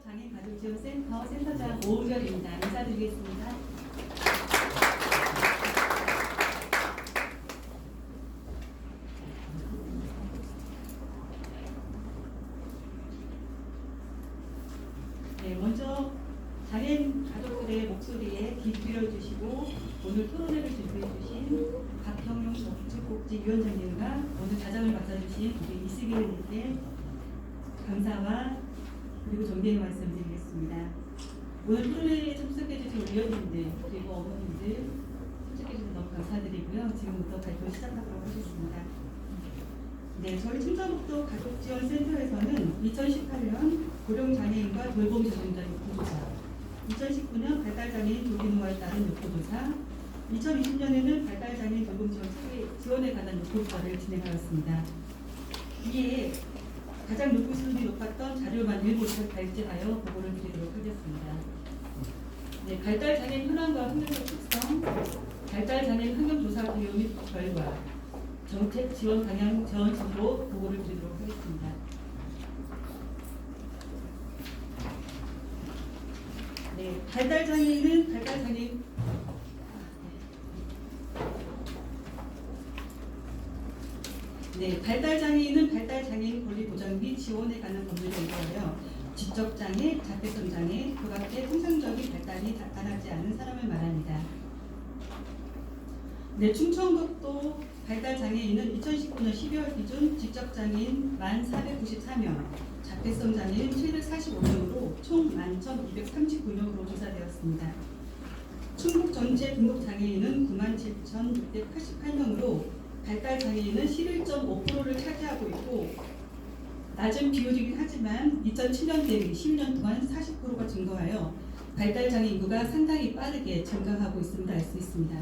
장애인 가족지원센터 센터장 오은결입니다. 인사드리겠습니다. 네, 먼저 장애인 가족들의 목소리에 귀 기울여주시고 오늘 토론회를 준비해주신 박형용 복지위원장님과 오늘 자장을 맡아주신 우리 이슬기 의원님께 감사와 그리고 존경의 말씀드리겠습니다. 오늘 토론회에 참석해주신 위원님들 그리고 어머님들 참석해주셔서 너무 감사드리고요. 지금부터 발표 시작하도록 하겠습니다. 네, 저희 충청북도 가족지원센터에서는 2018년 고령장애인과 돌봄지원자 욕구조사, 2019년 발달장애인 조기노화에 따른 욕구조사, 2020년에는 발달장애인 돌봄지원 지원에 관한 욕구조사를 진행하였습니다. 이에 가장 요구 수준이 높았던 자료만 일부 발제하여 보고를 드리도록 하겠습니다. 네, 발달장애인 현황과 환경적 특성, 발달장애인 환경조사 기여 및 결과, 정책 지원 방향 전수로 보고를 드리도록 하겠습니다. 네, 발달장애인은 발달장애인 권리 보장 및 지원에 관한 법률에 의거하여 지적장애, 자폐성장애, 그 밖에 통상적인 발달이 나타나지 않은 사람을 말합니다. 네, 충청북도 발달장애인은 2019년 12월 기준 지적장애인 1494명, 자폐성장애인 745명으로 총 11,239명으로 조사되었습니다. 충북 전체 등록장애인은 97,688명으로 발달장애인은 11.5%를 차지하고 있고 낮은 비율이긴 하지만 2007년 대비 12년 동안 40%가 증가하여 발달장애 인구가 상당히 빠르게 증가하고 있음을 알 수 있습니다.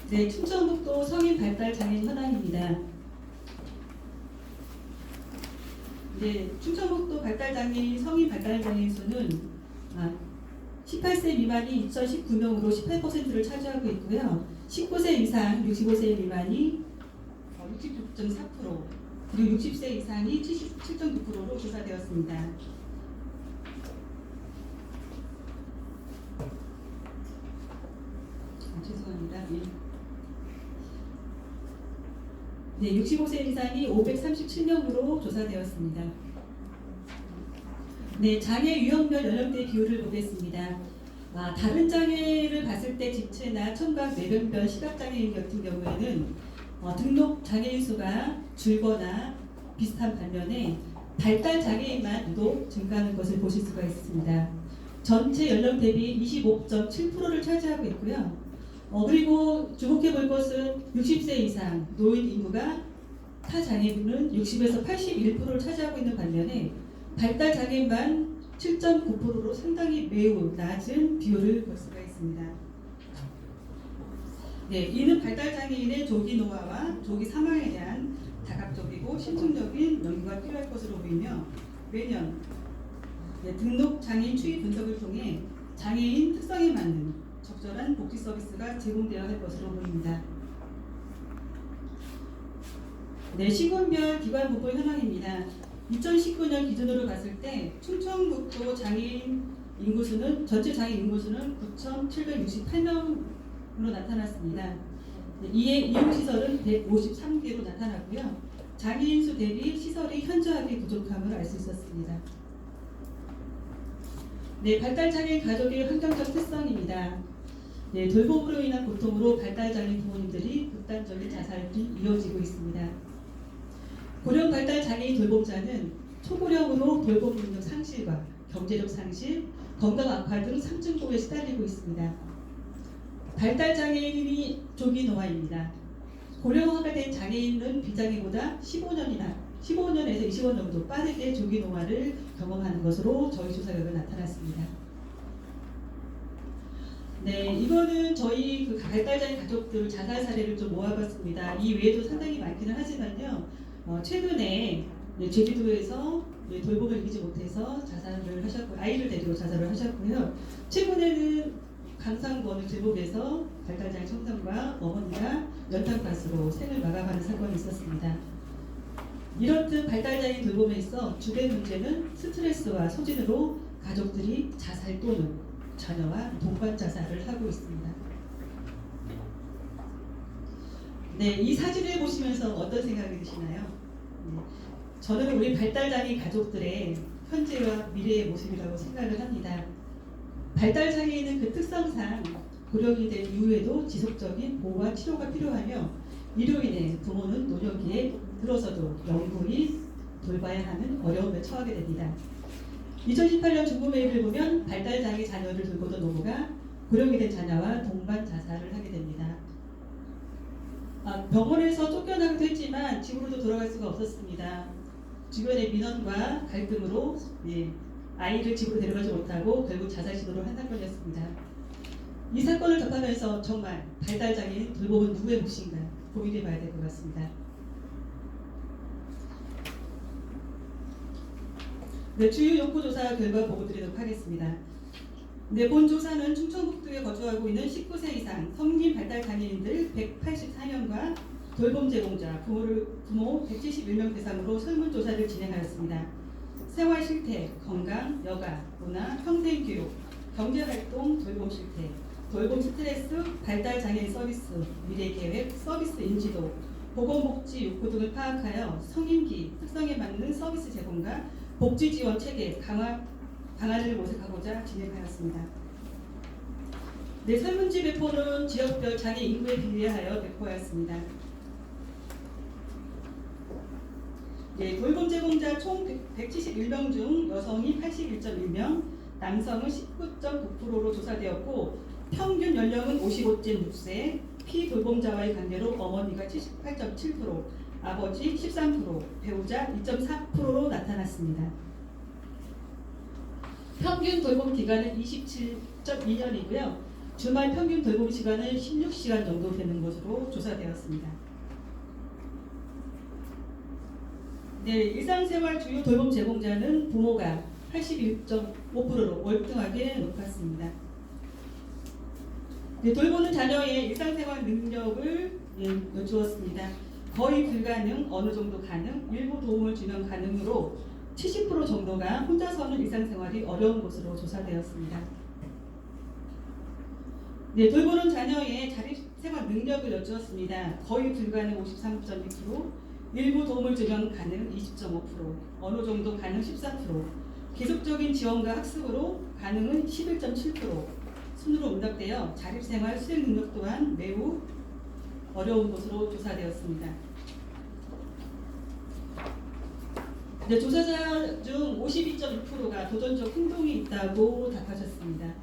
네, 충청북도 성인 발달장애인 현황입니다. 네, 충청북도 성인 발달장애인 수는 18세 미만이 2,019명으로 18%를 차지하고 있고요. 19세 이상 65세 미만이 66.4%, 그리고 60세 이상이 77.9%로 조사되었습니다. 죄송합니다. 네, 65세 이상이 537명으로 조사되었습니다. 네, 장애 유형별 연령대 비율을 보겠습니다. 다른 장애를 봤을 때 지체나 청각 뇌변별 시각장애인 같은 경우에는 등록 장애인 수가 줄거나 비슷한 반면에 발달 장애인만 유독 증가하는 것을 보실 수가 있습니다. 전체 연령 대비 25.7%를 차지하고 있고요. 그리고 주목해 볼 것은 60세 이상 노인 인구가 타 장애인은 60에서 81%를 차지하고 있는 반면에 발달 장애인만 7.9%로 상당히 매우 낮은 비율을 볼 수가 있습니다. 네, 이는 발달 장애인의 조기 노화와 조기 사망에 대한 다각적이고 심층적인 연구가 필요할 것으로 보이며 매년 등록 장애인 추이 분석을 통해 장애인 특성에 맞는 적절한 복지 서비스가 제공되어야 할 것으로 보입니다. 네, 시군별 기관 분포 현황입니다. 2019년 기준으로 봤을 때 충청북도 장애인 인구수는 전체 장애인 인구수는 9,768명으로 나타났습니다. 이에 이용시설은 153개로 나타났고요. 장애인 수 대비 시설이 현저하게 부족함을 알 수 있었습니다. 네, 발달장애인 가족의 환경적 특성입니다. 네, 돌봄으로 인한 고통으로 발달장애인 부모님들이 극단적인 자살이 이어지고 있습니다. 고령 발달장애인 돌봄자는 초고령으로 돌봄 능력 상실과 경제력 상실, 건강 악화 등 상증고에 시달리고 있습니다. 발달장애인이 조기 노화입니다. 고령화가 된 장애인은 비장애보다 15년에서 20년 정도 빠르게 조기 노화를 경험하는 것으로 저희 조사 결과 나타났습니다. 네, 이거는 저희 발달장애인 가족들 자살 사례를 좀 모아봤습니다. 이 외에도 상당히 많기는 하지만요. 최근에 제주도에서 돌봄을 이기지 못해서 자살을 하셨고 아이를 데리고 자살을 하셨고요. 최근에는 강상구 제목에서 발달장애 청소년과 어머니가 연탄가스로 생을 마감하는 사건이 있었습니다. 이렇듯 발달장애인 돌봄에 있어 주된 문제는 스트레스와 소진으로 가족들이 자살 또는 자녀와 동반 자살을 하고 있습니다. 네, 이 사진을 보시면서 어떤 생각이 드시나요? 네, 저는 우리 발달장애인 가족들의 현재와 미래의 모습이라고 생각을 합니다. 발달장애인은 그 특성상 고령이 된 이후에도 지속적인 보호와 치료가 필요하며 이로 인해 부모는 노년기에 들어서도 영구히 돌봐야 하는 어려움에 처하게 됩니다. 2018년 중부메일을 보면 발달장애 자녀를 돌보던 노부가 고령이 된 자녀와 동반 자살을 하게 됩니다. 병원에서 쫓겨나기도 했지만 집으로도 돌아갈 수가 없었습니다. 주변의 민원과 갈등으로 아이를 집으로 데려가지 못하고 결국 자살 시도를 한 사건이었습니다. 이 사건을 접하면서 정말 발달장애인 돌봄은 누구의 몫인가 고민해 봐야 될 것 같습니다. 네, 주요 욕구조사 결과 보고 드리도록 하겠습니다. 네, 본 조사는 충청북도에 거주하고 있는 19세 이상 성인 발달장애인들 184명과 돌봄 제공자, 부모 171명 대상으로 설문조사를 진행하였습니다. 생활 실태, 건강, 여가, 문화, 평생교육, 경제활동, 돌봄 실태, 돌봄 스트레스, 발달장애인 서비스, 미래계획, 서비스 인지도, 보건복지 욕구 등을 파악하여 성인기 특성에 맞는 서비스 제공과 복지 지원 체계 방안을 모색하고자 진행하였습니다. 네, 설문지 배포는 지역별 장애 인구에 비례하여 배포하였습니다. 네, 돌봄 제공자 총 171명 중 여성이 81.1명, 남성은 19.9%로 조사되었고 평균 연령은 55.6세, 피돌봄자와의 관계로 어머니가 78.7%, 아버지 13%, 배우자 2.4%로 나타났습니다. 평균 돌봄 기간은 27.2년이고요. 주말 평균 돌봄 시간은 16시간 정도 되는 것으로 조사되었습니다. 네, 일상생활 주요 돌봄 제공자는 부모가 81.5%로 월등하게 높았습니다. 네, 돌보는 자녀의 일상생활 능력을 여쭈었습니다. 거의 불가능, 어느 정도 가능, 일부 도움을 주면 가능으로 70% 정도가 혼자서는 일상생활이 어려운 것으로 조사되었습니다. 네, 돌보는 자녀의 자립생활 능력을 여쭈었습니다. 거의 불가능 53.2%, 일부 도움을 주면 가능 20.5%, 어느 정도 가능 13%, 계속적인 지원과 학습으로 가능은 11.7%, 순으로 응답되어 자립생활 수행 능력 또한 매우 어려운 것으로 조사되었습니다. 네, 조사자 중 52.6%가 도전적 행동이 있다고 답하셨습니다.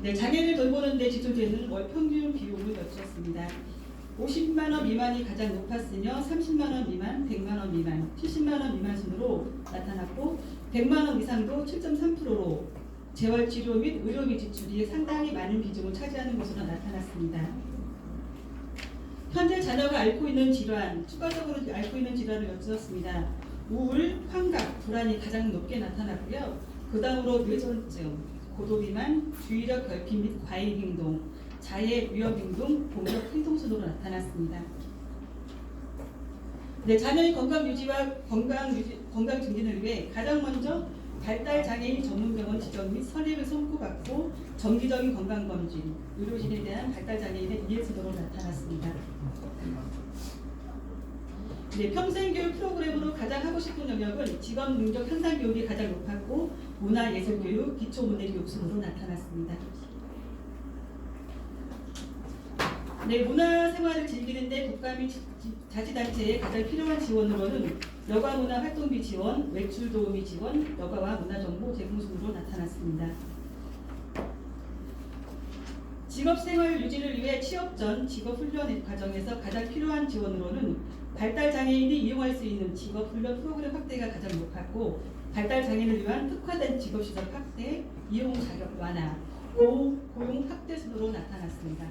네, 장애를 돌보는 데 지출되는 월 평균 비용을 여쭈었습니다. 50만 원 미만이 가장 높았으며 30만 원 미만, 100만 원 미만, 70만 원 미만 순으로 나타났고 100만 원 이상도 7.3%로 재활치료 및 의료비 지출이 상당히 많은 비중을 차지하는 것으로 나타났습니다. 현재 자녀가 앓고 있는 질환, 추가적으로 앓고 있는 질환을 여쭈었습니다. 우울, 환각, 불안이 가장 높게 나타났고요. 그 다음으로 뇌전증, 고도비만, 주의력 결핍 및 과잉 행동, 자해 위협 행동, 공격 행동 순으로 나타났습니다. 네, 자녀의 건강 유지와 건강 증진을 위해 가장 먼저 발달장애인 전문병원 지정 및 선임을 선고받고 정기적인 건강검진, 의료진에 대한 발달장애인의 이해 순으로 나타났습니다. 네, 평생교육 프로그램으로 가장 하고 싶은 영역은 직업능력 향상 교육이 가장 높았고 문화예술교육, 기초문해교육 순으로 나타났습니다. 네, 문화생활을 즐기는데 국가 및 자치단체에 가장 필요한 지원으로는 여가문화 활동비 지원, 외출 도우미 지원, 여가와 문화정보 제공 순으로 나타났습니다. 직업생활 유지를 위해 취업 전 직업훈련 과정에서 가장 필요한 지원으로는 발달장애인이 이용할 수 있는 직업훈련 프로그램 확대가 가장 높았고 발달장애인을 위한 특화된 직업시설 확대, 이용 자격 완화, 고용 확대 순으로 나타났습니다.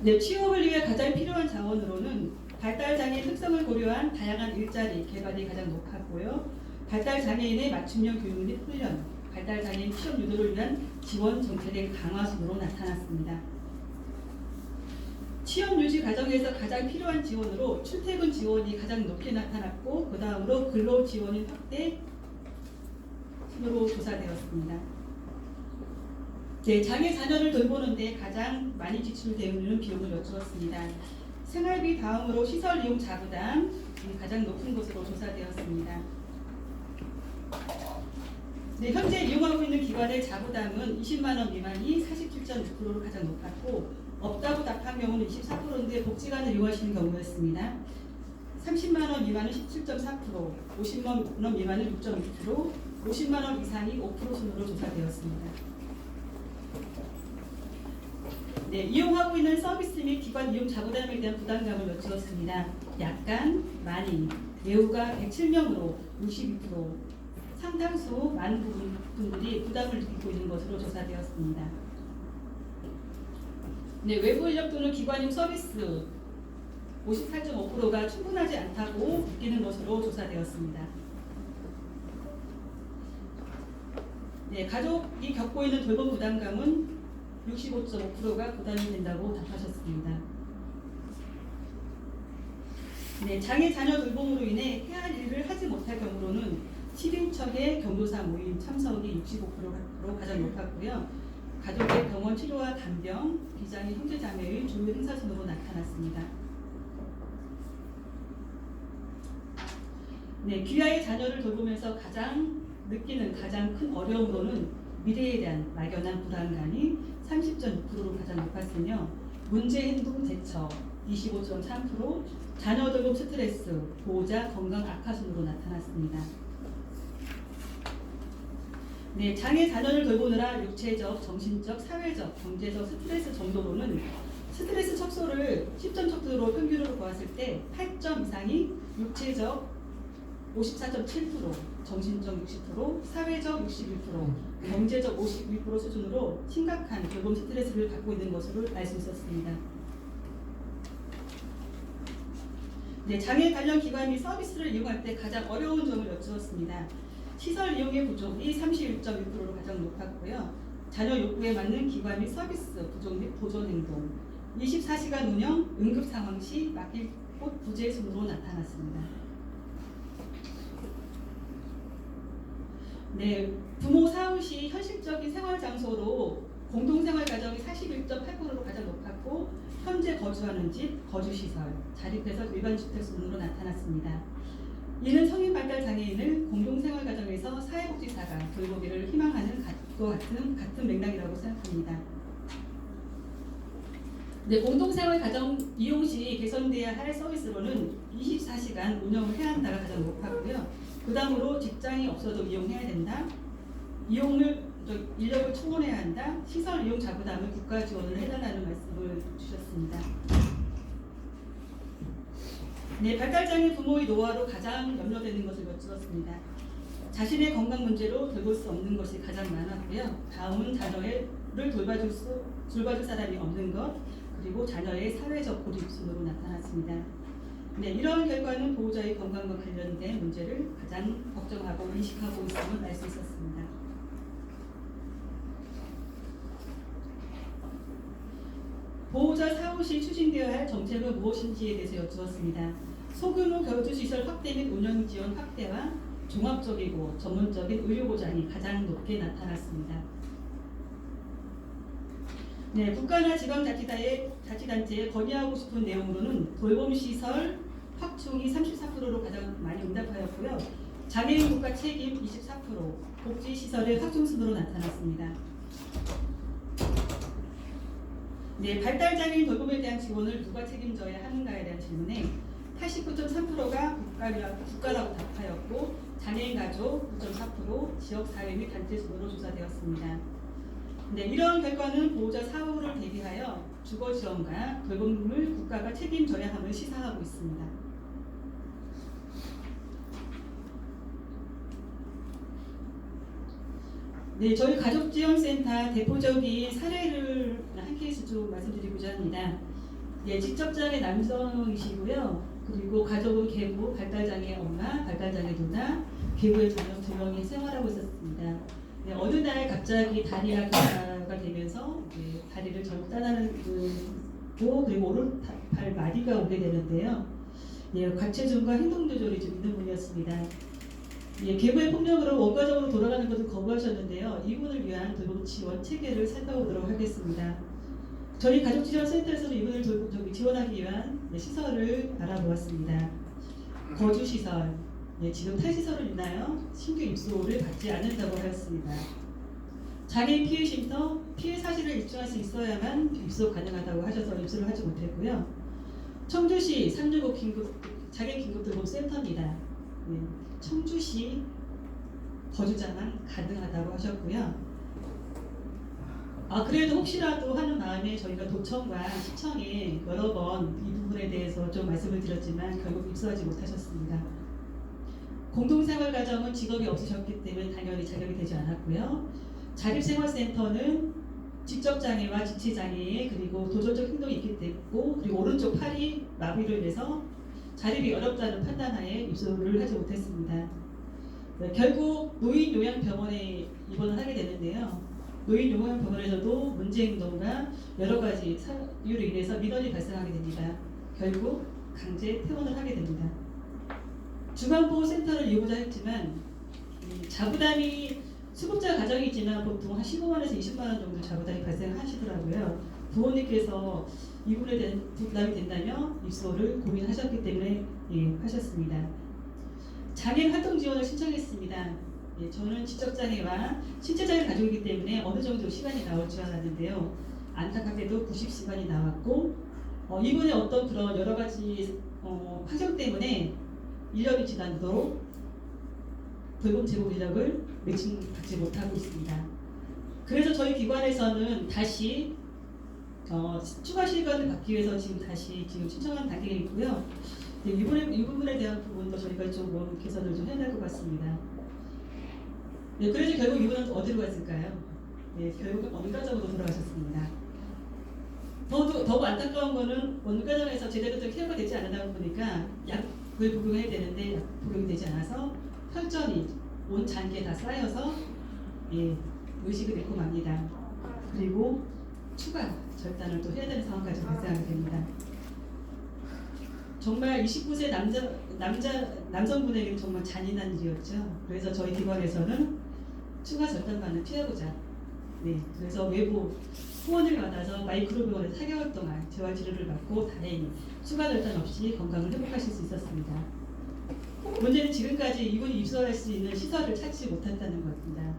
네, 취업을 위해 가장 필요한 자원으로는 발달장애인 특성을 고려한 다양한 일자리 개발이 가장 높았고요. 발달장애인의 맞춤형 교육 및 훈련, 발달장애인 취업 유도를 위한 지원 정책의 강화 순으로 나타났습니다. 취업 유지 과정에서 가장 필요한 지원으로 출퇴근 지원이 가장 높게 나타났고 그 다음으로 근로 지원인 확대 순으로 조사되었습니다. 네, 장애 자녀를 돌보는데 가장 많이 지출되는 비용을 여쭈었습니다. 생활비 다음으로 시설 이용 자부담이 가장 높은 것으로 조사되었습니다. 네, 현재 이용하고 있는 기관의 자부담은 20만 원 미만이 47.6%로 가장 높았고 없다고 답한 경우는 24%인데 복지관을 이용하시는 경우였습니다. 30만 원 미만은 17.4%, 50만 원 미만은 6.2%, 50만 원 이상이 5% 순으로 조사되었습니다. 네, 이용하고 있는 서비스 및 기관 이용 자부담에 대한 부담감을 여쭈었습니다. 약간, 많이, 매우가 107명으로 62%, 상당수 많은 분들이 부담을 느끼고 있는 것으로 조사되었습니다. 네, 외부 인력 또는 기관용 서비스 58.5%가 충분하지 않다고 느끼는 것으로 조사되었습니다. 네, 가족이 겪고 있는 돌봄 부담감은 65.5%가 부담이 된다고 답하셨습니다. 네, 장애 자녀 돌봄으로 인해 해야 할 일을 하지 못할 경우로는 11척의 경조사 모임 참석이 65%로 가장 높았고요. 가족의 병원 치료와 간병, 비장애 형제자매의 조율 행사 순으로 나타났습니다. 네, 귀하의 자녀를 돌보면서 느끼는 가장 큰 어려움으로는 미래에 대한 막연한 불안감이 30.6%로 가장 높았으며 문제 행동 대처 25.3%, 자녀 돌봄 스트레스, 보호자 건강 악화 순으로 나타났습니다. 네, 장애 자녀를 돌보느라 육체적, 정신적, 사회적, 경제적 스트레스 정도로는 스트레스 척소를 10점 척도로 평균으로 보았을 때 8점 이상이 육체적 54.7%, 정신적 60%, 사회적 61%, 경제적 52% 수준으로 심각한 돌봄 스트레스를 갖고 있는 것으로 알 수 있었습니다. 네, 장애 관련 기관 및 서비스를 이용할 때 가장 어려운 점을 여쭈었습니다. 시설 이용의 부족이 31.6%로 가장 높았고요. 자녀 욕구에 맞는 기관 및 서비스 부족 및 보존 행동, 24시간 운영, 응급 상황 시 맡길 곳 부재 순으로 나타났습니다. 네, 부모 사후 시 현실적인 생활 장소로 공동생활 가정이 41.8%로 가장 높았고 현재 거주하는 집, 거주시설, 자립해서 일반 주택 순으로 나타났습니다. 이는 성인 발달 장애인을 공동생활 가정에서 사회복지사가 돌보기를 희망하는 것과 같은 맥락이라고 생각합니다. 네, 공동생활 가정 이용 시 개선돼야 할 서비스로는 24시간 운영을 해야 한다가 가장 높았고요. 그 다음으로 직장이 없어도 이용해야 된다. 인력을 충원해야 한다. 시설 이용 자부담을 국가 지원을 해달라는 말씀을 주셨습니다. 네, 발달장애 부모의 노화로 가장 염려되는 것을 여쭈었습니다. 자신의 건강 문제로 돌볼 수 없는 것이 가장 많았고요. 다음은 자녀를 돌봐줄 사람이 없는 것, 그리고 자녀의 사회적 고립 순으로 나타났습니다. 네, 이러한 결과는 보호자의 건강과 관련된 문제를 가장 걱정하고 인식하고 있음을 알 수 있었습니다. 보호자 사후 시 추진되어야 할 정책은 무엇인지에 대해서 여쭈었습니다. 소규모 교주시설 확대 및 운영 지원 확대와 종합적이고 전문적인 의료보장이 가장 높게 나타났습니다. 네, 국가나 지방자치단체에 건의하고 싶은 내용으로는 돌봄시설 확충이 34%로 가장 많이 응답하였고요. 장애인 국가 책임 24%, 복지시설의 확충 순으로 나타났습니다. 네, 발달장애인 돌봄에 대한 지원을 누가 책임져야 하는가에 대한 질문에 89.3%가 국가라고 답하였고 장애인 가족 9.4%, 지역사회 및 단체 순으로 조사되었습니다. 네, 이러한 결과는 보호자 사후를 대비하여 주거 지원과 돌봄을 국가가 책임져야 함을 시사하고 있습니다. 네, 저희 가족지원센터 대표적인 사례를 한 케이스 좀 말씀드리고자 합니다. 네, 직접장애 남성이시고요. 그리고 가족은 계부, 발달장애 엄마, 발달장애 누나, 계부의 자녀 2명이 생활하고 있었습니다. 네, 어느 날 갑자기 다리가 교차가 되면서 다리를 잘못 따라는 있고 그리고 오른팔 마디가 오게 되는데요. 예, 과체중과 행동 조절이 좀 있는 분이었습니다. 예, 계부의 폭력으로 원가적으로 돌아가는 것을 거부하셨는데요. 이분을 위한 돌봄 지원 체계를 살펴보도록 하겠습니다. 저희 가족지원센터에서는 이분을 지원하기 위한 시설을 알아보았습니다. 거주시설, 지금 탈시설은 있나요? 신규 입소를 받지 않는다고 하였습니다. 장애인 피해 쉼터, 피해 사실을 입증할 수 있어야만 입소 가능하다고 하셔서 입소를 하지 못했고요. 청주시 365 장애인 긴급돌봄센터입니다. 청주시 거주자만 가능하다고 하셨고요. 그래도 혹시라도 하는 마음에 저희가 도청과 시청에 여러 번 이 부분에 대해서 좀 말씀을 드렸지만 결국 입소하지 못하셨습니다. 공동생활가정은 직업이 없으셨기 때문에 당연히 자격이 되지 않았고요. 자립생활센터는 지적장애와 지체장애 그리고 도전적 행동이 있기 때문에 그리고 오른쪽 팔이 마비로 인해서 자립이 어렵다는 판단하에 입소를 하지 못했습니다. 결국 노인요양병원에 입원을 하게 되는데요. 노인요양병원에서도 문제행동과 여러 가지 사유로 인해서 민원이 발생하게 됩니다. 결국 강제 퇴원을 하게 됩니다. 중앙보호센터를 이용자 했지만 자부담이 수급자 가정이지만 보통 한 15만에서 20만원 정도 자부담이 발생하시더라고요. 부모님께서 이분에 대한 부담이 된다며 입소를 고민하셨기 때문에 하셨습니다. 장애인 활동 지원을 신청했습니다. 저는 지적장애와 신체장애 가족이기 때문에 어느 정도 시간이 나올 줄 알았는데요. 안타깝게도 90시간이 나왔고 이분의 어떤 그런 여러 가지 환경 때문에 1년이 지나도록 돌봄 제공 인력을 매칭받지 못하고 있습니다. 그래서 저희 기관에서는 다시 추가 시간을 받기 위해서 지금 신청하는 단계에 있고요. 이 부분에 대한 부분도 저희가 조금 개선을 좀 해야 될 것 같습니다. 그래서 결국 이분은 어디로 갔을까요? 결국 원가정으로 돌아가셨습니다. 더욱 안타까운 거는 원가정에서 제대로 된 케어가 되지 않다 보니까 약을 복용해야 되는데 약 복용이 되지 않아서 혈전이 온 장기에 다 쌓여서 의식을 잃고 맙니다. 그리고 추가 절단을 또 해야 되는 상황까지 발생하게 됩니다. 정말 29세 남성분에게는 정말 잔인한 일이었죠. 그래서 저희 기관에서는 추가 절단만을 피하고자 그래서 외부 후원을 받아서 마이크로병원에서 4개월 동안 재활 치료를 받고 다행히 추가 절단 없이 건강을 회복하실 수 있었습니다. 문제는 지금까지 이분이 입소할 수 있는 시설을 찾지 못했다는 것입니다.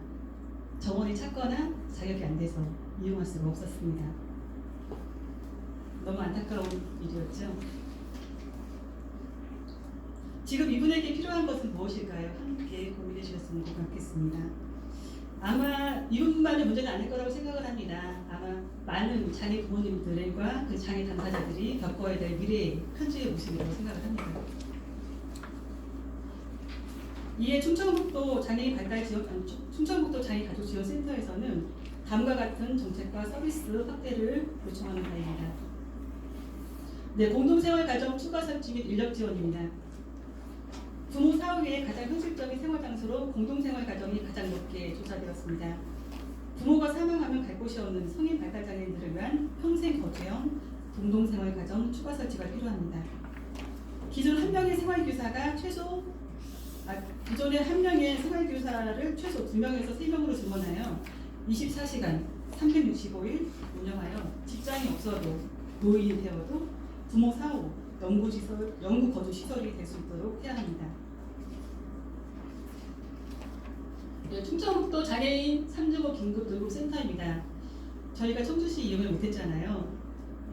정원이 찾거나 자격이 안 돼서 이용할 수가 없었습니다. 너무 안타까운 일이었죠. 지금 이분에게 필요한 것은 무엇일까요? 함께 고민해 주셨으면 고맙겠습니다. 아마 이분만의 문제는 아닐 거라고 생각을 합니다. 아마 많은 장애 부모님들과 그 장애 당사자들이 겪어야 될 미래의 현재의 모습이라고 생각을 합니다. 이에 충청북도 장애인 가족지원센터에서는 다음과 같은 정책과 서비스 확대를 요청하는 바입니다. 공동생활가정 추가 설치 및 인력 지원입니다. 부모 사후에 가장 현실적인 생활장소로 공동생활가정이 가장 높게 조사되었습니다. 부모가 사망하면 갈 곳이 없는 성인 발달장애인들을 위한 평생 거주형 공동생활가정 추가 설치가 필요합니다. 기존 한 명의 생활교사가 기존의 한 명의 생활교사를 최소 2명에서 3명으로 증원하여 24시간 365일 운영하여 직장이 없어도 노인이 되어도 부모 사후 영구 거주 시설이 될 수 있도록 해야 합니다. 충청북도 장애인 365 긴급돌봄센터입니다. 저희가 청주시 이용을 못했잖아요.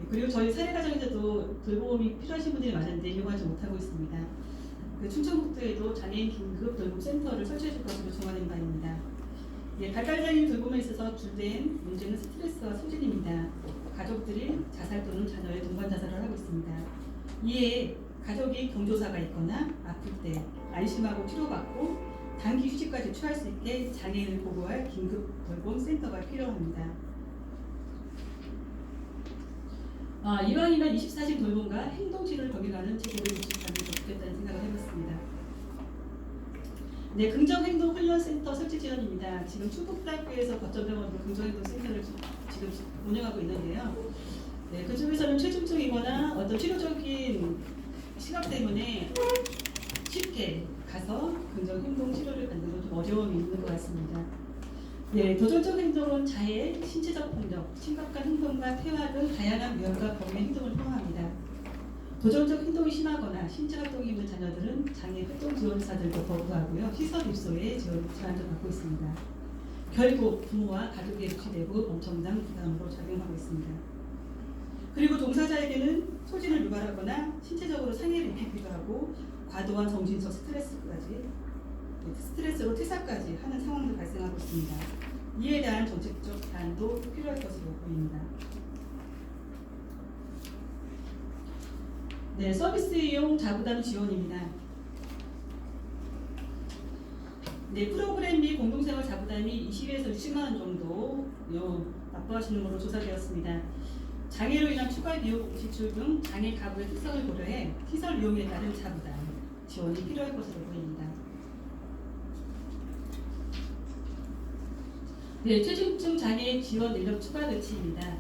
그리고 저희 사례가정에서도 돌봄이 필요하신 분들이 많은데 이용하지 못하고 있습니다. 충청북도에도 장애인 긴급돌봄센터를 설치해줄 것으로 정하는 바입니다. 발달장애인 돌봄에 있어서 주된 문제는 스트레스와 소진입니다. 가족들이 자살 또는 자녀의 동반 자살을 하고 있습니다. 이에 가족이 경조사가 있거나 아플 때 안심하고 치료받고 단기 휴직까지 취할 수 있게 장애인을 보호할 긴급 돌봄 센터가 필요합니다. 이왕이면 24시 돌봄과 행동치료를 병행하는 제도를 구축하는 게 좋겠다는 생각을 해봤습니다. 긍정행동 훈련센터 설치 지원입니다. 지금 충북대학교에서 거점병원으로 긍정행동 센터를 지금 운영하고 있는데요. 네, 그 중에서는 최중증이거나 어떤 치료적인 시각 때문에 쉽게 가서 긍정 행동 치료를 받는 건 좀 어려움이 있는 것 같습니다. 네, 도전적 행동은 자해, 신체적 폭력, 심각한 행동과 태화 등 다양한 유형과 범위의 행동을 포함합니다. 도전적 행동이 심하거나 신체 활동이 있는 자녀들은 장애 활동 지원사들도 거부하고요. 시설 입소에 제한을 받고 있습니다. 결국 부모와 가족에 유치되고 엄청난 부담으로 작용하고 있습니다. 그리고 종사자에게는 소진을 유발하거나 신체적으로 상해를 입히기도 하고 과도한 정신적 스트레스로 퇴사까지 하는 상황도 발생하고 있습니다. 이에 대한 정책적 대안도 필요할 것으로 보입니다. 네, 서비스 이용 자부담 지원입니다. 네, 프로그램 및 공동생활 자부담이 20에서 60만 원 정도 납부하시는 것으로 조사되었습니다. 장애로 인한 추가 비용 지출 등 장애 가구의 특성을 고려해 시설 이용에 따른 자부담 지원이 필요할 것으로 보입니다. 네, 최중증 장애 지원 인력 추가 조치입니다.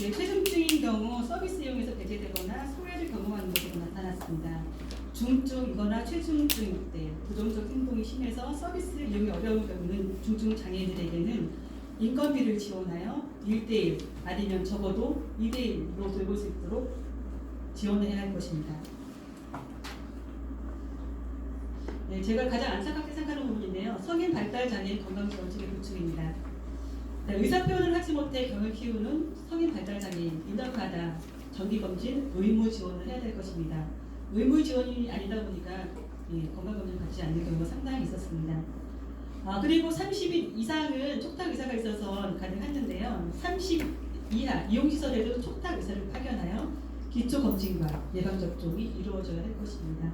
네, 최중증인 경우 서비스 이용에서 배제되거나 소외를 경험하는 것으로 나타났습니다. 중증이거나 최중증 때 부정적 행동이 심해서 서비스 이용이 어려운 경우는 중증 장애인들에게는 인건비를 지원하여 1대1 아니면 적어도 2대1로 돌볼 수 있도록 지원을 해야 할 것입니다. 네, 제가 가장 안타깝게 생각하는 부분인데요. 성인 발달 장애인 건강지원책의 보충입니다. 네, 의사 표현을 하지 못해 경을 키우는 성인 발달 장애인 인덕하다 정기검진 의무 지원을 해야 될 것입니다. 의무 지원이 아니다 보니까 건강검진 받지 않는 경우가 상당히 있었습니다. 그리고 30인 이상은 촉탁 의사가 있어서 가능했는데요. 30 이하 이용시설에도 촉탁 의사를 파견하여 기초검진과 예방접종이 이루어져야 할 것입니다.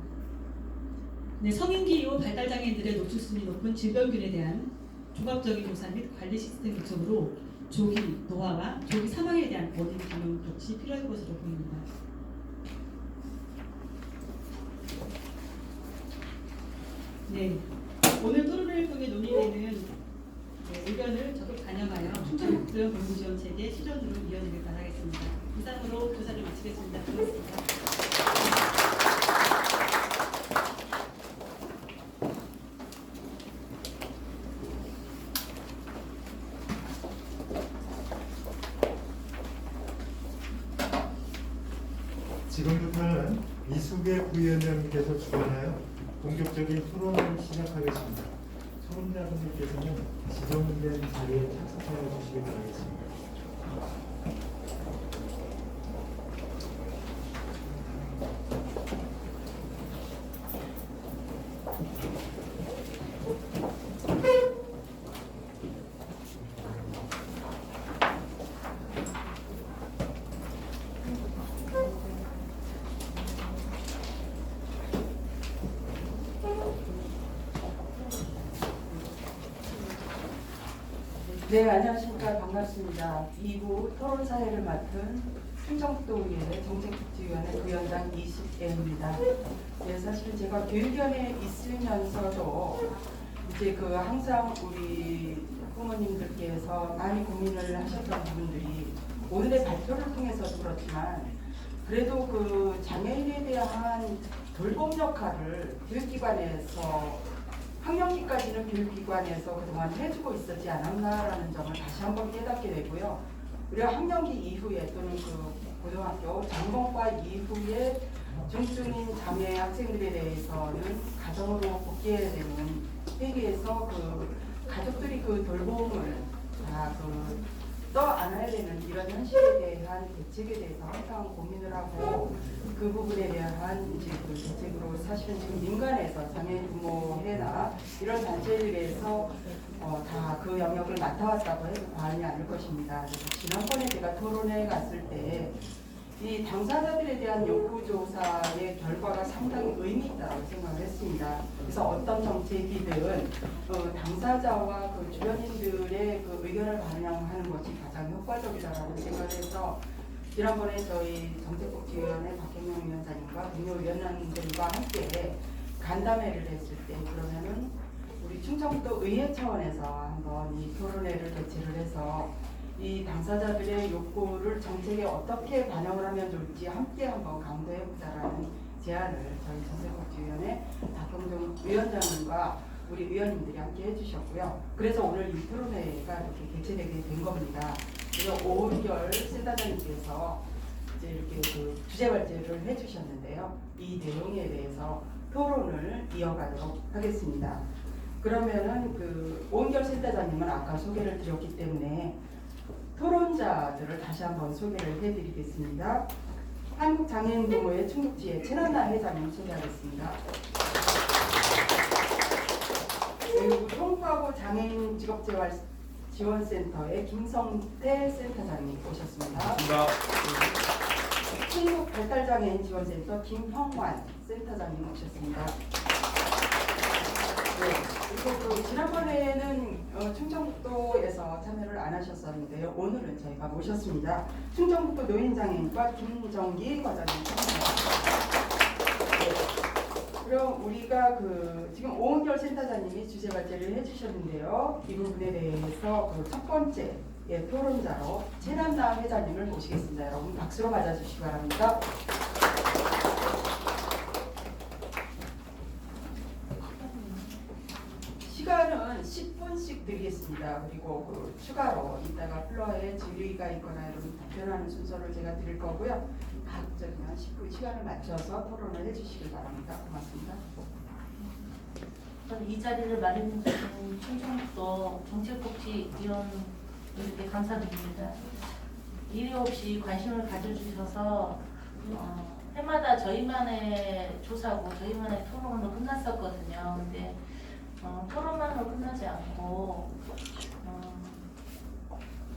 네, 성인기 이후 발달장애인들의 노출순이 높은 질병균에 대한 종합적인 조사 및 관리 시스템 구축으로 조기 노화와 조기 사망에 대한 원인 규명 조치 필요할 것으로 보입니다. 네, 오늘 토론을 통해 논의되는 의견을 적극 반영하여 충청북도형 공부지원체계 실현으로 이어지길 바라겠습니다. 이상으로 조사를 마치겠습니다. 고맙습니다. 지금부터는 이수계 부위원장님께서 주관하여 본격적인 토론을 시작하겠습니다. 토론자분들께서는 지정된 자리에 착석하여 주시기 바라겠습니다. 네, 안녕하십니까. 반갑습니다. 2부 토론사회를 맡은 충청북도의회 정책복지위원회 부위원장 이수계입니다. 네, 사실 제가 교육위원회에 있으면서도 이제 항상 우리 부모님들께서 많이 고민을 하셨던 부분들이 오늘의 발표를 통해서도 그렇지만 그래도 장애인에 대한 돌봄 역할을 교육기관에서 학령기까지는 교육기관에서 그동안 해주고 있었지 않았나라는 점을 다시 한번 깨닫게 되고요. 우리가 학령기 이후에 또는 고등학교 전공과 이후에 중증인 장애 학생들에 대해서는 가정으로 복귀해야 되는 회계에서 가족들이 돌봄을 다 떠안아야 되는 이런 현실에 대한 대책에 대해서 항상 고민을 하고 그 부분에 대한 이제 대책으로 사실은 지금 민간에서 장애인 부모회나 이런 단체들에서 다 그 영역을 맡아왔다고 해도 과언이 아닐 것입니다. 그래서 지난번에 제가 토론회 갔을 때 이 당사자들에 대한 욕구조사의 결과가 상당히 의미 있다고 생각을 했습니다. 그래서 어떤 정책이든 당사자와 주변인들의 의견을 반영하는 것이 가장 효과적이다라고 생각을 해서 지난번에 저희 정책복지위원회 박경영 위원장님과 동료위원장님들과 함께 간담회를 했을 때 그러면은 우리 충청북도 의회 차원에서 한번 이 토론회를 개최를 해서 이 당사자들의 욕구를 정책에 어떻게 반영을 하면 좋을지 함께 한번 강구해보자라는 제안을 저희 정책복지위원회 박경종 위원장님과 우리 의원님들이 함께 해주셨고요. 그래서 오늘 이 토론회가 이렇게 개최되게 된 겁니다. 그래서 오은결 센터장님께서 이제 이렇게 그 주제 발제를 해주셨는데요. 이 내용에 대해서 토론을 이어가도록 하겠습니다. 그러면은 그 오은결 센터장님은 아까 소개를 드렸기 때문에 토론자들을 다시 한번 소개를 해드리겠습니다. 한국장애인동호회 충북지회 최난나 회장님 소개하겠습니다. 그리고 통과고 장애인 직업재활지원센터의 김성태 센터장님 오셨습니다. 충북 발달장애인 지원센터 김형환 센터장님 오셨습니다. 네, 그리고 또 지난번에는 충청북도에서 참여를 안 하셨었는데요. 오늘은 저희가 모셨습니다. 충청북도 노인장애인과 김정기 과장님 참여합니다. 네, 그럼 우리가 지금 오은결 센터장님이 주제 발제를 해주셨는데요. 이 부분에 대해서 첫 번째 토론자로 최난나 회장님을 모시겠습니다. 여러분 박수로 맞아주시기 바랍니다. 시간은 10분씩 드리겠습니다. 그리고 추가로 이따가 플로어에 질의가 있거나 이런 답변하는 순서를 제가 드릴 거고요. 각적이면 10분 시간을 맞춰서 토론을 해주시길 바랍니다. 고맙습니다. 저는 이 자리를 마련해 주신 충청북도 정책복지위원님께 감사드립니다. 이유 없이 관심을 가져주셔서 해마다 저희만의 조사고 저희만의 토론으로 끝났었거든요. 근데 토론만으로 끝나지 않고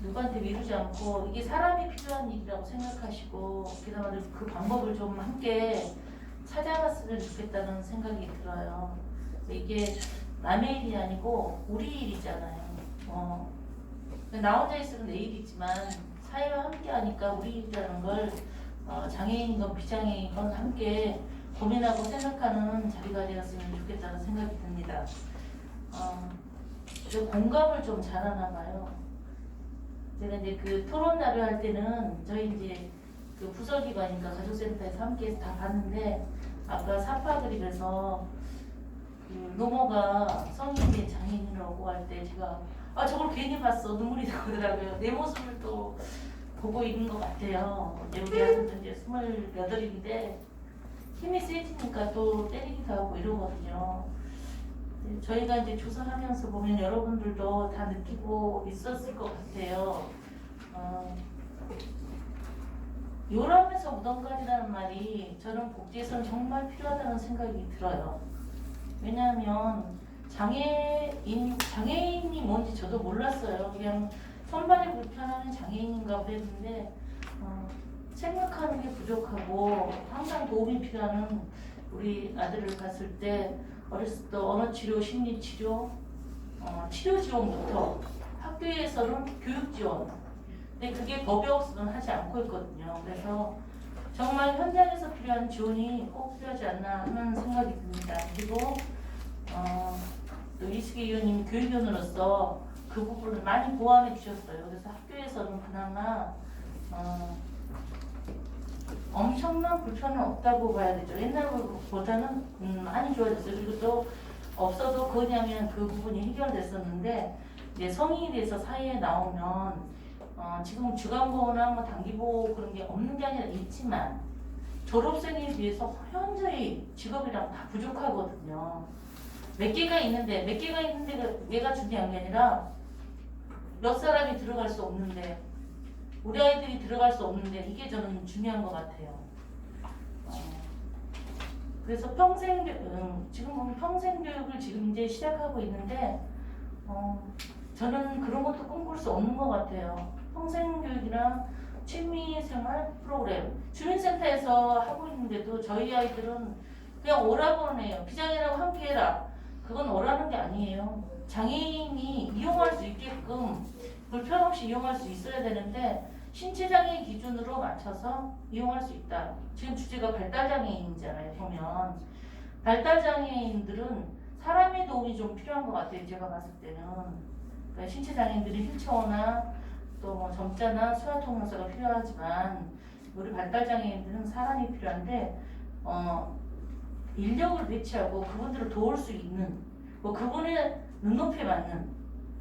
누구한테 미루지 않고 이게 사람이 필요한 일이라고 생각하시고 그다음에 그 방법을 좀 함께 찾아갔으면 좋겠다는 생각이 들어요. 이게 남의 일이 아니고 우리 일이잖아요. 나 혼자 있으면 내 일이지만 사회와 함께 하니까 우리 일이라는 걸 장애인건 비장애인건 함께 고민하고 생각하는 자리가 되었으면 좋겠다는 생각이 듭니다. 공감을 좀 잘하나 봐요. 제가 이제 그 토론 나를 할 때는 저희 이제 그 부서기관이니까 가족센터에서 함께해서 다 봤는데 아까 사파 그립에서 그 노모가 성인된 장애인이라고 할 때 제가 저걸 괜히 봤어 눈물이 나오더라고요. 내 모습을 또 보고 있는 것 같아요. 여기 와서도 이제 28인데 힘이 세지니까 또 때리기도 하고 이러거든요. 저희가 이제 조사하면서 보면 여러분들도 다 느끼고 있었을 것 같아요. 요람에서 무덤까지라는 말이 저는 복지에서는 정말 필요하다는 생각이 들어요. 왜냐하면 장애인이 뭔지 저도 몰랐어요. 그냥 손발이 불편한 장애인인가 그랬는데 생각하는 게 부족하고 항상 도움이 필요한 우리 아들을 봤을 때 어렸을 때 언어 치료, 심리 치료, 치료 지원부터 학교에서는 교육 지원. 근데 그게 법이 없으면 하지 않고 있거든요. 그래서 정말 현장에서 필요한 지원이 꼭 필요하지 않나 하는 생각이 듭니다. 그리고 또 이수기 의원님 교육위원으로서 그 부분을 많이 보완해 주셨어요. 그래서 학교에서는 그나마 엄청난 불편은 없다고 봐야 되죠. 옛날보다는 많이 좋아졌어요. 그리고 또 없어도 그냐면 그 부분이 해결됐었는데 이제 성인이 돼서 사회에 나오면 지금 주간보호나 뭐 단기보호 그런 게 없는 게 아니라 있지만 졸업생에 비해서 현저히 직업이랑 다 부족하거든요. 몇 개가 있는데 얘가 중요한 게 아니라 몇 사람이 들어갈 수 없는데 우리 아이들이 들어갈 수 없는데 이게 저는 중요한 것 같아요. 그래서 지금 보면 평생교육을 지금 이제 시작하고 있는데 저는 그런 것도 꿈꿀 수 없는 것 같아요. 평생교육이나 취미생활 프로그램 주민센터에서 하고 있는데도 저희 아이들은 그냥 오라고는 해요. 비장애라고 함께 해라. 그건 오라는 게 아니에요. 장애인이 이용할 수 있게끔 불편 없이 이용할 수 있어야 되는데 신체장애 기준으로 맞춰서 이용할 수 있다. 지금 주제가 발달장애인이잖아요. 보면 발달장애인들은 사람의 도움이 좀 필요한 것 같아요. 제가 봤을 때는 그러니까 신체장애인들이 휠체어나 또 점자나 수화 통역사가 필요하지만 우리 발달장애인들은 사람이 필요한데 인력을 배치하고 그분들을 도울 수 있는 뭐 그분의 눈높이에 맞는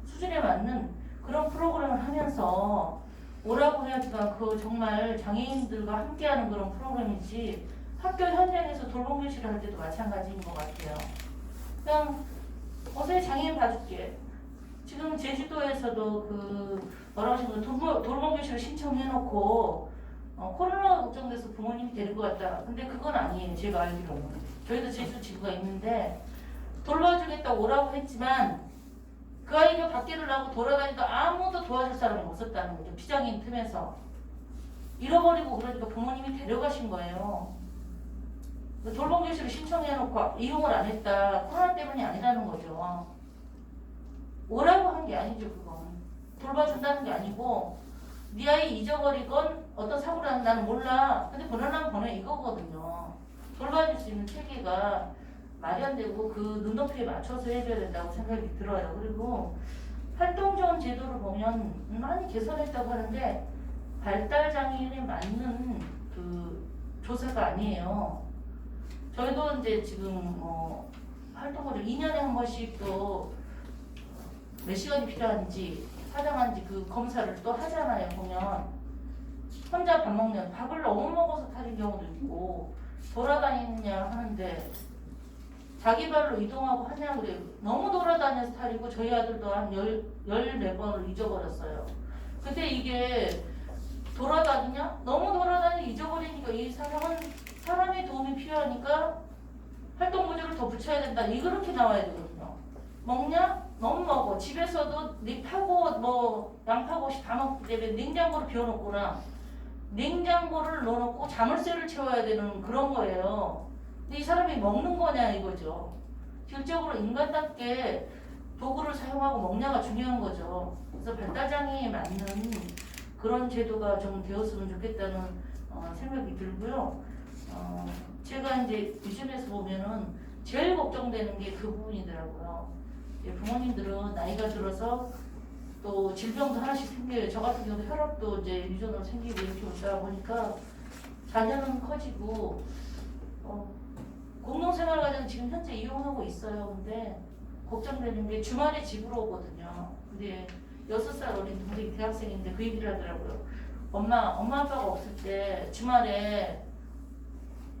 수준에 맞는 그런 프로그램을 하면서 오라고 해야지만 그 정말 장애인들과 함께하는 그런 프로그램이지 학교 현장에서 돌봄교실을 할 때도 마찬가지인 것 같아요. 그냥 어서 장애인 봐줄게. 지금 제주도에서도 그 뭐라고 하시는 돌봄교실을 신청해놓고 코로나 걱정돼서 부모님이 데리고 갔다. 근데 그건 아니에요. 제가 알기로는. 저희도 제주 지구가 있는데 돌봐주겠다고 오라고 했지만 그 아이가 밖에를 나고 돌아다니다 아무도 도와줄 사람이 없었다는 거죠. 비장애인 틈에서. 잃어버리고 그러니까 부모님이 데려가신 거예요. 돌봄교실을 신청해놓고 이용을 안 했다. 코로나 때문이 아니라는 거죠. 오라고 한 게 아니죠. 그건. 돌봐준다는 게 아니고 네 아이 잊어버리건 어떤 사고를 하는 나는 몰라. 근데 보내라면 보내 이거거든요. 돌봐줄 수 있는 체계가 마련되고 그 눈높이에 맞춰서 해줘야 된다고 생각이 들어요. 그리고 활동지원 제도를 보면 많이 개선했다고 하는데 발달장애인에 맞는 그 조사가 아니에요. 저희도 이제 지금 활동을 2년에 한 번씩 또 몇 시간이 필요한지 사정한지 그 검사를 또 하잖아요. 보면 혼자 밥 먹는 밥을 너무 먹어서 탈인 경우도 있고 돌아다니느냐 하는데 자기 발로 이동하고 하냐 그래요. 너무 돌아다녀서 탈이고 저희 아들도 한 14번을 잊어버렸어요. 근데 이게 돌아다니냐? 너무 돌아다니 잊어버리니까 이 사람은 사람의 도움이 필요하니까 활동 보조를 더 붙여야 된다. 이렇게 나와야 되거든요. 먹냐? 너무 먹어. 집에서도 파고 뭐 양파고시 다 먹기 때문에 냉장고를 비워놓거나 냉장고를 넣어놓고 자물쇠를 채워야 되는 그런 거예요. 근데 이 사람이 먹는 거냐 이거죠. 실적으로 인간답게 도구를 사용하고 먹냐가 중요한 거죠. 그래서 발달장애에 맞는 그런 제도가 좀 되었으면 좋겠다는 생각이 들고요. 제가 이제 비전에서 보면은 제일 걱정되는 게 그 부분이더라고요. 부모님들은 나이가 들어서 또 질병도 하나씩 생겨요. 저 같은 경우도 혈압도 이제 유전으로 생기고 이렇게 오다 보니까 자녀는 커지고 공동생활과정 지금 현재 이용하고 있어요. 근데 걱정되는 게 주말에 집으로 오거든요. 근데 6살 어린 동생이 대학생인데 그 얘기를 하더라고요. 엄마 아빠가 없을 때 주말에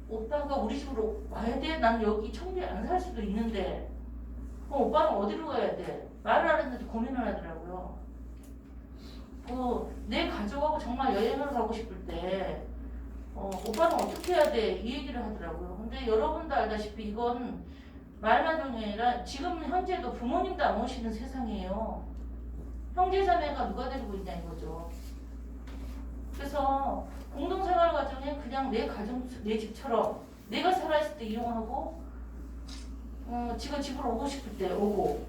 오빠가 우리 집으로 와야 돼? 난 여기 청주에 안 살 수도 있는데 그럼 오빠는 어디로 가야 돼? 말을 안 했는데 고민을 하더라고요. 내 가족하고 정말 여행을 가고 싶을 때 오빠는 어떻게 해야 돼? 이 얘기를 하더라고요. 근데 여러분도 알다시피 이건 말만 좋은 게 아니라 지금 현재도 부모님도 안 오시는 세상이에요. 형제자매가 누가 데리고 있냐 이거죠. 그래서 공동생활 과정에 그냥 내 가정, 내 집처럼 내가 살아있을 때 이용하고 지가 집으로 오고 싶을 때 오고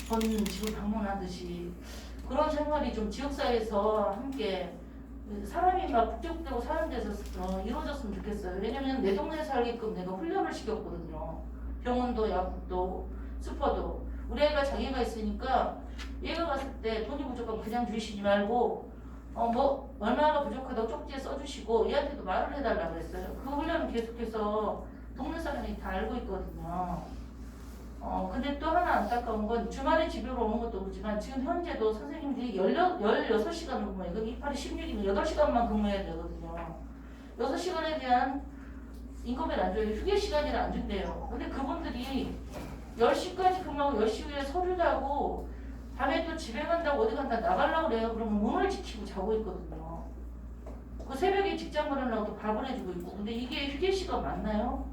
전 집을 방문하듯이 그런 생활이 좀 지역사회에서 함께 사람이 막 북적대고 사는 데서 이루어졌으면 좋겠어요. 왜냐면 내 동네에 살게끔 내가 훈련을 시켰거든요. 병원도 약국도 슈퍼도 우리 애가 장애가 있으니까 얘가 갔을 때 돈이 부족하면 그냥 주시지 말고 뭐 얼마나 부족하다고 쪽지에 써주시고 얘한테도 말을 해달라고 했어요. 그 훈련은 계속해서 동네 사람이 다 알고 있거든요. 근데 또 하나 안타까운 건 주말에 집으로 오는 것도 그렇지만 지금 현재도 선생님들이 16시간을 근무해요. 그럼 이파리 16이면 8시간만 근무해야 되거든요. 6시간에 대한 임금을 안 줘요. 휴게 시간을 안 준대요. 근데 그분들이 10시까지 근무하고 10시 후에 서류도 하고 밤에 또 집에 간다고 어디 간다 나가려고 그래요. 그러면 문을 지키고 자고 있거든요. 그 새벽에 직장 가려고 또 밥을 해주고 있고. 근데 이게 휴게 시간 맞나요?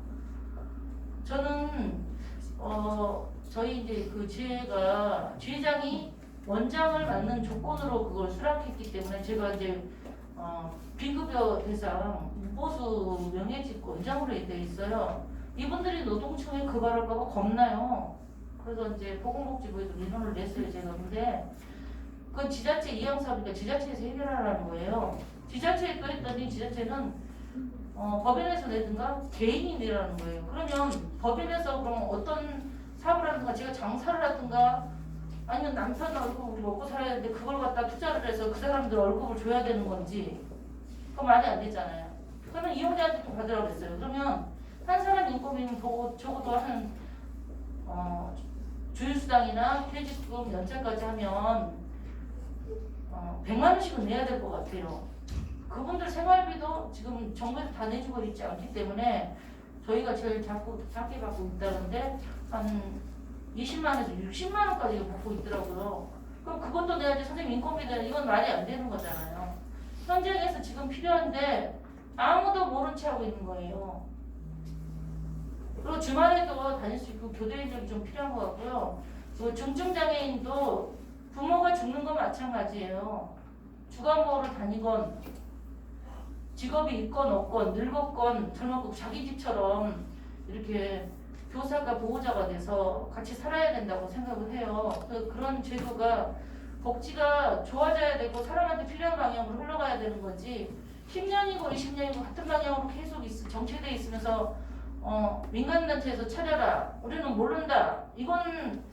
저는 저희 이제 그 지회장이 원장을 맡는 조건으로 그걸 수락했기 때문에 제가 이제 비급여 대상 보수 명예직 원장으로 돼 있어요. 이분들이 노동청에 고발할까봐 겁나요. 그래서 이제 보건복지부에도 민원을 냈어요 제가. 근데 그건 지자체 이양사업이니까 지자체에서 해결하라는 거예요. 지자체에 또 했더니 지자체는 법인에서 내든가 개인이 내라는 거예요. 그러면 법인에서 그럼 어떤 사업을 하든가 제가 장사를 하든가 아니면 남편 월급 우리 먹고 살아야 되는데 그걸 갖다 투자를 해서 그 사람들 월급을 줘야 되는 건지 그거 말이 안 되잖아요. 그러면 이용자한테 또 받으라고 그랬어요. 그러면 한 사람 인건비는 적어도 한 주휴수당이나 퇴직금 연차까지 하면 100만 원씩은 내야 될 것 같아요. 그분들 생활비도 지금 정부에서 다 내주고 있지 않기 때문에 저희가 제일 작게 받고 있다는데 한 20만원에서 60만원까지 받고 있더라고요. 그럼 그것도 내야지 선생님 인건비 내야 이건 말이 안 되는 거잖아요. 현장에서 지금 필요한데 아무도 모른 채 하고 있는 거예요. 그리고 주말에도 다닐 수 있고 교대 인력이 좀 필요한 것 같고요. 그 중증장애인도 부모가 죽는 건 마찬가지예요. 주간보호를 다니건 직업이 있건 없건 늙었건 젊었건 자기 집처럼 이렇게 교사가 보호자가 돼서 같이 살아야 된다고 생각을 해요. 그런 제도가 복지가 좋아져야 되고 사람한테 필요한 방향으로 흘러가야 되는 거지 10년이고 20년이고 같은 방향으로 계속 정체되어 있으면서 민간단체에서 차려라 우리는 모른다 이건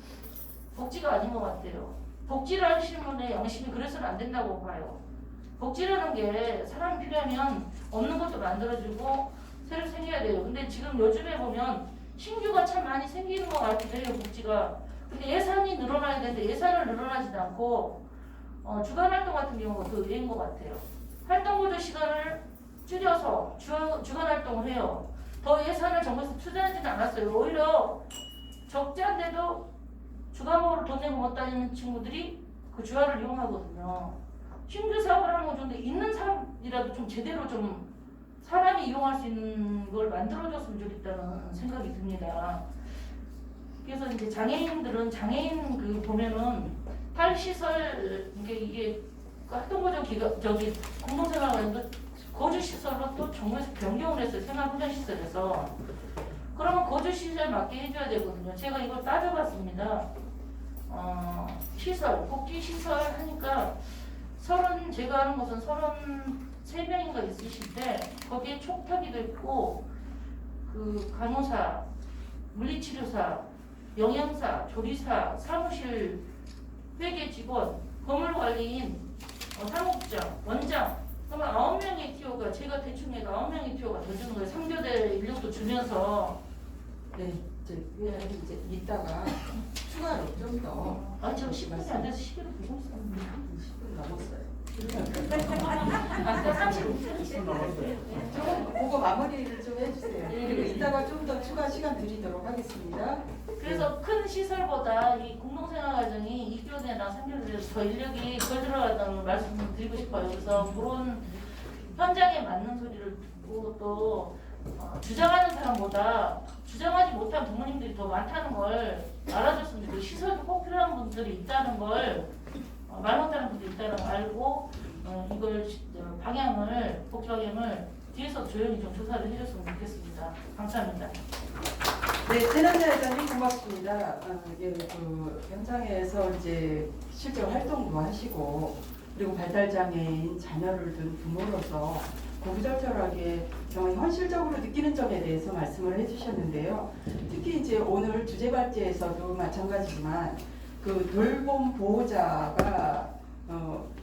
복지가 아닌 것 같아요. 복지를 하시는 분의 양심이 그래서는 안 된다고 봐요. 복지라는 게 사람이 필요하면 없는 것도 만들어주고 새로 생겨야 돼요. 근데 지금 요즘에 보면 신규가 참 많이 생기는 것 같기도 해요. 복지가. 근데 예산이 늘어나야 되는데 예산을 늘어나지도 않고 주간활동 같은 경우가 더 유행인 것 같아요. 활동보조 시간을 줄여서 주간활동을 해요. 더 예산을 정부에서 투자하지는 않았어요. 오히려 적자인데도 주간보호를 돈 내고 못 다니는 친구들이 그 주화를 이용하거든요. 신규 사업을 하는 건 좋은데 있는 사업이라도 좀 제대로 좀 사람이 이용할 수 있는 걸 만들어줬으면 좋겠다는 생각이 듭니다. 그래서 이제 장애인들은 장애인 그 보면은 탈시설 이게 활동보조 공동생활관도 거주시설로 또 정부에서 변경을 했어요. 생활훈련시설에서. 그러면 거주시설 맞게 해줘야 되거든요. 제가 이걸 따져봤습니다. 시설, 복지시설 하니까 제가 아는 것은 33명인가 있으실 때 거기에 촉탁이도 있고 그 간호사, 물리치료사, 영양사, 조리사, 사무실 회계 직원, 건물관리인, 사무국장, 원장 그러면 9명의 티오가 제가 대충 해도 9명의 티오가 더 주는 거예요. 3교대 인력도 주면서 네, 이제 이따가 추가로 좀 더. 저 10분이 안 돼서 10일을 보고 있었는데 10분 넘었어요. 아까 30분 조금 보고 마무리를 좀 해주세요. 그리고 이따가 좀 더 추가 시간 드리도록 하겠습니다. 그래서 큰 시설보다 이 공동생활과정이 2교대나 3교대에서 더 인력이 덜 들어간다는 말씀을 드리고 싶어요. 그래서 그런 현장에 맞는 소리를 듣고 또 주장하는 사람보다 주장하지 못한 부모님들이 더 많다는 걸 알아줬으면 좋겠고 시설도 꼭 필요한 분들이 있다는 걸 말 못하는 분들이 있다는 걸 알고 이걸 복지 방향을 뒤에서 조용히 좀 조사를 해줬으면 좋겠습니다. 감사합니다. 네, 최남자 회장님 고맙습니다. 그 현장에서 이제 실제 활동도 하시고 그리고 발달장애인 자녀를 둔 부모로서 고구절절하게 정말 현실적으로 느끼는 점에 대해서 말씀을 해주셨는데요. 특히 이제 오늘 주제발제에서도 마찬가지지만 그 돌봄 보호자가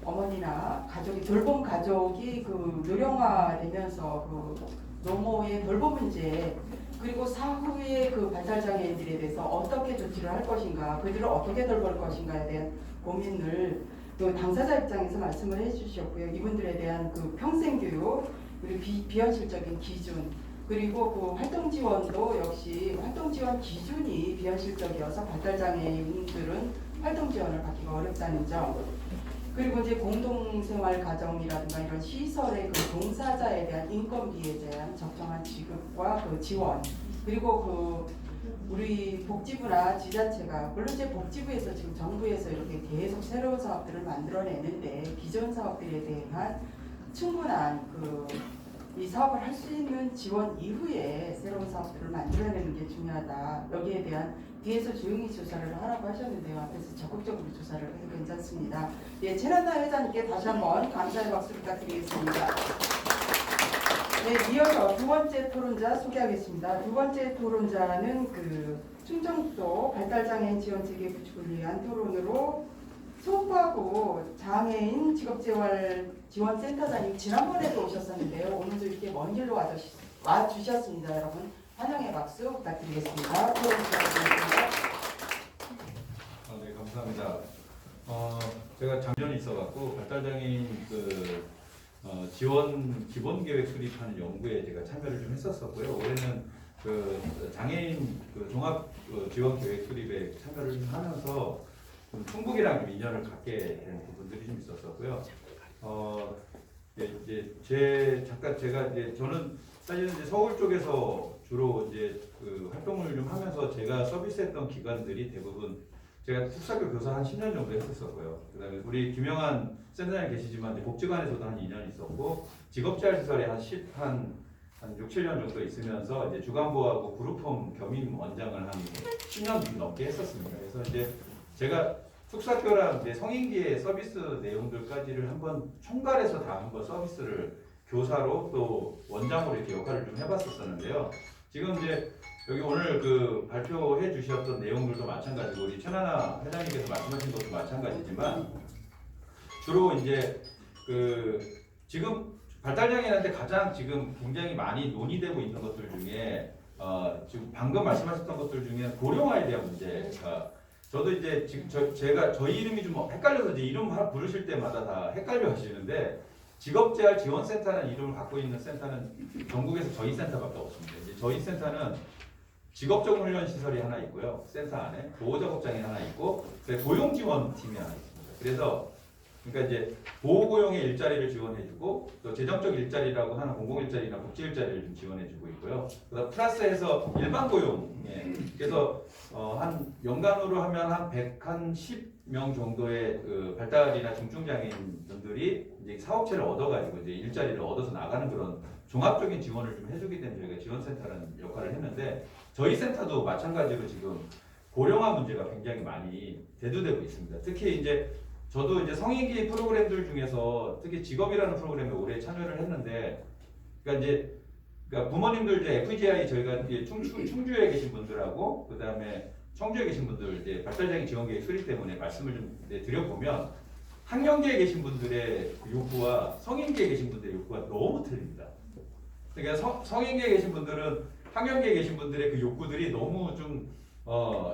어머니나 가족이 돌봄 가족이 그 노령화되면서 그 노모의 돌봄 문제 그리고 사후에 그 발달장애인들에 대해서 어떻게 조치를 할 것인가 그들을 어떻게 돌볼 것인가에 대한 고민을 또 당사자 입장에서 말씀을 해주셨고요. 이분들에 대한 그 평생교육 그리고 비현실적인 기준 그리고 그 활동지원도 역시 활동지원 기준이 비현실적이어서 발달장애인들은 활동지원을 받기가 어렵다는 점 그리고 이제 공동생활 가정이라든가 이런 시설의 그 종사자에 대한 인건비에 대한 적정한 지급과 그 지원 그리고 그 우리 복지부나 지자체가 물론 이제 복지부에서 지금 정부에서 이렇게 계속 새로운 사업들을 만들어내는데 기존 사업들에 대한 충분한 이 사업을 할 수 있는 지원 이후에 새로운 사업들을 만들어내는 게 중요하다. 여기에 대한 뒤에서 조용히 조사를 하라고 하셨는데요. 앞에서 적극적으로 조사를 해도 괜찮습니다. 예, 최남자 회장님께 다시 한번 감사의 박수 부탁드리겠습니다. 네, 이어서 두 번째 토론자 소개하겠습니다. 두 번째 토론자는 충청북도 발달장애인 지원체계 구축을 위한 토론으로 소부하고 장애인 직업재활지원센터장님 지난번에도 오셨었는데요. 오늘도 이렇게 먼 길로 와주셨습니다. 여러분 환영의 박수 부탁드리겠습니다. 토론 시작하겠습니다. 네, 감사합니다. 제가 작년에 있어갖고 발달장애인 지원 기본 계획 수립하는 연구에 제가 참여를 좀 했었었고요. 올해는 장애인 종합 지원 계획 수립에 참여를 좀 하면서 좀 충북이랑 좀 인연을 갖게 된 부분들이 좀 있었었고요. 저는 사실은 이제 서울 쪽에서 주로 이제 활동을 좀 하면서 제가 서비스했던 기관들이 대부분 제가 특사교 교사 한 10년 정도 했었고요. 그다음에 우리 김영환 센터장님 계시지만 이제 복지관에서도 한 2년 있었고 직업재활시설에 한 6, 7년 정도 있으면서 이제 주간부하고 그룹홈 겸임 원장을 한 10년 넘게 했었습니다. 그래서 이제 제가 특사교랑 이제 성인기의 서비스 내용들까지를 한번 총괄해서 다 한번 서비스를 교사로 또 원장으로 이렇게 역할을 좀 해봤었는데요. 지금 이제 여기 오늘 발표해 주셨던 내용들도 마찬가지고 우리 최나나 회장님께서 말씀하신 것도 마찬가지지만 주로 이제 지금 발달장애인한테 가장 지금 굉장히 많이 논의되고 있는 것들 중에 지금 방금 말씀하셨던 것들 중에 고령화에 대한 문제가 저도 이제 지금 저희 이름이 좀 헷갈려서 이제 이름 하나 부르실 때마다 다 헷갈려 하시는데 직업재활지원센터라는 이름을 갖고 있는 센터는 전국에서 저희 센터밖에 없습니다. 이제 저희 센터는 직업적훈련시설이 하나 있고요. 센터 안에 보호작업장이 하나 있고 고용지원팀이 하나 있습니다. 그래서 그러니까 이제 보호고용의 일자리를 지원해주고 또 재정적 일자리라고 하는 공공일자리나 복지일자리를 좀 지원해주고 있고요. 그다음 플러스해서 일반 고용에 그래서 한 연간으로 하면 한 110명 정도의 발달이나 중증장애인 분들이 이제 사업체를 얻어가지고 이제 일자리를 얻어서 나가는 그런 종합적인 지원을 좀 해주기 때문에 저희가 지원센터라는 역할을 했는데 저희 센터도 마찬가지로 지금 고령화 문제가 굉장히 많이 대두되고 있습니다. 특히 이제 저도 이제 성인기 프로그램들 중에서 특히 직업이라는 프로그램에 오래 참여를 했는데, 그러니까 부모님들 이제 FGI 저희가 이제 충주에 계신 분들하고 그 다음에 청주에 계신 분들 이제 발달장애인 지원계획 수립 때문에 말씀을 좀 드려보면 학령기에 계신 분들의 요구와 성인기에 계신 분들의 요구가 너무 틀립니다. 그러니까 성인기에 계신 분들은 학령기에 계신 분들의 그 욕구들이 너무 좀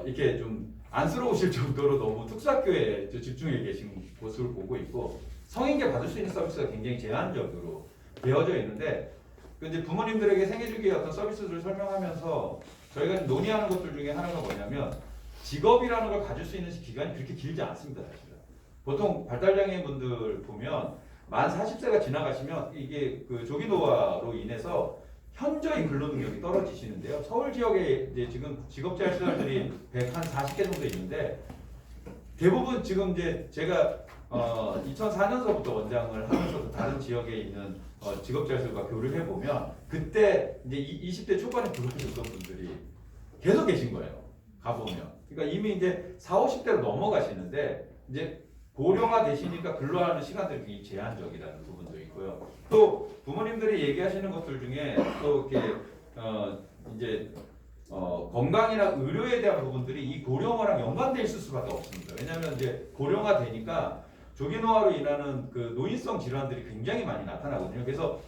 이렇게 좀 안쓰러우실 정도로 너무 특수학교에 집중해 계신 모습을 보고 있고 성인계 받을 수 있는 서비스가 굉장히 제한적으로 되어져 있는데 이제 부모님들에게 생애주기의 어떤 서비스들을 설명하면서 저희가 논의하는 것들 중에 하나가 뭐냐면 직업이라는 걸 가질 수 있는 기간이 그렇게 길지 않습니다. 사실은. 보통 발달장애인 분들 보면 만 40세가 지나가시면 이게 조기노화로 인해서 현저히 근로능력이 떨어지시는데요. 서울 지역에 이제 지금 직업재활시설들이 140개 정도 있는데 대부분 지금 이제 제가 2004년서부터 원장을 하면서 다른 지역에 있는 직업재활시설과 교류를 해보면 그때 이제 20대 초반에 들어오셨던 분들이 계속 계신 거예요. 가보면. 그러니까 이미 이제 40, 50대로 넘어가시는데 이제 고령화 되시니까 근로하는 시간들이 굉장히 제한적이라는 부분도 있고요. 또 부모님들이 얘기하시는 것들 중에 또 이렇게 이제 건강이나 의료에 대한 부분들이 이 고령화랑 연관돼 있을 수밖에 없습니다. 왜냐하면 이제 고령화 되니까 조기노화로 인하는 노인성 질환들이 굉장히 많이 나타나거든요. 그래서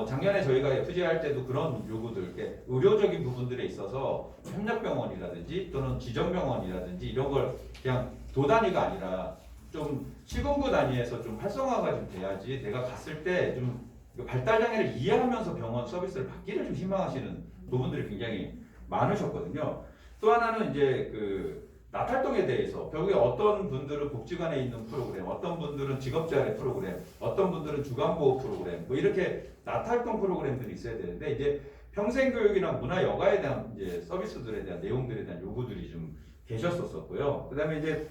작년에 저희가 FGI 할 때도 그런 요구들, 의료적인 부분들에 있어서 협력병원이라든지 또는 지정병원이라든지 이런 걸 그냥 도 단위가 아니라 좀 시군구 단위에서 좀 활성화가 좀 돼야지 내가 갔을 때 좀 발달장애를 이해하면서 병원 서비스를 받기를 좀 희망하시는 부분들이 굉장히 많으셨거든요. 또 하나는 이제 나탈동에 대해서 결국에 어떤 분들은 복지관에 있는 프로그램, 어떤 분들은 직업재활의 프로그램, 어떤 분들은 주간보호 프로그램, 뭐 이렇게 나탈동 프로그램들이 있어야 되는데 이제 평생교육이나 문화여가에 대한 이제 서비스들에 대한 내용들에 대한 요구들이 좀 계셨었고요. 그다음에 이제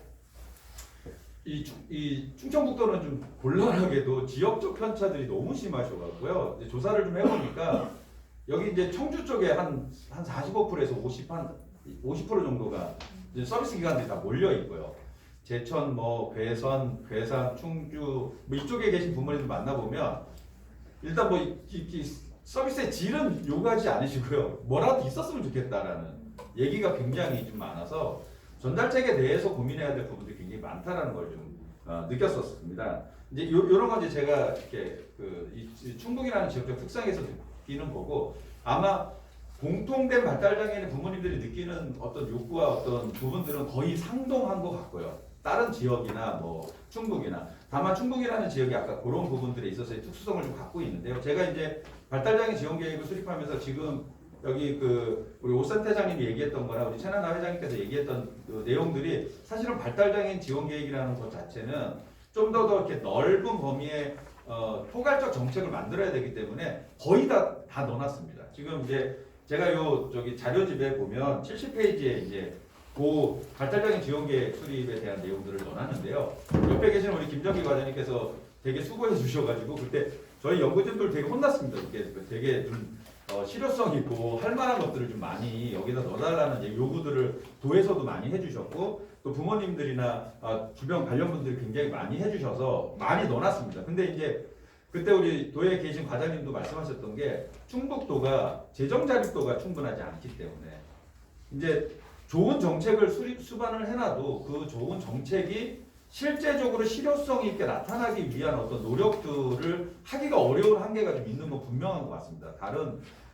이 충청북도는 좀 곤란하게도 지역적 편차들이 너무 심하셔가지고요. 이제 조사를 좀 해보니까 여기 이제 청주 쪽에 한 45%에서 50% 정도가 이제 서비스 기관들이 다 몰려 있고요. 제천, 괴선, 괴산, 충주 이쪽에 계신 부모님들 만나보면 일단 서비스의 질은 요구하지 않으시고요. 뭐라도 있었으면 좋겠다라는 얘기가 굉장히 좀 많아서 전달책에 대해서 고민해야 될 부분들이 굉장히 많다라는 걸 좀 느꼈었습니다. 이제 요런 건 이제 제가 이렇게 이 충북이라는 지역적 특성에서 느끼는 거고 아마 공통된 발달장애인 부모님들이 느끼는 어떤 욕구와 어떤 부분들은 거의 상동한 것 같고요. 다른 지역이나 뭐 충북이나 다만 충북이라는 지역이 아까 그런 부분들에 있어서의 특수성을 좀 갖고 있는데요. 제가 이제 발달장애 지원 계획을 수립하면서 지금 여기 우리 오센 회장님이 얘기했던 거나 우리 최나나 회장님께서 얘기했던 그 내용들이 사실은 발달장애인 지원 계획이라는 것 자체는 좀 더 이렇게 넓은 범위의 포괄적 정책을 만들어야 되기 때문에 거의 다 넣어놨습니다. 지금 이제 제가 저기 자료집에 보면 70페이지에 이제 발달장애인 지원계획 수립에 대한 내용들을 넣어놨는데요. 옆에 계시는 우리 김정기 과장님께서 되게 수고해 주셔가지고 그때 저희 연구진들 되게 혼났습니다. 이렇게 되게 좀 실효성 있고 할 만한 것들을 좀 많이 여기다 넣어달라는 이제 요구들을 도에서도 많이 해주셨고 또 부모님들이나 주변 관련분들이 굉장히 많이 해주셔서 많이 넣어놨습니다. 근데 이제 그때 우리 도에 계신 과장님도 말씀하셨던 게 충북도가 재정 자립도가 충분하지 않기 때문에 이제 좋은 정책을 수반을 해놔도 그 좋은 정책이 실제적으로 실효성 있게 나타나기 위한 어떤 노력들을 하기가 어려운 한계가 좀 있는 건 분명한 것 같습니다.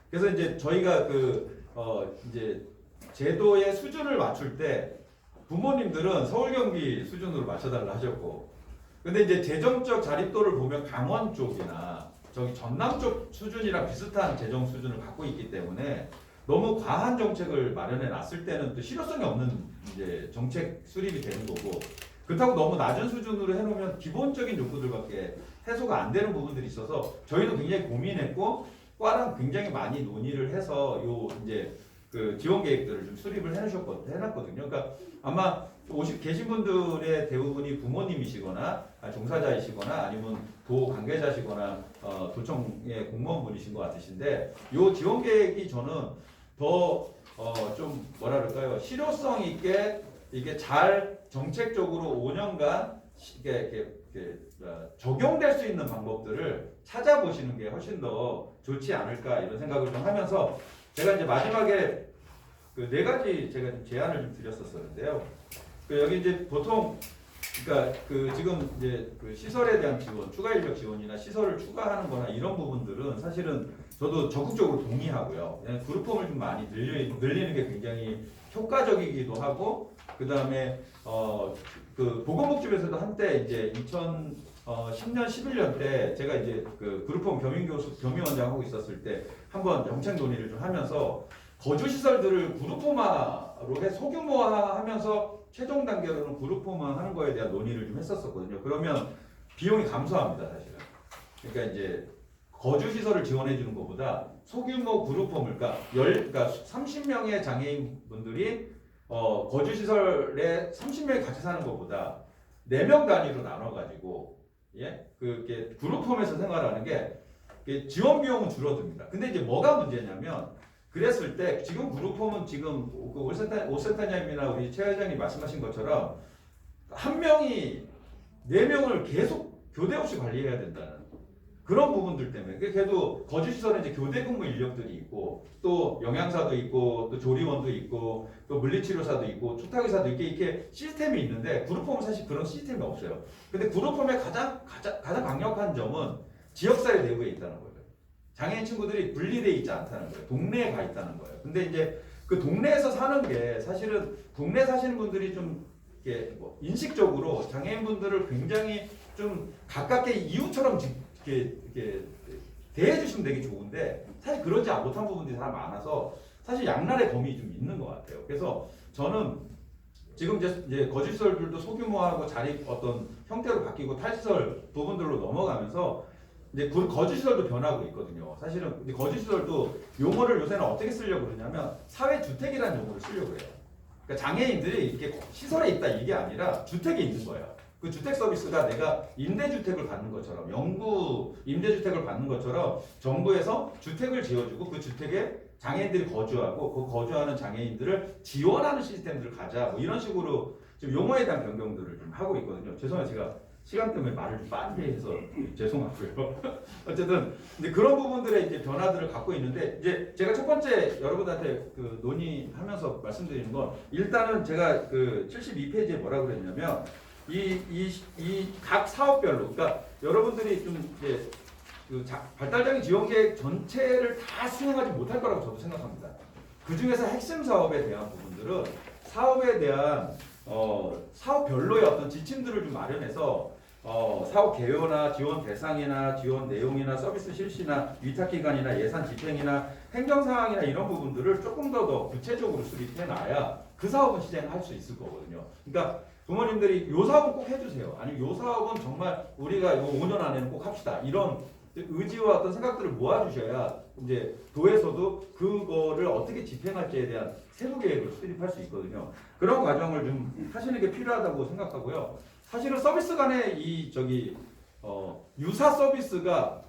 그래서 이제 저희가 이제 제도의 수준을 맞출 때 부모님들은 서울 경기 수준으로 맞춰달라 하셨고, 근데 이제 재정적 자립도를 보면 강원 쪽이나 저기 전남 쪽 수준이랑 비슷한 재정 수준을 갖고 있기 때문에 너무 과한 정책을 마련해 놨을 때는 또 실효성이 없는 이제 정책 수립이 되는 거고, 그렇다고 너무 낮은 수준으로 해놓으면 기본적인 욕구들밖에 해소가 안 되는 부분들이 있어서 저희도 굉장히 고민했고 과랑 굉장히 많이 논의를 해서 이제 그 지원 계획들을 좀 수립을 해놨거든요. 그러니까 아마 계신 분들의 대부분이 부모님이시거나 종사자이시거나 아니면 도 관계자시거나 도청의 공무원분이신 것 같으신데 이 지원 계획이 저는 더 좀 뭐라 그럴까요? 실효성 있게 이게 잘 정책적으로 5년간 이게 적용될 수 있는 방법들을 찾아보시는 게 훨씬 더 좋지 않을까 이런 생각을 좀 하면서 제가 이제 마지막에 그 4가지 제가 좀 제안을 좀 드렸었는데요. 여기 이제 보통 그러니까 지금 이제 그 시설에 대한 지원, 추가 인력 지원이나 시설을 추가하는 거나 이런 부분들은 사실은 저도 적극적으로 동의하고요. 그룹홈을 좀 많이 늘리는 게 굉장히 효과적이기도 하고, 그 다음에 그 보건복지부에서도 한때 이제 2010년, 11년 때 제가 이제 그 그룹홈 겸임원장 하고 있었을 때 한번 정책 논의를 좀 하면서 거주시설들을 그룹홈화로 소규모화하면서 최종 단계로는 그룹홈화 하는 거에 대한 논의를 좀 했었거든요. 그러면 비용이 감소합니다, 사실은. 그러니까 이제 거주시설을 지원해 주는 것보다 소규모 그룹홈을 그러니까 30명의 장애인분들이 거주시설에 30명이 같이 사는 것보다 4명 단위로 나눠가지고 그게 그룹홈에서 생활하는 게 지원 비용은 줄어듭니다. 근데 이제 뭐가 문제냐면 그랬을 때 지금 그룹홈은 지금 오센터장님이나 우리 최 회장님 말씀하신 것처럼 한 명이 4명을 계속 교대 없이 관리해야 된다는 그런 부분들 때문에 그래도 거주시설에 이제 교대 근무 인력들이 있고 또 영양사도 있고 또 조리원도 있고 또 물리치료사도 있고 투탁의사도 이렇게 시스템이 있는데 그룹홈은 사실 그런 시스템이 없어요. 근데 그룹홈의 가장 강력한 점은 지역사회 내부에 있다는 거예요. 장애인 친구들이 분리되어 있지 않다는 거예요. 동네에 가 있다는 거예요. 근데 이제 그 동네에서 사는 게 사실은 동네 사시는 분들이 좀 이렇게 인식적으로 장애인분들을 굉장히 좀 가깝게 이웃처럼 이렇게 대해주시면 되게 좋은데 사실 그러지 못한 부분들이 다 많아서 사실 양날의 검이 좀 있는 것 같아요. 그래서 저는 지금 이제 거주시설들도 소규모하고 자립 어떤 형태로 바뀌고 탈시설 부분들로 넘어가면서 이제 거주시설도 변하고 있거든요. 사실은 이제 거주시설도 용어를 요새는 어떻게 쓰려고 그러냐면 사회주택이라는 용어를 쓰려고 해요. 그러니까 장애인들이 이렇게 시설에 있다 이게 아니라 주택에 있는 거예요. 그 주택 서비스가 내가 임대주택을 받는 것처럼 영구 임대주택을 받는 것처럼 정부에서 주택을 지어주고 그 주택에 장애인들이 거주하고 그 거주하는 장애인들을 지원하는 시스템들을 가자 뭐 이런 식으로 지금 용어에 대한 변경들을 좀 하고 있거든요. 죄송해요. 제가 시간 때문에 말을 좀 빠르게 해서 죄송하고요. 어쨌든 이제 그런 부분들의 이제 변화들을 갖고 있는데 이제 제가 첫 번째 여러분한테 그 논의하면서 말씀드리는 건 일단은 제가 그 72페이지에 뭐라고 그랬냐면 이 각 사업별로 그러니까 여러분들이 좀 이제 그 발달장애 지원 계획 전체를 다 수행하지 못할 거라고 저도 생각합니다. 그 중에서 핵심 사업에 대한 부분들은 사업에 대한 사업별로의 어떤 지침들을 좀 마련해서 사업 개요나 지원 대상이나 지원 내용이나 서비스 실시나 위탁 기간이나 예산 집행이나 행정 사항이나 이런 부분들을 조금 더 구체적으로 수립해 놔야 그 사업은 시행할 수 있을 거거든요. 그러니까 부모님들이 요 사업은 꼭 해주세요. 아니면 요 사업은 정말 우리가 요 5년 안에는 꼭 합시다. 이런 의지와 어떤 생각들을 모아주셔야 이제 도에서도 그거를 어떻게 집행할지에 대한 세부 계획을 수립할 수 있거든요. 그런 과정을 좀 하시는 게 필요하다고 생각하고요. 사실은 서비스 간의 유사 서비스가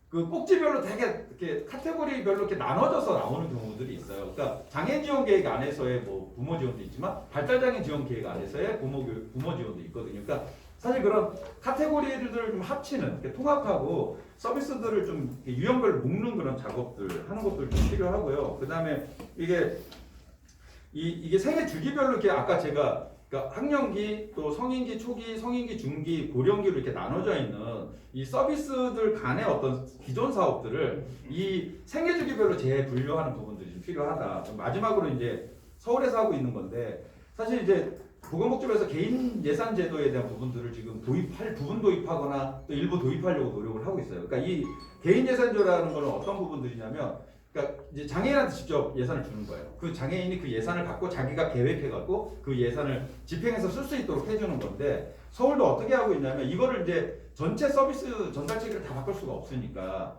그 꼭지별로 되게 이렇게 카테고리별로 이렇게 나눠져서 나오는 경우들이 있어요. 그러니까 장애인 지원 계획 안에서의 뭐 부모 지원도 있지만 발달장애 지원 계획 안에서의 부모 지원도 있거든요. 그러니까 사실 그런 카테고리를 좀 합치는, 이렇게 통합하고 서비스들을 좀 유형별로 묶는 그런 작업들 하는 것들 좀 필요하고요. 그 다음에 이게 생애 주기별로 이렇게 아까 제가 그러니까 학령기, 또 성인기 초기, 성인기 중기, 고령기로 이렇게 나눠져 있는 이 서비스들 간의 어떤 기존 사업들을 이 생애 주기별로 재분류하는 부분들이 좀 필요하다. 마지막으로 이제 서울에서 하고 있는 건데 사실 이제 보건복지부에서 개인 예산 제도에 대한 부분들을 지금 부분 도입하거나 또 일부 도입하려고 노력을 하고 있어요. 그러니까 이 개인 예산제라는 거는 어떤 부분들이냐면, 그러니까 이제 장애인한테 직접 예산을 주는 거예요. 그 장애인이 그 예산을 갖고 자기가 계획해갖고 그 예산을 집행해서 쓸 수 있도록 해주는 건데, 서울도 어떻게 하고 있냐면 이거를 이제 전체 서비스 전달 체계를 다 바꿀 수가 없으니까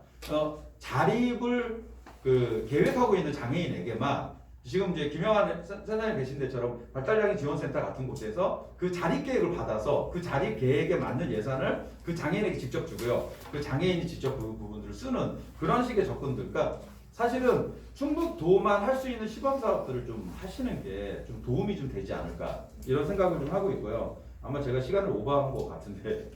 자립을 그 계획하고 있는 장애인에게만 지금 이제 김영환 센터장님 계신 데처럼 발달장애 지원센터 같은 곳에서 그 자립 계획을 받아서 그 자립 계획에 맞는 예산을 그 장애인에게 직접 주고요. 그 장애인이 직접 그 부분들을 쓰는 그런 식의 접근들. 그러니까 사실은 충북도만 할 수 있는 시범 사업들을 좀 하시는 게 좀 도움이 좀 되지 않을까 이런 생각을 좀 하고 있고요. 아마 제가 시간을 오버한 것 같은데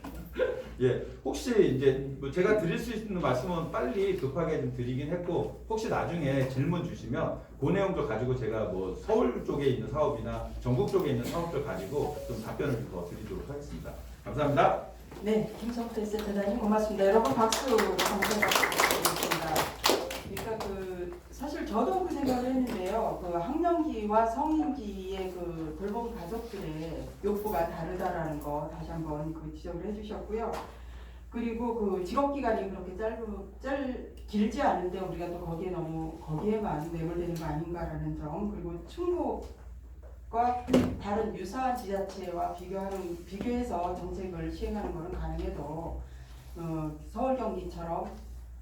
예, 혹시 이제 뭐 제가 드릴 수 있는 말씀은 빨리 급하게 좀 드리긴 했고, 혹시 나중에 질문 주시면 그 내용도 가지고 제가 뭐 서울 쪽에 있는 사업이나 전국 쪽에 있는 사업들 가지고 좀 답변을 좀 더 드리도록 하겠습니다. 감사합니다. 네, 김성태 센터장님 고맙습니다. 여러분 박수로 감사드리겠습니다. 그러니까 사실 저도 그 생각을 했는데요. 그 학령기와 성인기의 그 돌봄 가족들의 욕구가 다르다라는 거 다시 한번 그 지적을 해주셨고요. 그리고 그 직업 기간이 그렇게 길지 않은데 우리가 또 거기에만 매몰되는 거 아닌가라는 점, 그리고 충북과 다른 유사한 지자체와 비교해서 정책을 시행하는 것은 가능해도 서울 경기처럼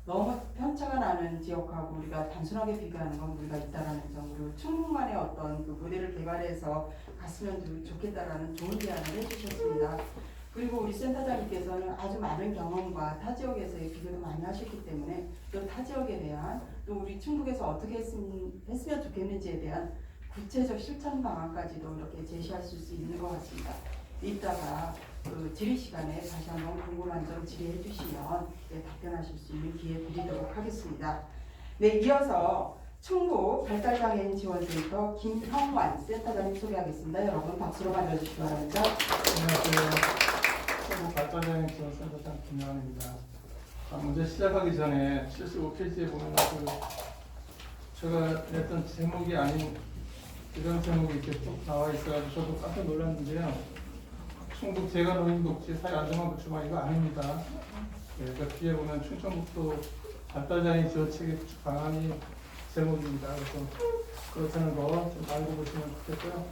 너무 편차가 나는 지역하고 우리가 단순하게 비교하는 건 우리가 있다라는 점, 그리고 충북만의 어떤 그 모델을 개발해서 갔으면 좋겠다라는 좋은 제안을 해주셨습니다. 그리고 우리 센터장님께서는 아주 많은 경험과 타 지역에서의 비교도 많이 하셨기 때문에 또 타 지역에 대한, 또 우리 충북에서 어떻게 했으면 좋겠는지에 대한 구체적 실천 방안까지도 이렇게 제시하실 수 있는 것 같습니다. 이따가 그 질의 시간에 다시 한번 궁금한 점 질의해 주시면 답변하실 수 있는 기회 드리도록 하겠습니다. 네, 이어서 충북 발달장애인 지원센터 김형환 센터장님 소개하겠습니다. 여러분 박수로 맞아주시기 바랍니다. 안녕하세요. 충북 발달장애인 지원센터장 김형환입니다. 먼저 시작하기 전에 75페이지에 보면 제가 냈던 제목이 아닌 이런 제목이 이렇게 쭉 나와 있어가지고 저도 깜짝 놀랐는데요. 충북 재가노인복지 사회안정망구축망 이거 아닙니다. 네, 그 뒤에 보면 충청북도 발달장애인 지원체계 구축 방안이 제목입니다. 그래서 그렇다는 거 좀 알고 보시면 좋겠고요.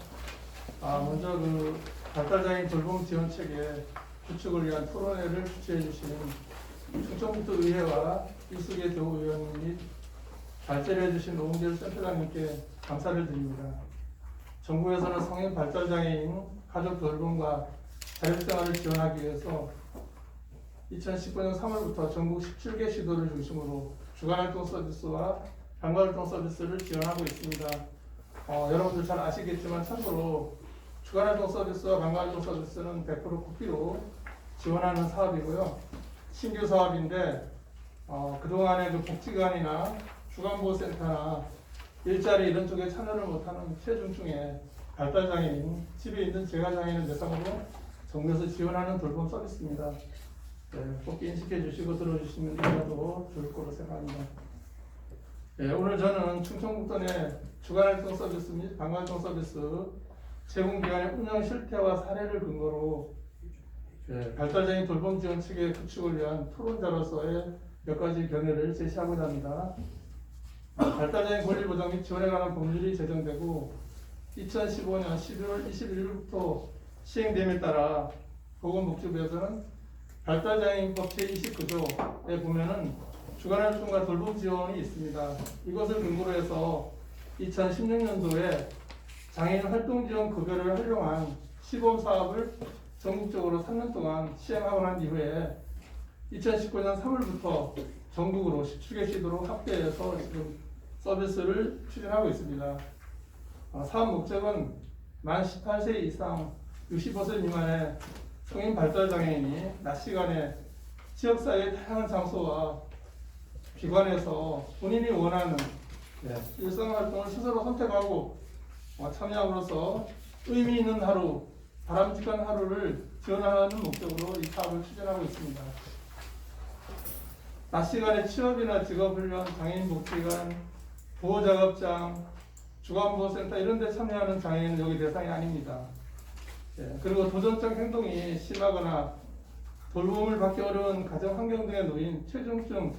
먼저 그 발달장애인 돌봄 지원체계 구축을 위한 토론회를 주최해 주시는 충청북도 의회와 이수계 도의원 및 발제를 해주신 오은길 센터장님께 감사를 드립니다. 정부에서는 성인 발달장애인 가족 돌봄과 자립생활을 지원하기 위해서 2019년 3월부터 전국 17개 시도를 중심으로 주간활동 서비스와 방과활동 서비스를 지원하고 있습니다. 여러분들 잘 아시겠지만 참고로 주간활동 서비스와 방과활동 서비스는 100% 국비로 지원하는 사업이고요. 신규 사업인데 그동안에 그 복지관이나 주간보호센터나 일자리 이런 쪽에 참여를 못하는 체중증에 발달장애인, 집에 있는 재가장애인을 대상으로 정부에서 지원하는 돌봄 서비스입니다. 네, 꼭 인식해 주시고 들어주시면 더라도 좋을 거로 생각합니다. 네, 오늘 저는 충청북도 내 주간활동 서비스 및 방과활동 서비스 제공기관의 운영 실태와 사례를 근거로 발달장애인 돌봄 지원 체계 구축을 위한 토론자로서의 몇 가지 견해를 제시하고자 합니다. 발달장애인 권리 보장 및 지원에 관한 법률이 제정되고 2015년 11월 21일부터 시행됨에 따라 보건복지부에서는 발달장애인법 제29조에 보면은 주간활동과 돌봄 지원이 있습니다. 이것을 근거로 해서 2016년도에 장애인 활동 지원 급여를 활용한 시범 사업을 전국적으로 3년 동안 시행하고 난 이후에 2019년 3월부터 전국으로 17개 시도로 확대해서 지금 서비스를 추진하고 있습니다. 사업 목적은 만 18세 이상 65세 미만의 성인 발달장애인이 낮 시간에 지역사회의 다양한 장소와 기관에서 본인이 원하는 일상활동을 스스로 선택하고 참여함으로써 의미 있는 하루, 바람직한 하루를 지원하는 목적으로 이 사업을 추진하고 있습니다. 낮 시간에 취업이나 직업훈련, 장애인 복지관, 보호작업장, 주간보호센터 이런 데 참여하는 장애인은 여기 대상이 아닙니다. 그리고 도전적 행동이 심하거나 돌봄을 받기 어려운 가정 환경 등에 놓인 체중증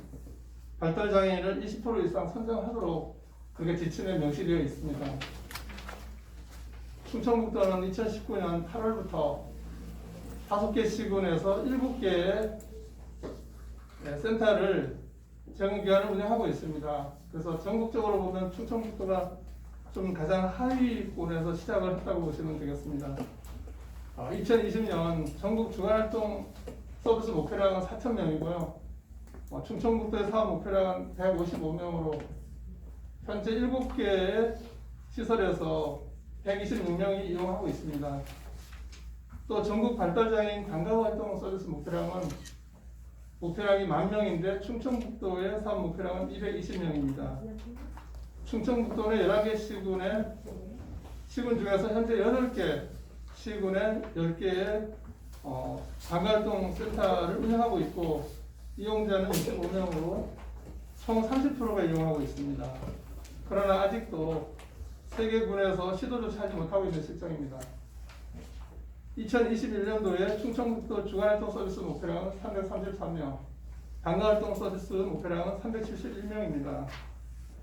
발달장애인을 20% 이상 선정하도록 그렇게 지침에 명시되어 있습니다. 충청북도는 2019년 8월부터 5개 시군에서 7개의 센터를 제공기관을 운영하고 있습니다. 그래서 전국적으로 보면 충청북도가 좀 가장 하위권에서 시작을 했다고 보시면 되겠습니다. 2020년 전국 주간활동 서비스 목표량은 4,000명이고요. 충청북도의 사업 목표량은 155명으로 현재 7개의 시설에서 126명이 이용하고 있습니다. 또 전국 발달장애인 관광활동 서비스 목표량이 10,000명인데 충청북도의 사업 목표량은 220명입니다. 충청북도는 11개 시군 중에서 현재 8개 시군에 10개의 관광활동 센터를 운영하고 있고 이용자는 25명으로 총 30%가 이용하고 있습니다. 그러나 아직도 3개 군에서 시도조차 하지 못하고 있는 실정입니다. 2021년도에 충청북도 주간활동 서비스 목표량은 333명, 방과활동 서비스 목표량은 371명입니다.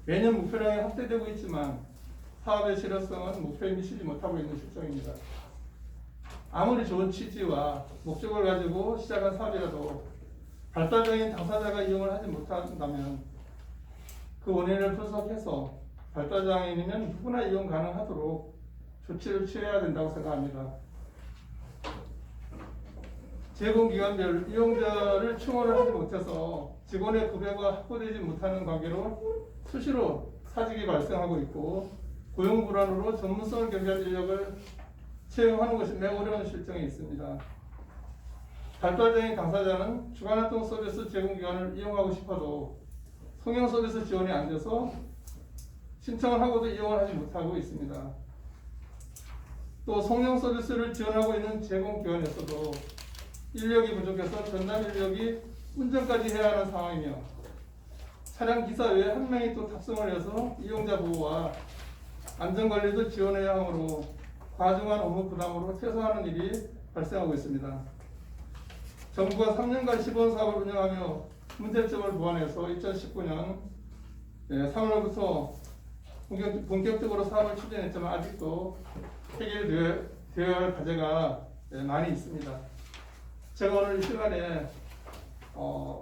매년 목표량이 확대되고 있지만 사업의 실효성은 목표에 미치지 못하고 있는 실정입니다. 아무리 좋은 취지와 목적을 가지고 시작한 사업이라도 발달장애인 당사자가 이용을 하지 못한다면 그 원인을 분석해서 발달장애인이면 누구나 이용 가능하도록 조치를 취해야 된다고 생각합니다. 제공기관별 이용자를 충원을 하지 못해서 직원의 급여가 확보되지 못하는 관계로 수시로 사직이 발생하고 있고 고용 불안으로 전문성을 겸비한 인력을 채용하는 것이 매우 어려운 실정에 있습니다. 발달장애인 당사자는 주간활동 서비스 제공기관을 이용하고 싶어도 성형 서비스 지원이 안 돼서 신청을 하고도 이용을 하지 못하고 있습니다. 또 성형 서비스를 지원하고 있는 제공기관에서도 인력이 부족해서 전담 인력이 운전까지 해야 하는 상황이며 차량 기사 외에 한 명이 또 탑승을 해서 이용자 보호와 안전관리도 지원해야 하므로 과중한 업무 부담으로 퇴소하는 일이 발생하고 있습니다. 정부가 3년간 시범 사업을 운영하며 문제점을 보완해서 2019년 3월부터 본격적으로 사업을 추진했지만 아직도 해결되어야 할 과제가 많이 있습니다. 제가 오늘 이 시간에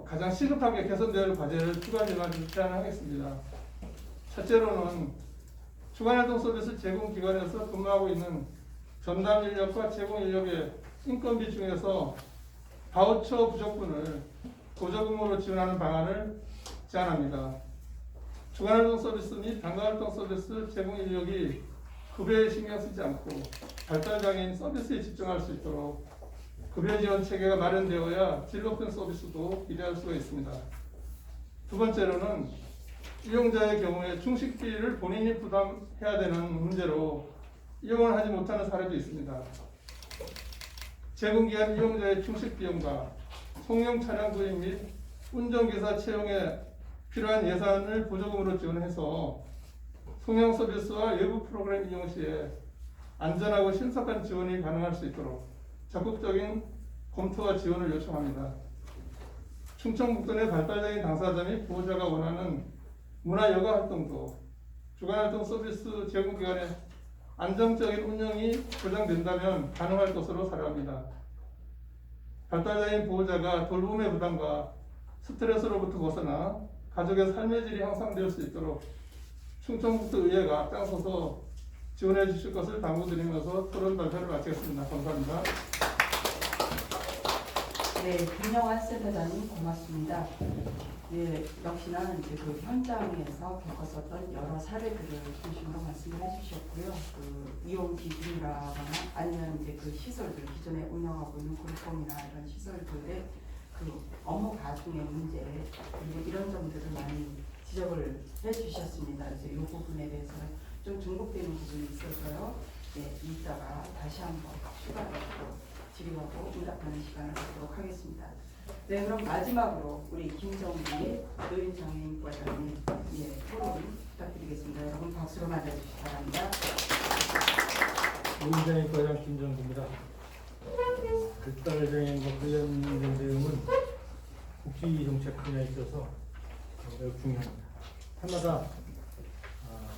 가장 시급하게 개선되어야 할 과제를 두 가지만 제안하겠습니다. 첫째로는 주간활동 서비스 제공기관에서 근무하고 있는 전담 인력과 제공 인력의 인건비 중에서 바우처 부족분을 보조근무로 지원하는 방안을 제안합니다. 주간활동 서비스 및 방과활동 서비스 제공 인력이 급여에 신경 쓰지 않고 발달장애인 서비스에 집중할 수 있도록 급여 지원 체계가 마련되어야 질 높은 서비스도 기대할 수가 있습니다. 두 번째로는 이용자의 경우에 중식비를 본인이 부담해야 되는 문제로 이용을 하지 못하는 사례도 있습니다. 제공기한 이용자의 중식 비용과 송용 차량 구입 및 운전기사 채용에 필요한 예산을 보조금으로 지원해서 송용 서비스와 외부 프로그램 이용 시에 안전하고 신속한 지원이 가능할 수 있도록 적극적인 검토와 지원을 요청합니다. 충청북도 내 발달장애인 당사자 및 보호자가 원하는 문화여가 활동도 주간활동 서비스 제공기관의 안정적인 운영이 보장된다면 가능할 것으로 사료합니다. 발달장애인 보호자가 돌봄의 부담과 스트레스로부터 벗어나 가족의 삶의 질이 향상될 수 있도록 충청북도 의회가 앞장서서 지원해 주실 것을 당부드리면서 토론 발표를 마치겠습니다. 감사합니다. 네, 김영환 센터장님 고맙습니다. 네, 역시나 이제 그 현장에서 겪었었던 여러 사례들을 중심으로 말씀을 해주셨고요. 그 이용 기준이라거나 아니면 이제 그 시설들 기존에 운영하고 있는 그룹홈이나 이런 시설들의 그 업무 가중의 문제 그리고 이런 점들을 많이 지적을 해주셨습니다. 이제 이 부분에 대해서 좀 중복되는 부분이 있어서요. 네, 이따가 다시 한번 추가로 질의하고 응답하는 시간을 갖도록 하겠습니다. 네, 그럼 마지막으로 우리 김정기 노인장애인과장님 토론 부탁드리겠습니다. 여러분 박수로 맞아주시기 바랍니다. 노인장애인과장 김정기입니다. 발달장애인과 관련된 내용은 복지정책 분야에 있어서 매우 중요합니다. 해마다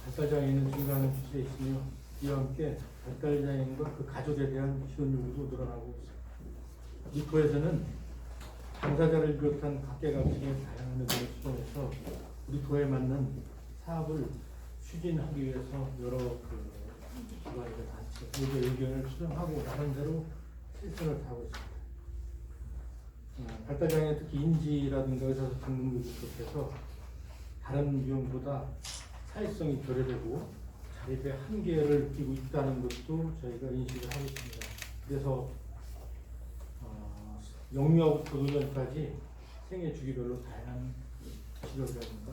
발달장애인은 증가하는 추세에 있으며 이와 함께 발달장애인과 그 가족에 대한 지원 요구도 늘어나고 있습니다. 이 도에서는 당사자를 비롯한 각계각층의 다양한 의견을 수정해서 우리 도에 맞는 사업을 추진하기 위해서 여러 기관과 단체 모두의 의견을 수정하고 나름대로 실천을 하고 있습니다. 발달장애 특히 인지라든가 의사소 등등을 비롯해서 다른 유형보다 사회성이 결여되고 자립의 한계를 느끼고 있다는 것도 저희가 인식을 하고 있습니다. 그래서 영유아부터 노년까지 생애 주기별로 다양한 직업이라든가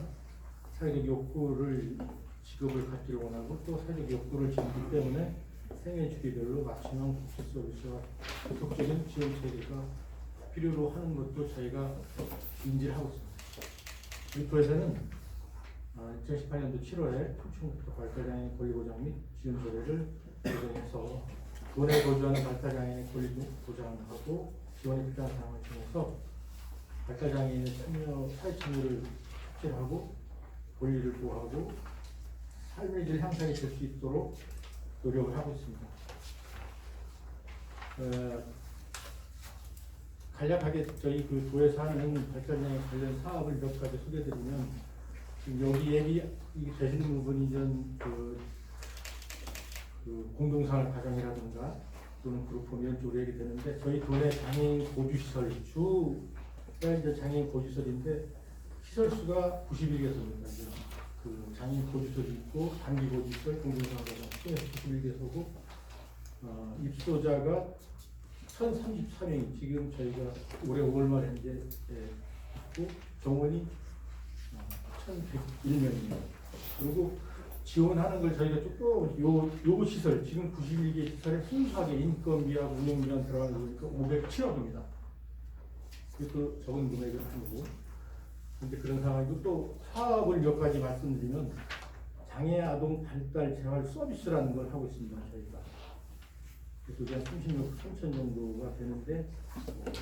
사회적 욕구를 직업을 갖기를 원하고 또 사회적 욕구를 지니기 때문에 생애 주기별로 맞춤형 복지 서비스와 지속적인 지원 체계가 필요로 하는 것도 저희가 인지를 하고 있습니다. 우리 도에서는 2018년도 7월에 충청북도 발달장애인 권리보장 및 지원 조례를 제정해서 도내에 거주하는 발달장애인의 권리 보장하고 지원에 필요한 사항을 정해서 발달장애인의 사회 참여를 촉진하고 권리를 보호하고 삶의 질 향상이 될 수 있도록 노력을 하고 있습니다. 간략하게 저희 그 도에서 하는 발달장애 관련 사업을 몇 가지 소개드리면 여기 되시는 부분이 그 공동생활 가정이라든가 또는 그룹홈 이런 쪽으로 얘기되는데 저희 도내 장애인 보주시설 주가 이제 장애인 보주시설인데 시설 수가 91개소입니다. 그 장애인 보주시설이 있고 단기 보주시설 공동생활 가정 91개소고 입소자가 1,034명이 지금 저희가 올해 5월 말 현재 있고 정원이 1,101명입니다. 그리고 지원하는 걸 저희가 조금 요 시설 지금 91개 시설에 순수하게 인건비하고 운영비만 들어가는 거니까 507억입니다. 그것도 적은 금액은 아니고 근데 그런 상황이고 또 사업을 몇 가지 말씀드리면 장애 아동 발달 재활 서비스라는 걸 하고 있습니다. 저희가 그래서 한 36, 3천 정도가 되는데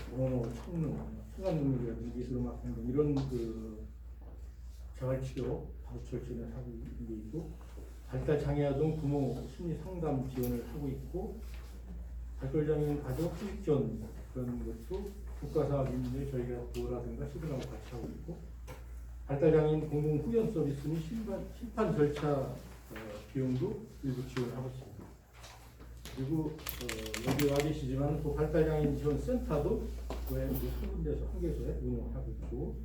청능, 청강능력이라든지 음악 행동 이런 그 재활치료 바우처 지원을 하고 있는 게 있고 발달 장애 아동 부모 심리 상담 지원을 하고 있고 발달장애인 가족 수직 지원 그런 것도 국가사업인데 저희가 보호라든가 시도하고 같이 하고 있고 발달장애인 공공 후견 서비스 및 심판 절차 비용도 일부 지원하고 있습니다. 그리고 여기 와 계시지만 또 발달장애인 지원 센터도 도에 한 군데서 한 개소에 운영하고 있고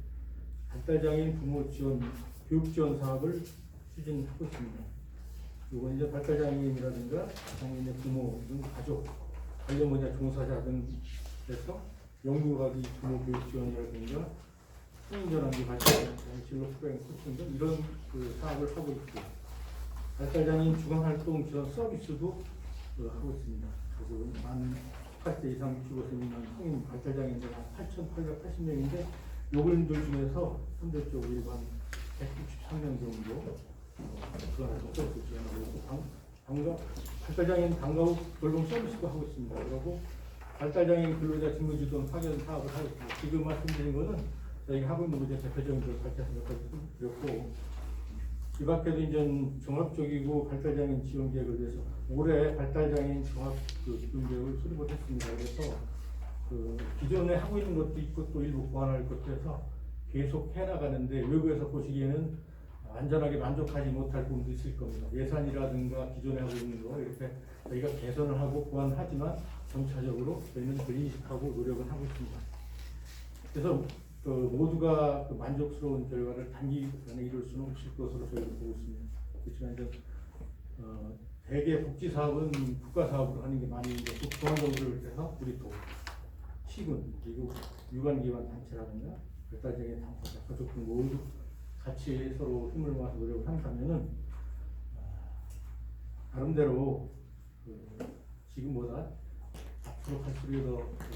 발달장애인 부모 지원 교육 지원 사업을 추진하고 있습니다. 이건 이제 발달장애인이라든가 장애인의 부모 등 가족 관련 분야 종사자 등 그래서 연구가기 부모 교육 지원이라든가 성인전환기 발달 진로 프로그램 코칭 등 이런 그 사업을 하고 있고 발달장애인 주간활동 지원 서비스도 하고 있습니다. 그래서 만 18세 이상 65세 미만 성인 발달장애인들 한 8,880명인데 요분들 중에서 현대적으로 일반 163명 정도 주간활동 서비스 지원하고 있고 발달장애인 방과후 돌봄 서비스도 하고 있습니다. 그리고 발달장애인 근로자 직무주도 파견 사업을 하고 있습니다. 지금 말씀드린 거는 저희가 하고 있는 이제 대표적인 걸 밝혀서 몇 가지 드렸고 이 밖에도 이제 종합적이고 발달장애인 지원 계획을 위해서 올해 발달장애인 종합 지원 계획을 수립을 했습니다. 그래서 그 기존에 하고 있는 것도 있고 또 일부 보완할 것도 해서 계속 해나가는데 외부에서 보시기에는 완전하게 만족하지 못할 부분도 있을 겁니다. 예산이라든가 기존에 하고 있는 거 이렇게 저희가 개선을 하고 보완하지만 점차적으로 저희는 그 인식하고 노력을 하고 있습니다. 그래서 그 모두가 그 만족스러운 결과를 단기간에 이룰 수는 없을 것으로 저희는 보고 있습니다. 그렇지만 이제 대개 복지 사업은 국가 사업으로 하는 게 많이 이제 중앙정부를 해서 우리 또 시군 그리고 유관기관 단체라든가 발달장애인 당사자 가족 등 모두 같이 서로 힘을 모아서 노력을 한다면은 나름대로 지금보다 앞으로 갈수록 더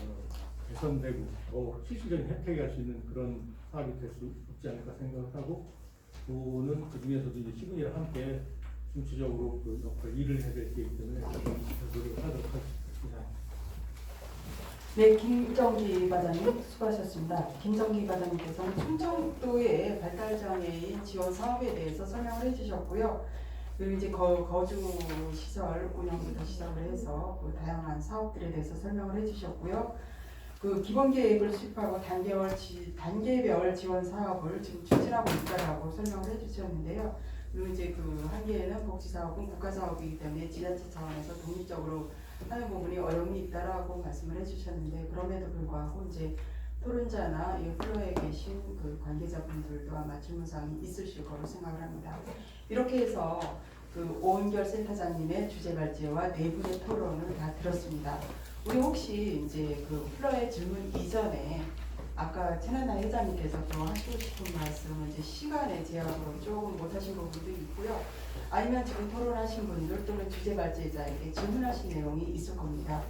개선되고 더 실질적인 혜택이 갈 수 있는 그런 사업이 될 수 없지 않을까 생각하고 또는 그 중에서도 이제 시군이랑 함께 중추적으로 그 역할 일을 해야 될 때이기 때문에 노력을 하도록 하겠습니다. 네, 김정기 과장님 수고하셨습니다. 김정기 과장님께서는 충청도의 발달장애인 지원 사업에 대해서 설명을 해주셨고요. 그리고 이제 거주 시설 운영부터 시작을 해서 그 다양한 사업들에 대해서 설명을 해주셨고요. 그 기본 계획을 수립하고 단계별 지원 사업을 지금 추진하고 있다라고 설명을 해주셨는데요. 그리고 이제 그 한계에는 복지사업은 국가사업이기 때문에 지자체 차원에서 독립적으로 하는 부분이 어려움이 있다라고 말씀을 해주셨는데 그럼에도 불구하고 이제 토론자나 이 플로어에 계신 그 관계자분들도 아마 질문사항이 있으실 거로 생각을 합니다. 이렇게 해서 그 오은결 센터장님의 주제 발제와 네 분의 토론을 다 들었습니다. 우리 혹시 이제 그 플로어의 질문 이전에 아까 최나나 회장님께서 또 하시고 싶은 말씀은 이제 시간의 제약으로 조금 못하신 부분도 있고요. 아니면 지금 토론하신 분들 또는 주제 발제자에게 질문하신 내용이 있을 겁니다.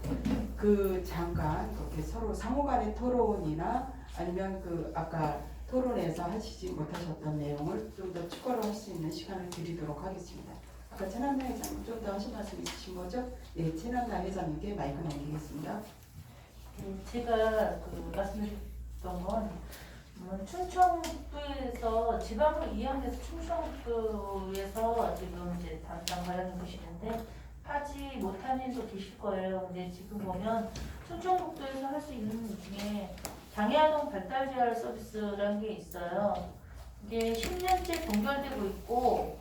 그 잠깐 그렇게 서로 상호간의 토론이나 아니면 그 아까 토론에서 하시지 못하셨던 내용을 좀 더 추가로 할 수 있는 시간을 드리도록 하겠습니다. 아까 최남나 회장님 좀 더 하신 말씀 있으신 거죠? 네, 최남나 회장님께 마이크 넘기겠습니다. 제가 그 말씀드렸던 건 충청북도에서 지방으로 이양돼서 충청북도에서 지금 이제 담당 관련이 보시는데 하지 못한 일도 계실 거예요. 근데 지금 보면 충청북도에서 할 수 있는 것 중에 장애아동 발달재활 서비스라는 게 있어요. 이게 10년째 동결되고 있고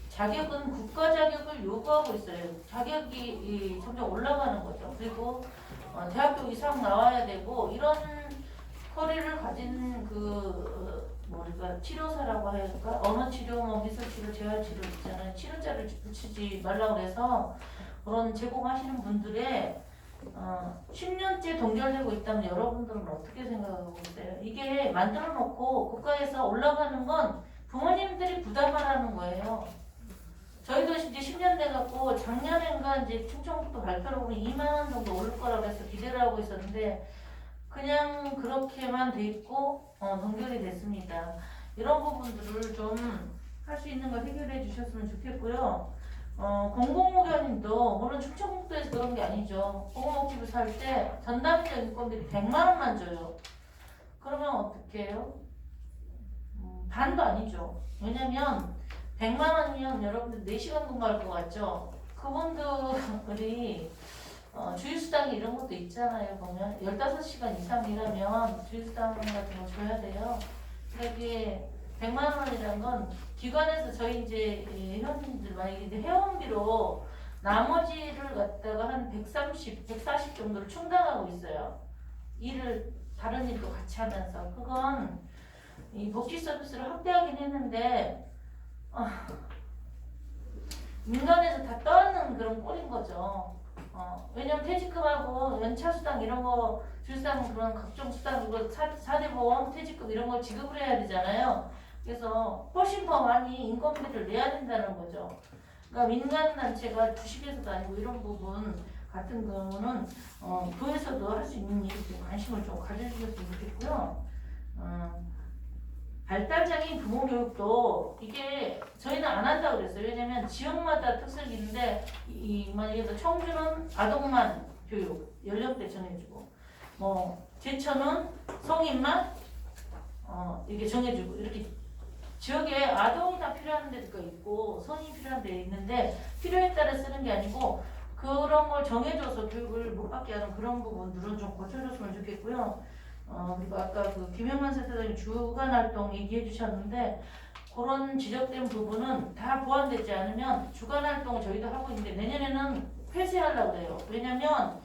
자격은 국가 자격을 요구하고 있어요. 자격이 점점 올라가는 거죠. 그리고 대학교 이상 나와야 되고 이런 커리를 가진 뭐랄까 치료사라고 할까 언어 치료, 뭐 미술 치료, 재활 치료 있잖아요. 치료자를 붙이지 말라고 해서 그런 제공하시는 분들의 10년째 동결되고 있다면 여러분들은 어떻게 생각하고 있어요? 이게 만들어 놓고 국가에서 올라가는 건 부모님들이 부담하라는 거예요. 저희도 이제 10년 돼갖고 작년엔가 이제 충청북도 발표를 보면 2만 원 정도 오를 거라고 해서 기대를 하고 있었는데 그냥 그렇게만 돼 있고 동결이 됐습니다. 이런 부분들을 좀 할 수 있는 걸 해결해 주셨으면 좋겠고요. 공공의료님도 물론 충청북도에서 그런 게 아니죠. 공공복지부 살 때 전담자 인건비를 100만 원만 줘요. 그러면 어떻게 해요? 반도 아니죠. 왜냐면 100만 원이면 여러분들 4시간 근무할 것 같죠? 그분들이 주휴수당 이런 것도 있잖아요. 보면 15시간 이상 일하면 주휴수당 같은 거 줘야 돼요. 그게 100만 원이라는 건 기관에서 저희 이제 회원님들 만약에 이제 회원비로 나머지를 갖다가 한 130, 140 정도를 충당하고 있어요. 일을 다른 일도 같이 하면서 그건 이 복지 서비스를 확대하긴 했는데 민간에서 다 떠안는 그런 꼴인 거죠. 왜냐면 퇴직금하고 연차수당 이런 거 출산 그런 각종 수당 그거 4대 보험 퇴직금 이런 걸 지급을 해야 되잖아요. 그래서 훨씬 더 많이 인건비를 내야 된다는 거죠. 그러니까 민간단체가 주식회사도 아니고 이런 부분 같은 경우는 도에서도 할 수 있는 일에 좀 관심을 좀 가져주셨으면 좋겠고요. 발달장애인 부모 교육도 이게 저희는 안 한다고 그랬어요. 왜냐면 지역마다 특색이 있는데 만약에 청주는 아동만 교육 연령대 정해주고 제천은 성인만 이게 정해주고 이렇게 지역에 아동이 다 필요한 데가 있고 성인이 필요한 데 있는데 필요에 따라 쓰는 게 아니고 그런 걸 정해줘서 교육을 못 받게 하는 그런 부분들은 좀 고쳐줬으면 좋겠고요. 그리고 아까 그 김영만 센터장님 주간 활동 얘기해 주셨는데 그런 지적된 부분은 다 보완되지 않으면 주간 활동을 저희도 하고 있는데 내년에는 폐쇄하려고 해요. 왜냐면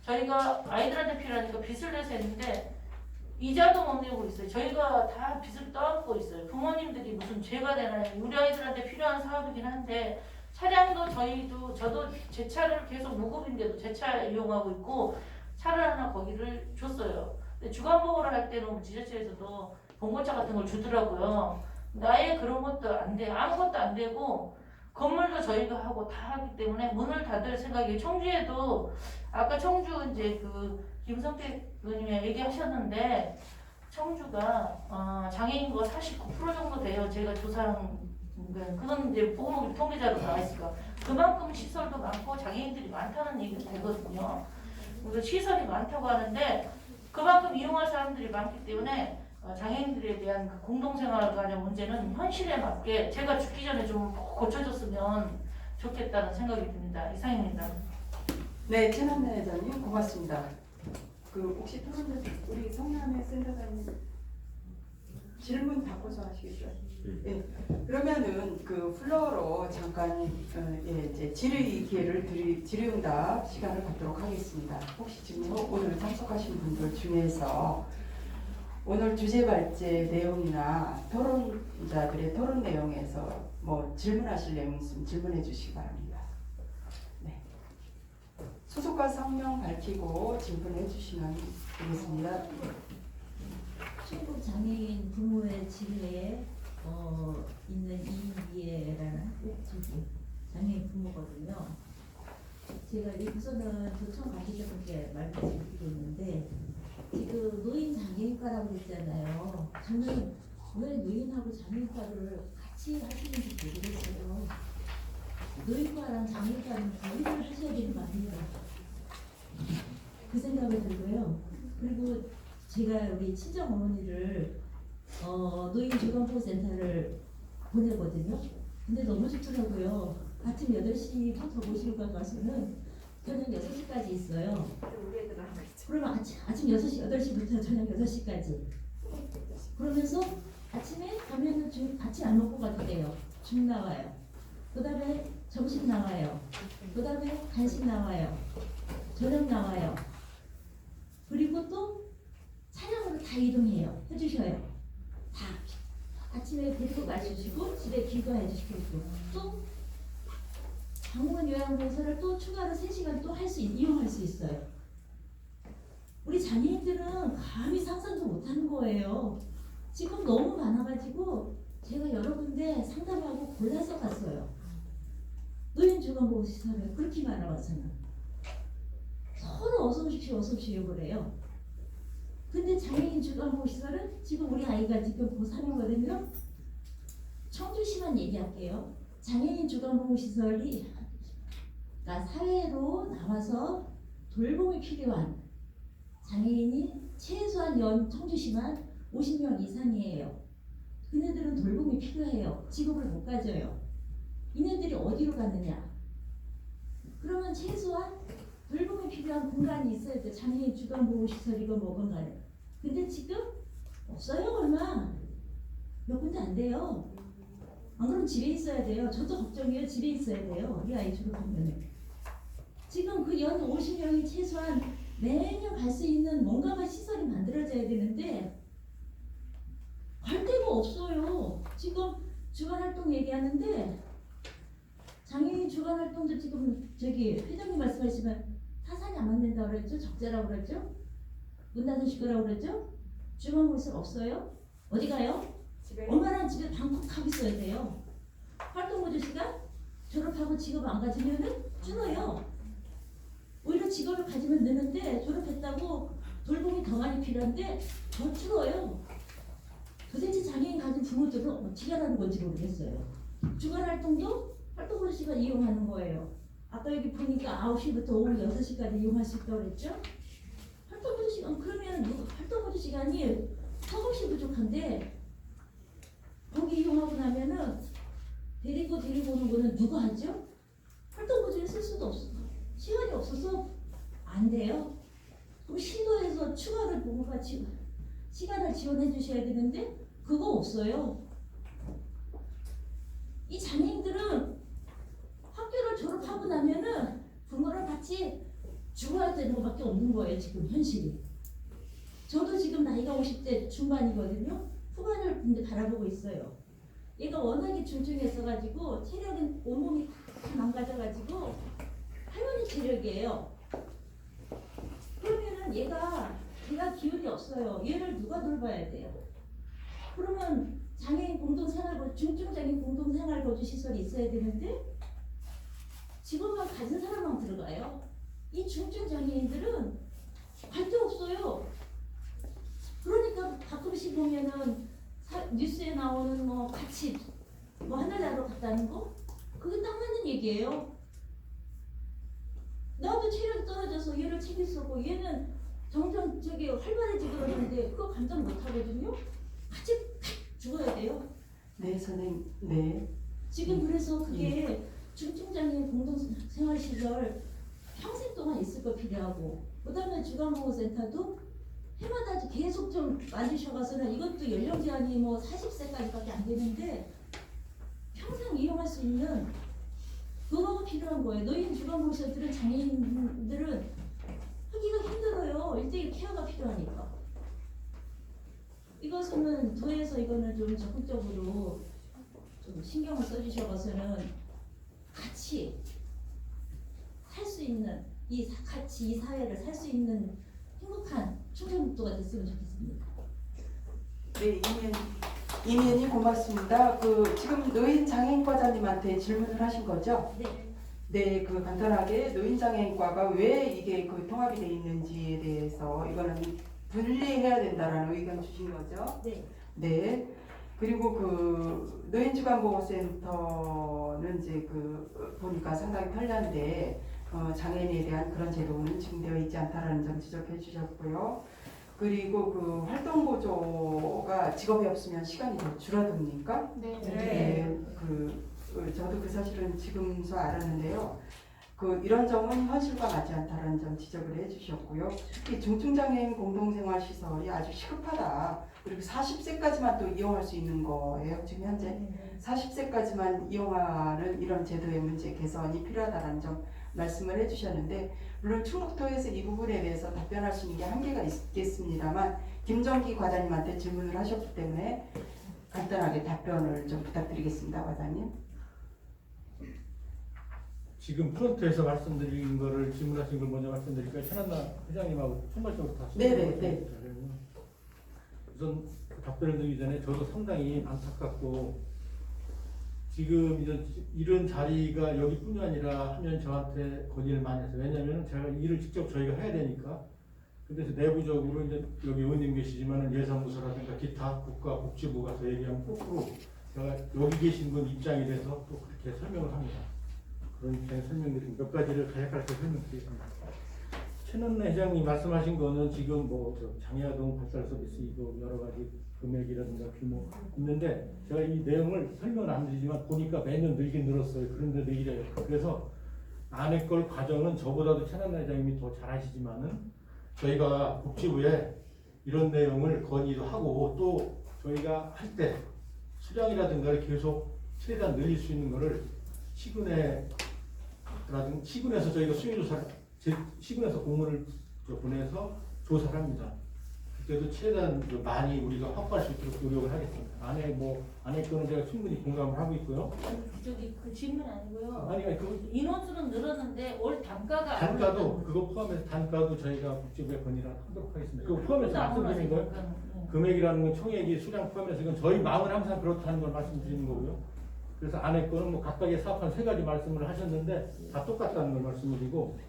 저희가 아이들한테 필요하니까 빚을 내서 했는데 이자도 못 내고 있어요. 저희가 다 빚을 떠안고 있어요. 부모님들이 무슨 죄가 되나요? 우리 아이들한테 필요한 사업이긴 한데 차량도 저도 제 차를 계속 무급인데도 제 차 이용하고 있고 차를 하나 거기를 줬어요. 근데 주간보호를 할 때는 지자체에서도 봉고차 같은 걸 주더라고요. 근데 아예 그런 것도 안 돼. 아무것도 안 되고 건물도 저희가 하고 다 하기 때문에 문을 닫을 생각이 청주에도 아까 청주 이제 그 김성택 의원님이 얘기하셨는데 청주가 장애인구가 49% 정도 돼요. 제가 조사한 그건 이제 보건복지 통계자로 나와 있으니까 그만큼 시설도 많고 장애인들이 많다는 얘기가 되거든요. 그래서 시설이 많다고 하는데 그만큼 이용할 사람들이 많기 때문에 장애인들에 대한 그 공동생활 간의 문제는 현실에 맞게 제가 죽기 전에 좀 고쳐졌으면 좋겠다는 생각이 듭니다. 이상입니다. 네, 최남래 회장님 고맙습니다. 그 혹시 토론자 우리 성남의 센터장님 질문 바꿔서 하시겠어요? 네. 그러면은 그 플로어로 잠깐 이제 질의 기회를 질의응답 시간을 갖도록 하겠습니다. 혹시 지금 오늘 참석하신 분들 중에서 오늘 주제 발제 내용이나 토론자들의 토론 내용에서 뭐 질문하실 내용 있으면 질문해 주시기 바랍니다. 네. 소속과 성명 밝히고 질문해 주시면 되겠습니다. 충북 장애인 부모의 질의에 있는 이미애라는 저기 장애인 부모거든요. 제가 여기서는 도청 관계자분께 말씀드리고 있는데 지금 노인 장애인과라고 그랬잖아요. 저는 왜 노인하고 장애인과를 같이 하시는지 모르겠어요. 노인과랑 장애인과는 분리를 하셔야 되는 거 아닌가 그 생각이 들고요. 그리고 제가 우리 친정 어머니를 노인 주간보호센터를 보내거든요. 근데 너무 좋더라고요. 아침 8시부터 모시고 가서는 저녁 6시까지 있어요. 그러면 아침 8시부터 저녁 6시까지. 그러면서 아침에 가면은 아침 안 먹고 가도 돼요. 죽 나와요. 그 다음에 점심 나와요. 그 다음에 간식 나와요. 저녁 나와요. 그리고 또 차량으로 다 이동해요. 해주셔요. 다. 아침에 데리고 가주시고 집에 귀가해 주시고 또 방문 요양봉사를 또 추가로 3시간 또 이용할 수 있어요. 우리 장애인들은 감히 상상도 못하는 거예요. 지금 너무 많아가지고 제가 여러 군데 상담하고 골라서 갔어요. 노인 주간보호시설에 그렇게 많아가서는 서로 어서 오십시오 욕을 해요. 근데 장애인 주간보호시설은 지금 우리 아이가 지금 고3이거든요. 청주시만 얘기할게요. 장애인 주간보호시설이 그러니까 사회로 나와서 돌봄이 필요한 장애인이 최소한 청주시만 50명 이상이에요. 그네들은 돌봄이 필요해요. 직업을 못 가져요. 이네들이 어디로 가느냐? 그러면 최소한 돌봄이 필요한 공간이 있어야 돼. 장애인 주간보호시설이건 뭐건 간에. 근데 지금 없어요. 얼마 몇 군데 안 돼요. 안 그러면 집에 있어야 돼요. 저도 걱정이에요. 집에 있어야 돼요. 우리 아이 졸업하면. 지금 그 연 50명이 최소한 매년 갈 수 있는 뭔가만 시설이 만들어져야 되는데 갈 데가 없어요. 지금 주간활동 얘기하는데 장애인 주간활동자 저도 지금 저기 회장님 말씀하시면 타산이 안 맞는다고 그랬죠? 적자라고 그랬죠? 문 닫으실 거라고 그랬죠? 중앙물세 없어요? 어디 가요? 집에 엄마랑 집에 방콕하고 있어야 돼요. 활동보조 시간 졸업하고 직업 안 가지면은 줄어요. 오히려 직업을 가지면 느는데 졸업했다고 돌봄이 더 많이 필요한데 더 줄어요. 도대체 장애인 가진 부모들은 어떻게 하라는 건지 모르겠어요. 주간 활동도 활동보조 시간 이용하는 거예요. 아까 여기 보니까 9시부터 오후 6시까지 이용할 수 있다고 그랬죠? 활동보조 시간 그러면 활동보조 시간이 서울시 부족한데 거기 이용하고 나면은 데리고 오는 거는 누가 하죠? 활동보조에 쓸 수도 없어. 시간이 없어서 안 돼요. 그럼 신도에서 추가로 뭔가 시간을 지원해 주셔야 되는데 그거 없어요. 이 장애인들은 학교를 졸업하고 나면은 부모랑 같이 죽어야 되는 것밖에 없는 거예요. 지금 현실이. 저도 지금 나이가 50대 중반이거든요. 후반을 이제 바라보고 있어요. 얘가 워낙에 중증했어가지고 체력은 온몸이 다 망가져가지고 할머니 체력이에요. 그러면은 얘가 기운이 없어요. 얘를 누가 돌봐야 돼요? 그러면 장애인 공동생활거주, 중증장애인 공동생활거주 시설이 있어야 되는데 직업만 가진 사람만 들어가요. 이 중증장애인들은 갈 데 없어요. 그러니까 가끔씩 보면은 뉴스에 나오는 뭐 같이 뭐 하늘나라로 갔다는 거 그게 딱 맞는 얘기예요. 나도 체력이 떨어져서 얘를 챙길 수 없고 얘는 점점 저기 활발해지고 그러는데 그거 감당 못 하거든요. 같이 죽어야 돼요. 네, 선생님. 네. 지금 그래서 그게 중증장애인 공동생활시설 평생 동안 있을 거 필요하고 그다음에 주간보호센터도 해마다 계속 좀 만드셔가서는 이것도 연령 제한이 뭐 40세까지밖에 안 되는데 평생 이용할 수 있는 그거가 필요한 거예요. 노인 주간보호센터들은 장애인들은 하기가 힘들어요. 1:1 케어가 필요하니까. 이것은 도에서 이거는 좀 적극적으로 좀 신경을 써주셔서는 같이 살 수 있는 같이 이 사회를 살 수 있는 행복한 충전국도가 됐으면 좋겠습니다. 네, 이미연님 고맙습니다. 지금 노인 장애인과장님한테 질문을 하신 거죠? 네. 네, 간단하게 노인 장애인과가 왜 이게 통합이 돼 있는지에 대해서 이거는 분리해야 된다라는 의견 주신 거죠? 네. 네. 그리고 노인주간보호센터는 이제 보니까 상당히 편리한데 장애인에 대한 그런 제도는 지금 되어 있지 않다라는 점 지적해 주셨고요. 그리고 활동보조가 직업이 없으면 시간이 더 줄어듭니까? 네. 저도 그 사실은 지금서 알았는데요. 이런 점은 현실과 맞지 않다라는 점 지적을 해주셨고요. 특히 중증장애인 공동생활시설이 아주 시급하다. 그리고 40세까지만 또 이용할 수 있는 거예요. 지금 현재 40세까지만 이용하는 이런 제도의 문제 개선이 필요하다는 점 말씀을 해주셨는데 물론 충북도에서 이 부분에 대해서 답변할 수 있는 게 한계가 있겠습니다만 김정기 과장님한테 질문을 하셨기 때문에 간단하게 답변을 좀 부탁드리겠습니다. 과장님. 지금 프론트에서 말씀드린 거를 질문하신 걸 먼저 말씀드릴까요? 천안나 회장님하고 총괄적으로 다 네. 우선 답변을 드리기 전에 저도 상당히 안타깝고 지금 이런 자리가 여기뿐이 아니라 하면 저한테 건의를 많이 했어요. 왜냐하면 제가 일을 직접 저희가 해야 되니까. 그래서 내부적으로 이제 여기 의원님 계시지만은 예산부서라든가 기타 국가복지부 가서 얘기하면 거꾸로 제가 여기 계신 분 입장이 돼서 또 그렇게 설명을 합니다. 그런 입장에 설명드린 몇 가지를 간략하게 설명드리겠습니다. 최남래 회장님 말씀하신 거는 지금 장애아동 발달 서비스 이거 여러 가지 금액이라든가 규모 있는데 제가 이 내용을 설명을 안 드리지만 보니까 매년 늘긴 늘었어요. 그런데도 이래요. 그래서 안에 걸 과정은 저보다도 최남래 회장님이 더 잘 아시지만은 저희가 복지부에 이런 내용을 건의도 하고 또 저희가 할 때 수량이라든가 계속 최대한 늘릴 수 있는 거를 시군에서 저희가 수요조사를 시군에서 공문을 보내서 조사를 합니다. 그때도 최대한 많이 우리가 확보할 수 있도록 노력을 하겠습니다. 안에 거는 제가 충분히 공감을 하고 있고요. 저기 그 질문 아니고요. 아니 그 인원수는 늘었는데 올 단가가 안 단가도 올랐다는 그거 포함해서 단가도 저희가 국제부에 건의를 하도록 하겠습니다. 그거 거죠. 포함해서 안 말씀드린 거예요. 올랐으니까. 네. 금액이라는 건 총액이 수량 포함해서 이건 저희 마음은 항상 그렇다는 걸 말씀드리는 거고요. 그래서 안에 거는 뭐 각각의 사업한 3가지 말씀을 하셨는데 다 똑같다는 걸 말씀드리고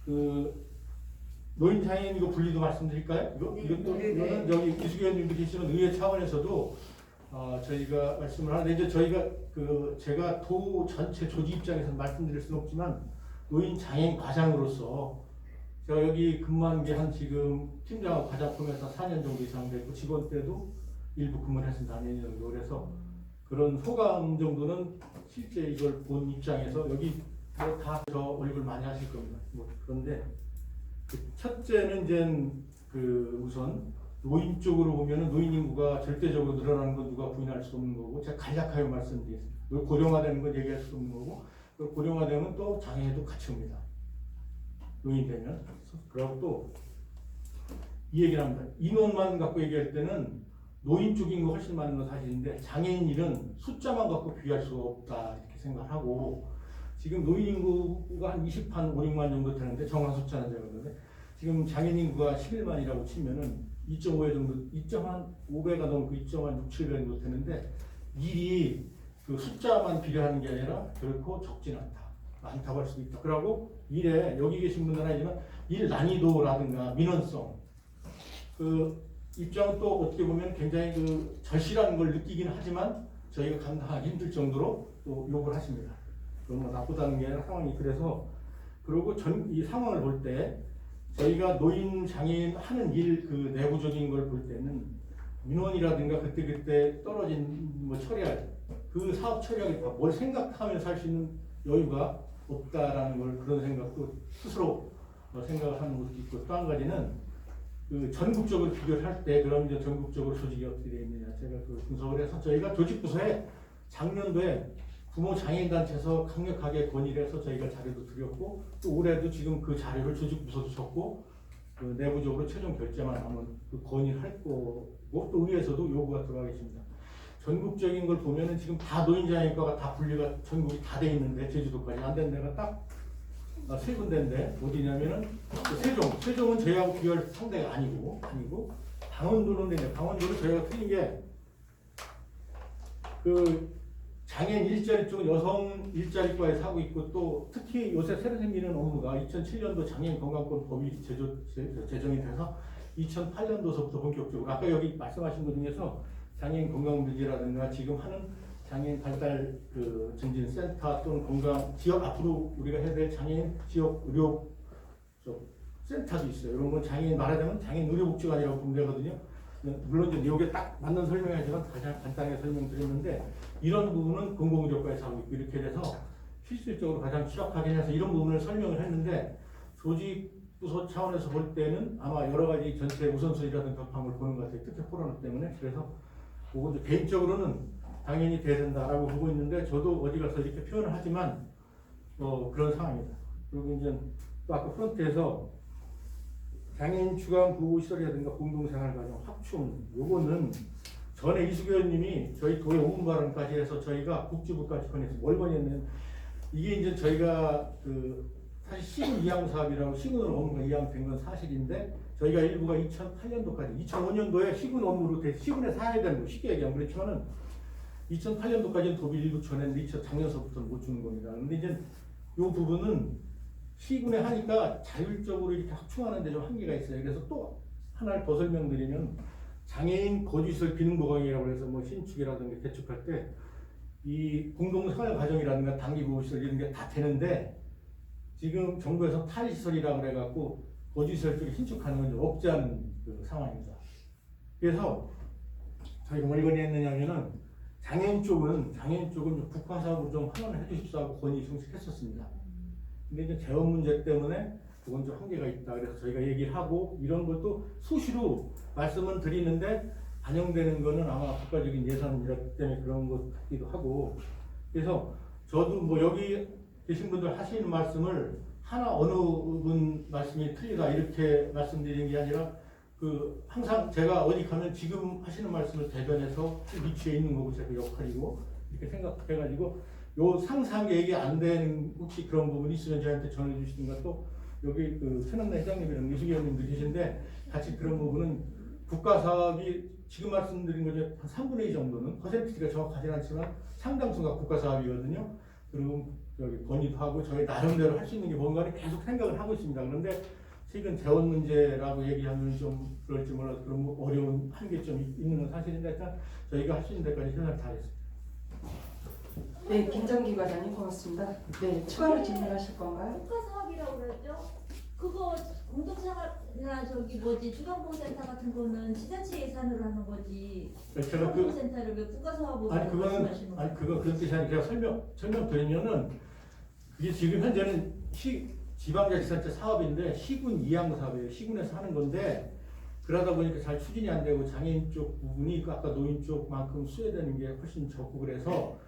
그 노인 장애인 이거 분리도 말씀드릴까요? 이거는 여기 이수기 의원님도 계시는 의회 차원에서도 저희가 말씀을 하는데 이제 저희가 제가 도 전체 조직 입장에서 말씀드릴 수는 없지만 노인 장애인 과장으로서 제가 여기 근무한 게 한 지금 팀장하고 과장 포함해서 4년 정도 이상 됐고 직원 때도 일부 근무를 했습니다. 4년 정도. 그래서 그런 소감 정도는 실제 이걸 본 입장에서 여기 뭐 다 저 얼굴 많이 하실 겁니다. 뭐 그런데 첫째는 이제 우선 노인 쪽으로 보면은 노인 인구가 절대적으로 늘어나는 건 누가 부인할 수 없는 거고 제가 간략하게 말씀드리겠습니다. 고령화되는 건 얘기할 수 없는 거고 고령화되면 또 장애도 같이 옵니다. 노인 되면 그리고 또 이 얘기를 합니다. 인원만 갖고 얘기할 때는 노인 쪽 인구 훨씬 많은 건 사실인데 장애인 일은 숫자만 갖고 비교할 수가 없다 이렇게 생각하고 지금 노인 인구가 한 20만 5, 6만 정도 되는데 정확한 숫자는 제가 그런데 지금 장애인 인구가 11만이라고 치면은 2.5회 정도 2.5배가 넘고 2.6, 7배 정도 되는데 일이 그 숫자만 비교하는 게 아니라 결코 적진 않다. 많다고 할 수도 있다. 그리고 일에 여기 계신 분들은 아니지만 일 난이도라든가 민원성 그 입장은 또 어떻게 보면 굉장히 그 절실한 걸 느끼긴 하지만 저희가 감당하기 힘들 정도로 또 욕을 하십니다. 그런 거 나쁘다는 게 아니라 상황이 그래서 그리고 이 상황을 볼 때 저희가 노인 장애인 하는 일 그 내부적인 걸 볼 때는 민원이라든가 그때 떨어진 뭐 처리할 그 사업 처리하기 뭘 생각하면서 할 수 있는 여유가 없다라는 걸 그런 생각도 스스로 생각을 하는 것도 있고 또 한 가지는 그 전국적으로 비교를 할 때 그럼 이제 전국적으로 조직이 어떻게 되어 있느냐 제가 그 분석을 해서 저희가 조직 부서에 작년도에 부모 장애인 단체에서 강력하게 건의를 해서 저희가 자료도 드렸고 또 올해도 지금 그 자료를 조직 부서도 줬고 그 내부적으로 최종 결제만 하면 그 건의를 할 거고 또 의회에서도 요구가 들어가 계십니다. 전국적인 걸 보면은 지금 다 노인장애인과가 다 분리가 전국이 다 돼 있는데 제주도까지 안 된 데가 딱 세 군데인데 어디냐면은 세종은 저희하고 비교할 상대가 아니고 강원도는 되냐 강원도는 저희가 틀린 게 그 장애인 일자리 쪽은 여성 일자리과에 사고 있고 또 특히 요새 새로 생기는 업무가 2007년도 장애인 건강권 법이 제정이 돼서 2008년도서부터 본격적으로 아까 여기 말씀하신 것 중에서 장애인 건강묘지라든가 지금 하는 장애인 발달 그 증진센터 또는 건강 지역 앞으로 우리가 해야 될 장애인 지역 의료 센터도 있어요. 이런 건 장애인 말하자면 장애인 의료복지관이라고 보면 되거든요. 물론 이제 여기에 딱 맞는 설명이지만 가장 간단하게 설명드렸는데 이런 부분은 공공의료과에서 하고 있고 이렇게 돼서 실질적으로 가장 취약하게 해서 이런 부분을 설명을 했는데 조직 부서 차원에서 볼 때는 아마 여러 가지 전체 우선순위라든가 방을 보는 것 같아요. 특히 코로나 때문에 그래서 그거 개인적으로는 당연히 돼야 된다라고 보고 있는데 저도 어디 가서 이렇게 표현을 하지만 그런 상황입니다. 그리고 이제 또 아까 프런트에서 장애인 주간 보호시설이라든가 공동생활과정 확충 요거는 전에 이수기 의원님이 저희 도의 오문발언까지 해서 저희가 국지부까지 건해서 뭘 건했냐면 이게 이제 저희가 그 사실 시군 이양 사업이라고 시군으로 업무가 이양된 건 사실인데 저희가 일부가 2008년도까지 2005년도에 시군 업무로 시군에 사야 되는 거 쉽게 얘기하면 그렇지만은 2008년도까지는 도비 일부 전했는데 작년서부터는 못 주는 겁니다. 근데 이제 이 부분은 시군에 하니까 자율적으로 이렇게 확충하는 데 좀 한계가 있어요. 그래서 또 하나를 더 설명드리면 장애인 거주시설 기능보강이라고 해서 뭐 신축이라든가 개축할 때 이 공동생활과정이라든가 단기보호시설 이런 게 다 되는데 지금 정부에서 탈시설이라고 그래갖고 거주시설 쪽에 신축하는 건 없지 않은 그 상황입니다. 그래서 저희가 뭘 건의했느냐면은 장애인 쪽은 국가사업으로 좀 환원을 해주십사 하고 건의 정식했었습니다. 근데 이제 재원 문제 때문에 그건 좀 한계가 있다. 그래서 저희가 얘기를 하고 이런 것도 수시로 말씀은 드리는데 반영되는 거는 아마 국가적인 예산 때문에 그런 것 같기도 하고 그래서 저도 뭐 여기 계신 분들 하시는 말씀을 하나 어느 분 말씀이 틀리다 이렇게 말씀드리는 게 아니라 그 항상 제가 어디 가면 지금 하시는 말씀을 대변해서 위치에 있는 거고 제 역할이고 이렇게 생각해가지고 요 상세하게 얘기 안 되는 혹시 그런 부분이 있으면 저한테 전해 주시든가 또 여기 그 최남래 회장님이랑 유승희 의원님도 계신데 같이 그런 부분은 국가 사업이 지금 말씀드린 거죠 한 3분의 2 정도는 퍼센티지가 정확하진 않지만 상당수가 국가 사업이거든요. 그리고 여기 건의도 하고 저희 나름대로 할 수 있는 게 뭔가를 계속 생각을 하고 있습니다. 그런데 최근 재원 문제라고 얘기하면 좀 그럴지 몰라도 그런 어려운 한계점이 있는 건 사실인데 일단 저희가 할 수 있는 데까지 최선을 다했습니다. 네, 김정기 과장님 고맙습니다. 네, 추가로 질문하실 건가요? 국가 사업이라고 그랬죠? 그거 공동생활이나 저기 뭐지 주간보호센터 같은 거는 지자체 예산으로 하는 거지. 제가 주간보호센터를 왜 국가 사업으로 아니 말씀하시는 그거는 거예요? 그런 뜻이 아니라 설명드리면은 그게 지금 현재는 지방자치단체 사업인데 시군 이양 사업이에요. 시군에서 하는 건데 그러다 보니까 잘 추진이 안 되고 장애인 쪽 부분이 아까 노인 쪽만큼 수혜되는 게 훨씬 적고 그래서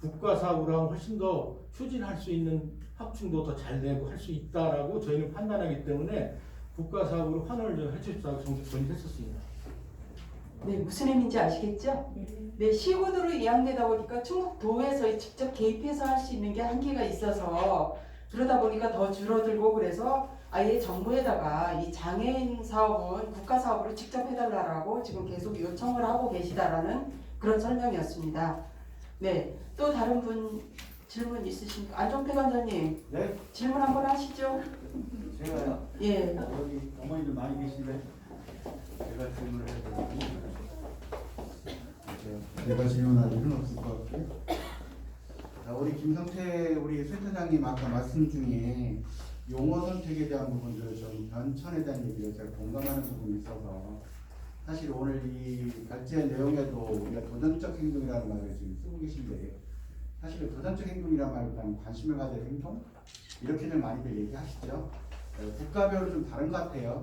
국가 사업으로 하면 훨씬 더 추진할 수 있는 확충도 더 잘 되고 할 수 있다라고 저희는 판단하기 때문에 국가 사업으로 환원을 좀 해주십사고 정립했었습니다. 네, 무슨 의미인지 아시겠죠? 네, 시군으로 이양되다 보니까 충북도에서 직접 개입해서 할 수 있는 게 한계가 있어서 그러다 보니까 더 줄어들고 그래서 아예 정부에다가 이 장애인 사업은 국가 사업으로 직접 해달라고 지금 계속 요청을 하고 계시다라는 그런 설명이었습니다. 네, 또 다른 분 질문 있으십니까? 안종태 관장님. 네? 질문 한번 하시죠. 제가요. 예. 여기 어머니들 많이 계신데 제가 질문을 해도 제가 질문할 일은 없을 것 같고요. 자, 우리 김성태 우리 센터장님 아까 말씀 중에 용어 선택에 대한 부분들을 좀 변천에 대한 얘기를 제가 공감하는 부분이 있어서 사실 오늘 이 발제 내용에도 우리가 도전적 행동이라는 말을 지금 쓰고 계신데 사실 도전적 행동이라는 말보다는 관심을 가질 행동 이렇게들 많이들 얘기하시죠. 국가별로 좀 다른 것 같아요.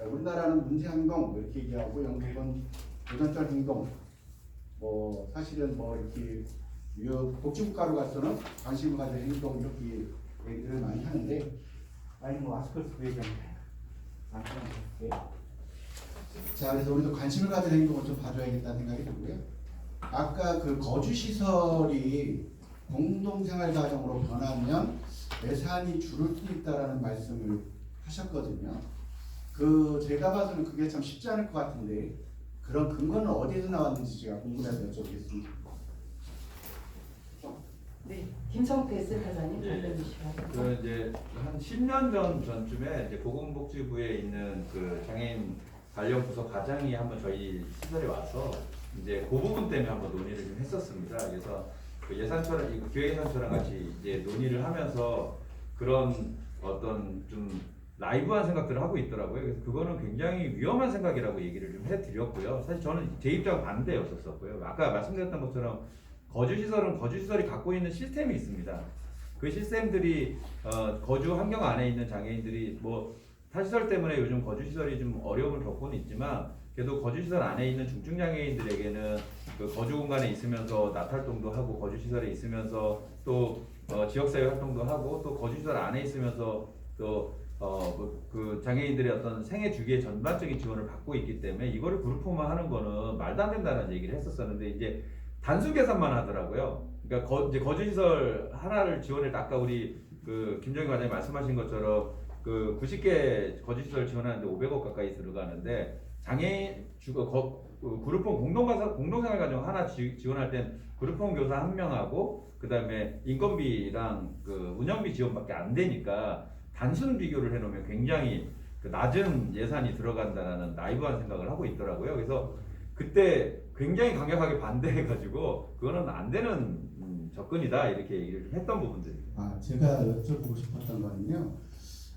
우리나라는 문제 행동 이렇게 얘기하고 영국은 도전적 행동. 뭐 사실은 뭐 이렇게 복지국가로 가서는 관심을 가질 행동 이렇게 얘기들을 많이 하는데 아니 뭐 아스컬스 그 얘기하는데 자 그래서 우리도 관심을 가질 행동을 좀 봐줘야겠다는 생각이 들고요. 아까 그 거주시설이 공동생활가정으로 변하면 예산이 줄을 수 있다라는 말씀을 하셨거든요. 그 제가 봐서는 그게 참 쉽지 않을 것 같은데 그런 근거는 어디에서 나왔는지 제가 궁금해서 여쭤보겠습니다. 네, 김성태 센터장님 예. 답변 주시면. 그 이제 한 10년 전쯤에 이제 보건복지부에 있는 그 장애인 관련 부서 과장이 한번 저희 시설에 와서 이제 그 부분 때문에 한번 논의를 좀 했었습니다. 그래서 그 예산처럼 이 기획예산처럼 같이 이제 논의를 하면서 그런 어떤 좀 라이브한 생각들을 하고 있더라고요. 그래서 그거는 굉장히 위험한 생각이라고 얘기를 좀 해드렸고요. 사실 저는 제 입장 반대였었고요. 아까 말씀드렸던 것처럼 거주시설은 거주시설이 갖고 있는 시스템이 있습니다. 그 시스템들이 거주 환경 안에 있는 장애인들이 뭐 탈시설 때문에 요즘 거주시설이 좀 어려움을 겪고는 있지만 그래도 거주시설 안에 있는 중증장애인들에게는 그 거주 공간에 있으면서 낮활동도 하고 거주시설에 있으면서 또 지역사회 활동도 하고 또 거주시설 안에 있으면서 또 그 장애인들의 어떤 생애 주기의 전반적인 지원을 받고 있기 때문에 이거를 그룹화하는 거는 말도 안 된다는 얘기를 했었었는데 이제 단순 계산만 하더라고요. 그러니까 이제 거주시설 하나를 지원을 아까 우리 그 김정희 과장님 말씀하신 것처럼 그 90개 거주시설 지원하는데 500억 가까이 들어가는데 장애인 그룹홈 공동생활가정 하나 지원할 땐 그룹홈 교사 1명하고 그 다음에 인건비랑 그 운영비 지원밖에 안 되니까 단순 비교를 해놓으면 굉장히 그 낮은 예산이 들어간다는 나이브한 생각을 하고 있더라고요. 그래서 그때 굉장히 강력하게 반대해가지고 그거는 안 되는 접근이다 이렇게 얘기를 좀 했던 부분들입니다. 제가 여쭤보고 싶었던 거는요.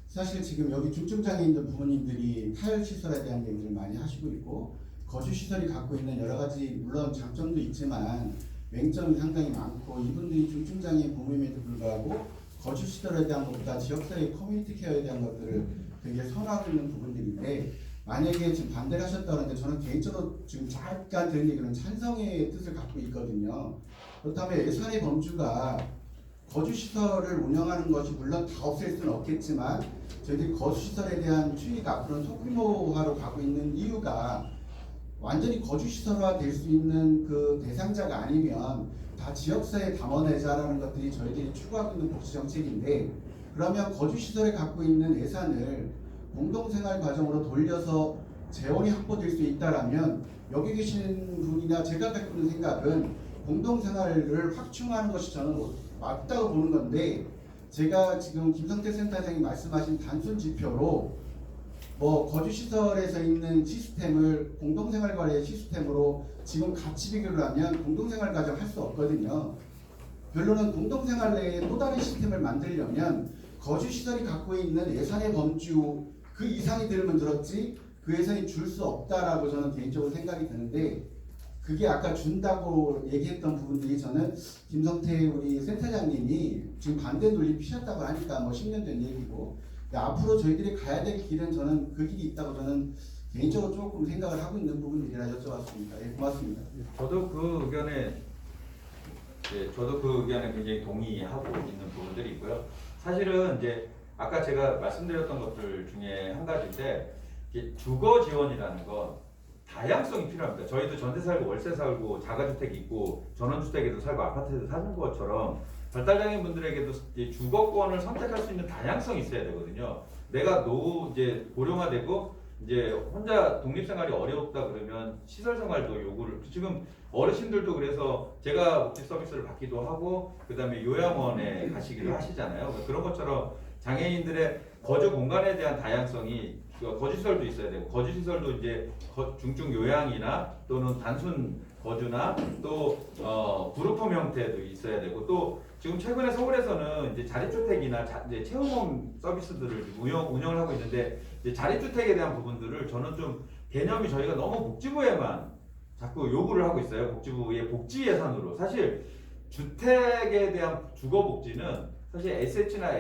사실 지금 여기 중증장애인들 부모님들이 탈시설에 대한 얘기를 많이 하시고 있고 거주시설이 갖고 있는 여러 가지 물론 장점도 있지만 맹점이 상당히 많고 이분들이 중증장애인 부모님에도 불구하고 거주시설에 대한 것보다 지역사회 커뮤니티 케어에 대한 것들을 굉장히 선호하고 있는 부분들인데 만약에 지금 반대를 하셨다는데 저는 개인적으로 지금 잠깐 들은 얘기는 찬성의 뜻을 갖고 있거든요. 그렇다면 예산의 범주가 거주시설을 운영하는 것이 물론 다 없앨 수는 없겠지만 저희들이 거주시설에 대한 추이가 앞으로는 소규모화로 가고 있는 이유가 완전히 거주시설화 될 수 있는 그 대상자가 아니면 다 지역사회에 담아내자라는 것들이 저희들이 추구하고 있는 복지정책인데, 그러면 거주시설에 갖고 있는 예산을 공동생활 과정으로 돌려서 재원이 확보될 수 있다라면 여기 계신 분이나 제가 갖고 있는 생각은 공동생활을 확충하는 것이 저는 맞다고 보는 건데, 제가 지금 김성태 센터장이 말씀하신 단순 지표로 뭐 거주시설에서 있는 시스템을 공동생활과의 시스템으로 지금 같이 비교를 하면 공동생활 과정 할 수 없거든요. 결론은 공동생활 내에 또 다른 시스템을 만들려면 거주시설이 갖고 있는 예산의 범주 그 이상이 들면 들었지 그 예산이 줄 수 없다라고 저는 개인적으로 생각이 드는데, 그게 아까 준다고 얘기했던 부분들이 저는 김성태 우리 센터장님이 지금 반대 논리 피셨다고 하니까 뭐 10년 된 얘기고, 앞으로 저희들이 가야 될 길은 저는 그 길이 있다고 저는 개인적으로 조금 생각을 하고 있는 부분들이라 여쭤봤습니다. 예, 고맙습니다. 저도 그 의견에 굉장히 동의하고 있는 부분들이 있고요. 사실은 이제 아까 제가 말씀드렸던 것들 중에 한 가지인데, 이게 주거 지원이라는 건 다양성이 필요합니다. 저희도 전세 살고 월세 살고 자가주택 있고 전원주택에도 살고 아파트에도 사는 것처럼 발달장애인 분들에게도 주거권을 선택할 수 있는 다양성이 있어야 되거든요. 내가 이제 고령화되고 이제 혼자 독립생활이 어렵다 그러면 시설생활도 요구를, 지금 어르신들도 그래서 제가 복지 서비스를 받기도 하고 그다음에 요양원에 가시기도 하시잖아요. 그런 것처럼 장애인들의 거주 공간에 대한 다양성이, 거주시설도 있어야 되고, 거주시설도 이제 중증 요양이나 또는 단순 거주나 또 그룹홈 형태도 있어야 되고, 또 지금 최근에 서울에서는 이제 자립주택이나 이제 체험홈 서비스들을 운영을 하고 있는데, 이제 자립주택에 대한 부분들을 저는 좀 개념이 저희가 너무 복지부에만 자꾸 요구를 하고 있어요. 복지부의 복지 예산으로. 사실 주택에 대한 주거복지는 사실 SH나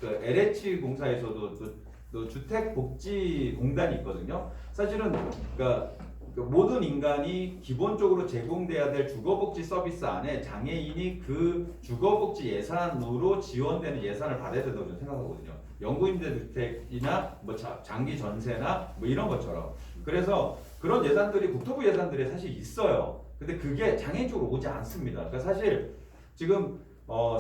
LH 공사에서도 또 주택복지공단이 있거든요. 사실은 그러니까 모든 인간이 기본적으로 제공돼야 될 주거복지 서비스 안에 장애인이 그 주거복지 예산으로 지원되는 예산을 받아야 된다고 저는 생각하거든요. 영구임대주택이나 뭐 장기 전세나 뭐 이런 것처럼. 그래서 그런 예산들이 국토부 예산들이 사실 있어요. 근데 그게 장애인 쪽으로 오지 않습니다. 그러니까 사실 지금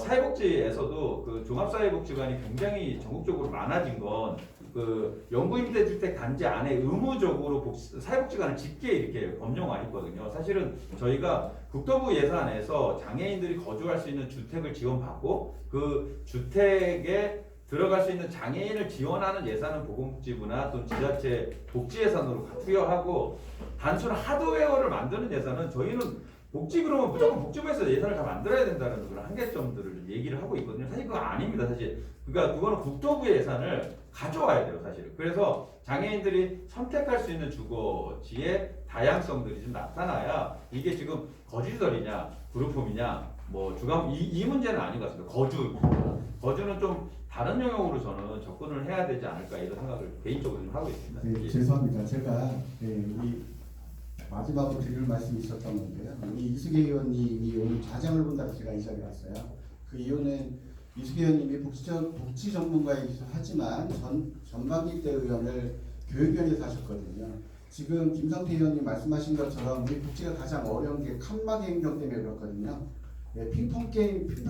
사회복지에서도 그 종합사회복지관이 굉장히 전국적으로 많아진 건 그 영구임대주택 단지 안에 의무적으로 사회복지관을 짓게 이렇게 법령화했거든요. 사실은 저희가 국토부 예산에서 장애인들이 거주할 수 있는 주택을 지원받고 그 주택에 들어갈 수 있는 장애인을 지원하는 예산은 보건복지부나 또는 지자체 복지 예산으로 투여하고, 단순 하드웨어를 만드는 예산은 저희는 복지 그러면 무조건 복지부에서 예산을 다 만들어야 된다는 그런 한계점들을 얘기를 하고 있거든요. 사실 그거 아닙니다. 사실 그러니까 그거는 국토부의 예산을 가져와야 돼요. 사실. 그래서 장애인들이 선택할 수 있는 주거지의 다양성들이 좀 나타나야 이게 지금 거주시설이냐 그룹홈이냐 뭐 주감 이 문제는 아닌 것 같습니다. 거주는 좀 다른 영역으로 저는 접근을 해야 되지 않을까 이런 생각을 개인적으로 좀 하고 있습니다. 네, 죄송합니다. 제가 우리 마지막으로 드릴 말씀이 있었던 건데요. 우리 이수계 의원님이 오늘 좌장을 본다고 제가 이 자리에 왔어요. 그 이유는 이수계 의원님이 복지 전문가이기도 하지만 전방기 때 의원을 교육위원회에서 하셨거든요. 지금 김성태 의원님 말씀하신 것처럼 우리 복지가 가장 어려운 게 칸막이 행정 때문에 그렇거든요. 네, 핑퐁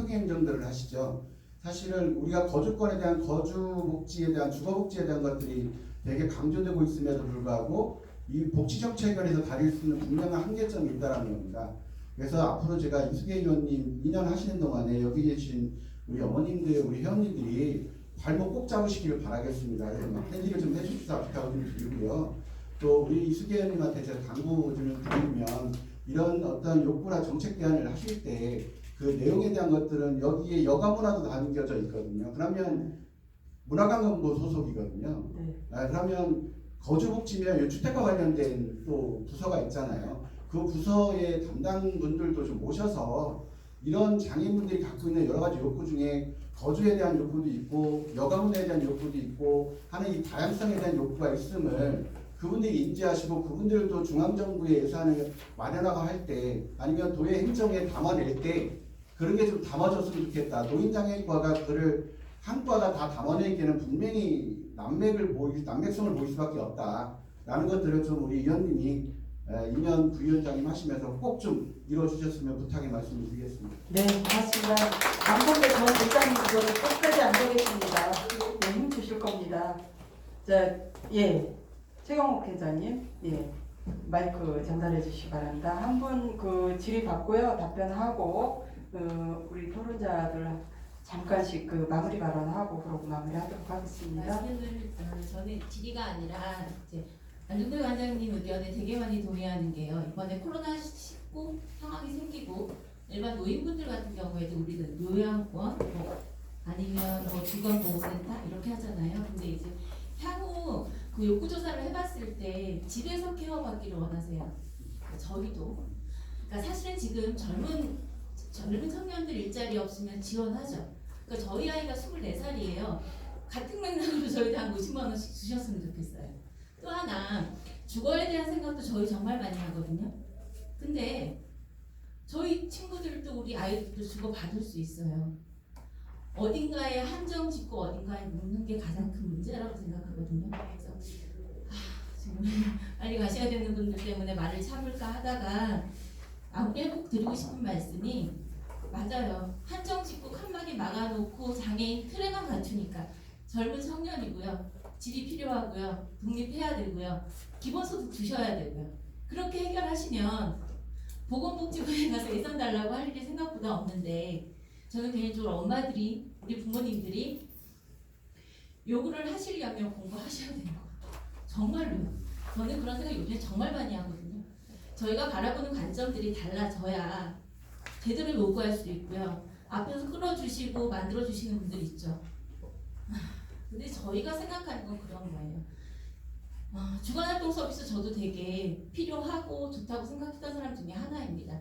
행정들을 하시죠. 사실은 우리가 거주권에 대한 거주복지에 대한 주거복지에 대한 것들이 되게 강조되고 있음에도 불구하고 이 복지정책위원회에서 다룰 수 있는 분명한 한계점이 있다는 겁니다. 그래서 앞으로 제가 이수계 의원님 2년 하시는 동안에 여기 계신 우리 어머님들, 우리 회원님들이 발목 꼭 잡으시기를 바라겠습니다. 팬디를 좀 해주시다 부탁을 좀 드리고요. 또 우리 이수계 의원님한테 제가 당부 좀 드리면 이런 어떤 욕구나 정책 대안을 하실 때 그 내용에 대한 것들은 여기에 여가문화도 담겨져 있거든요. 그러면 문화관광부 소속이거든요. 그러면 거주복지면 주택과 관련된 또 부서가 있잖아요. 그 부서의 담당분들도 좀 모셔서 이런 장애인분들이 갖고 있는 여러 가지 욕구 중에 거주에 대한 욕구도 있고 여가문화에 대한 욕구도 있고 하는 이 다양성에 대한 욕구가 있음을 그분들이 인지하시고 그분들도 중앙정부의 예산을 마련하고 할 때 아니면 도의 행정에 담아낼 때 그 그런 게 좀 담아줬으면 좋겠다. 노인장애과가 그를 한 과가 다 담아내기에는 분명히 난맥성을 보일 수밖에 없다. 라는 것들을 좀 우리 위원님이 이면 부위원장님 하시면서 꼭 좀 이뤄주셨으면 부탁의 말씀을 드리겠습니다. 네, 고맙습니다. 감독의 전 부장님 그거를 끝까지 안 보겠습니다. 네, 힘 주실 겁니다. 자, 예, 최경욱 회장님, 예, 마이크 전달해 주시기 바랍니다. 한 분 그 질의 받고요, 답변하고 우리 토론자들 잠깐씩 그 마무리 발언하고 그러고 마무리하도록 하겠습니다. 말씀을 저는 질의가 아니라 이제 안중근 관장님 의견에 되게 많이 동의하는 게요. 이번에 코로나19 상황이 생기고 일반 노인분들 같은 경우에도 우리는 요양원 아니면 주거보호센터 이렇게 하잖아요. 근데 이제 향후 그 욕구조사를 해봤을 때 집에서 케어받기를 원하세요. 저희도. 그러니까 사실은 지금 젊은 청년들 일자리 없으면 지원하죠. 그러니까 저희 아이가 24살이에요. 같은 맥락으로 저희도 한 50만 원씩 주셨으면 좋겠어요. 또 하나 주거에 대한 생각도 저희 정말 많이 하거든요. 근데 저희 친구들도 우리 아이들도 주거 받을 수 있어요. 어딘가에 한정 짓고 어딘가에 묻는 게 가장 큰 문제라고 생각하거든요. 그래서 지금 빨리 가셔야 되는 분들 때문에 말을 참을까 하다가 아무리 꼭 드리고 싶은 말씀이 맞아요. 한정 짓고 칸막이 막아놓고 장애인 틀에만 갖추니까 젊은 청년이고요. 질이 필요하고요. 독립해야 되고요. 기본소득 주셔야 되고요. 그렇게 해결하시면 보건복지부에 가서 예산 달라고 할 일이 생각보다 없는데 저는 개인적으로 엄마들이 우리 부모님들이 요구를 하시려면 공부하셔야 되는 것 같아요. 정말로요. 저는 그런 생각 요즘에 정말 많이 하거든요. 저희가 바라보는 관점들이 달라져야 제대로 요구할 수 있고요. 앞에서 끌어주시고 만들어주시는 분들 있죠. 근데 저희가 생각하는 건 그런 거예요. 주간활동 서비스 저도 되게 필요하고 좋다고 생각했던 사람 중에 하나입니다.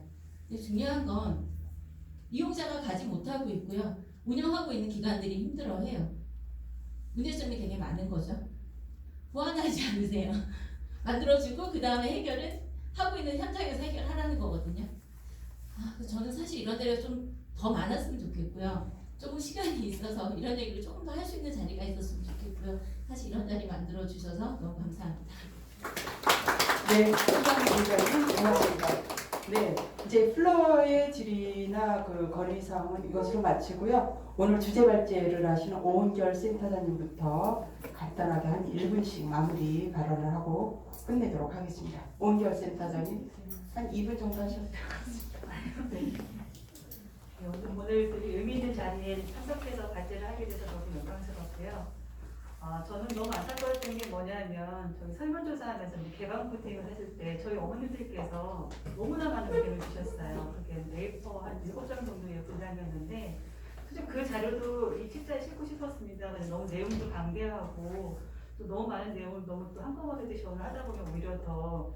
근데 중요한 건 이용자가 가지 못하고 있고요. 운영하고 있는 기관들이 힘들어해요. 문제점이 되게 많은 거죠. 보완하지 않으세요. 만들어주고 그 다음에 해결은 하고 있는 현장에서 해결하라는 거거든요. 저는 사실 이런 데가 좀 더 많았으면 좋겠고요. 조금 시간이 있어서 이런 얘기를 조금 더 할 수 있는 자리가 있었으면 좋겠고요. 사실 이런 자리 만들어 주셔서 너무 감사합니다. 네, 회장님 고맙습니다. 네, 이제 플로어의 질의나 그 건의 사항은 이것으로 마치고요. 오늘 주제 발제를 하시는 오은결 센터장님부터 간단하게 한 1분씩 마무리 발언을 하고 끝내도록 하겠습니다. 오은결 센터장님 한 2분 정도 하셔도 될 것 같습니다. 네. 오늘 되게 의미 있는 자리에 참석해서 발제를 하게 돼서 너무 영광스럽고요. 저는 너무 안타까웠던 게 뭐냐면 저희 설문조사하면서 개방 포팅을 했을 때 저희 어머님들께서 너무나 많은 의견을 주셨어요. 그게 A4 한 7장 정도의 분량이었는데 솔직히 그 자료도 이 책자에 싣고 싶었습니다. 너무 내용도 방대하고 또 너무 많은 내용을 너무 또 한꺼번에 지원을 하다 보면 오히려 더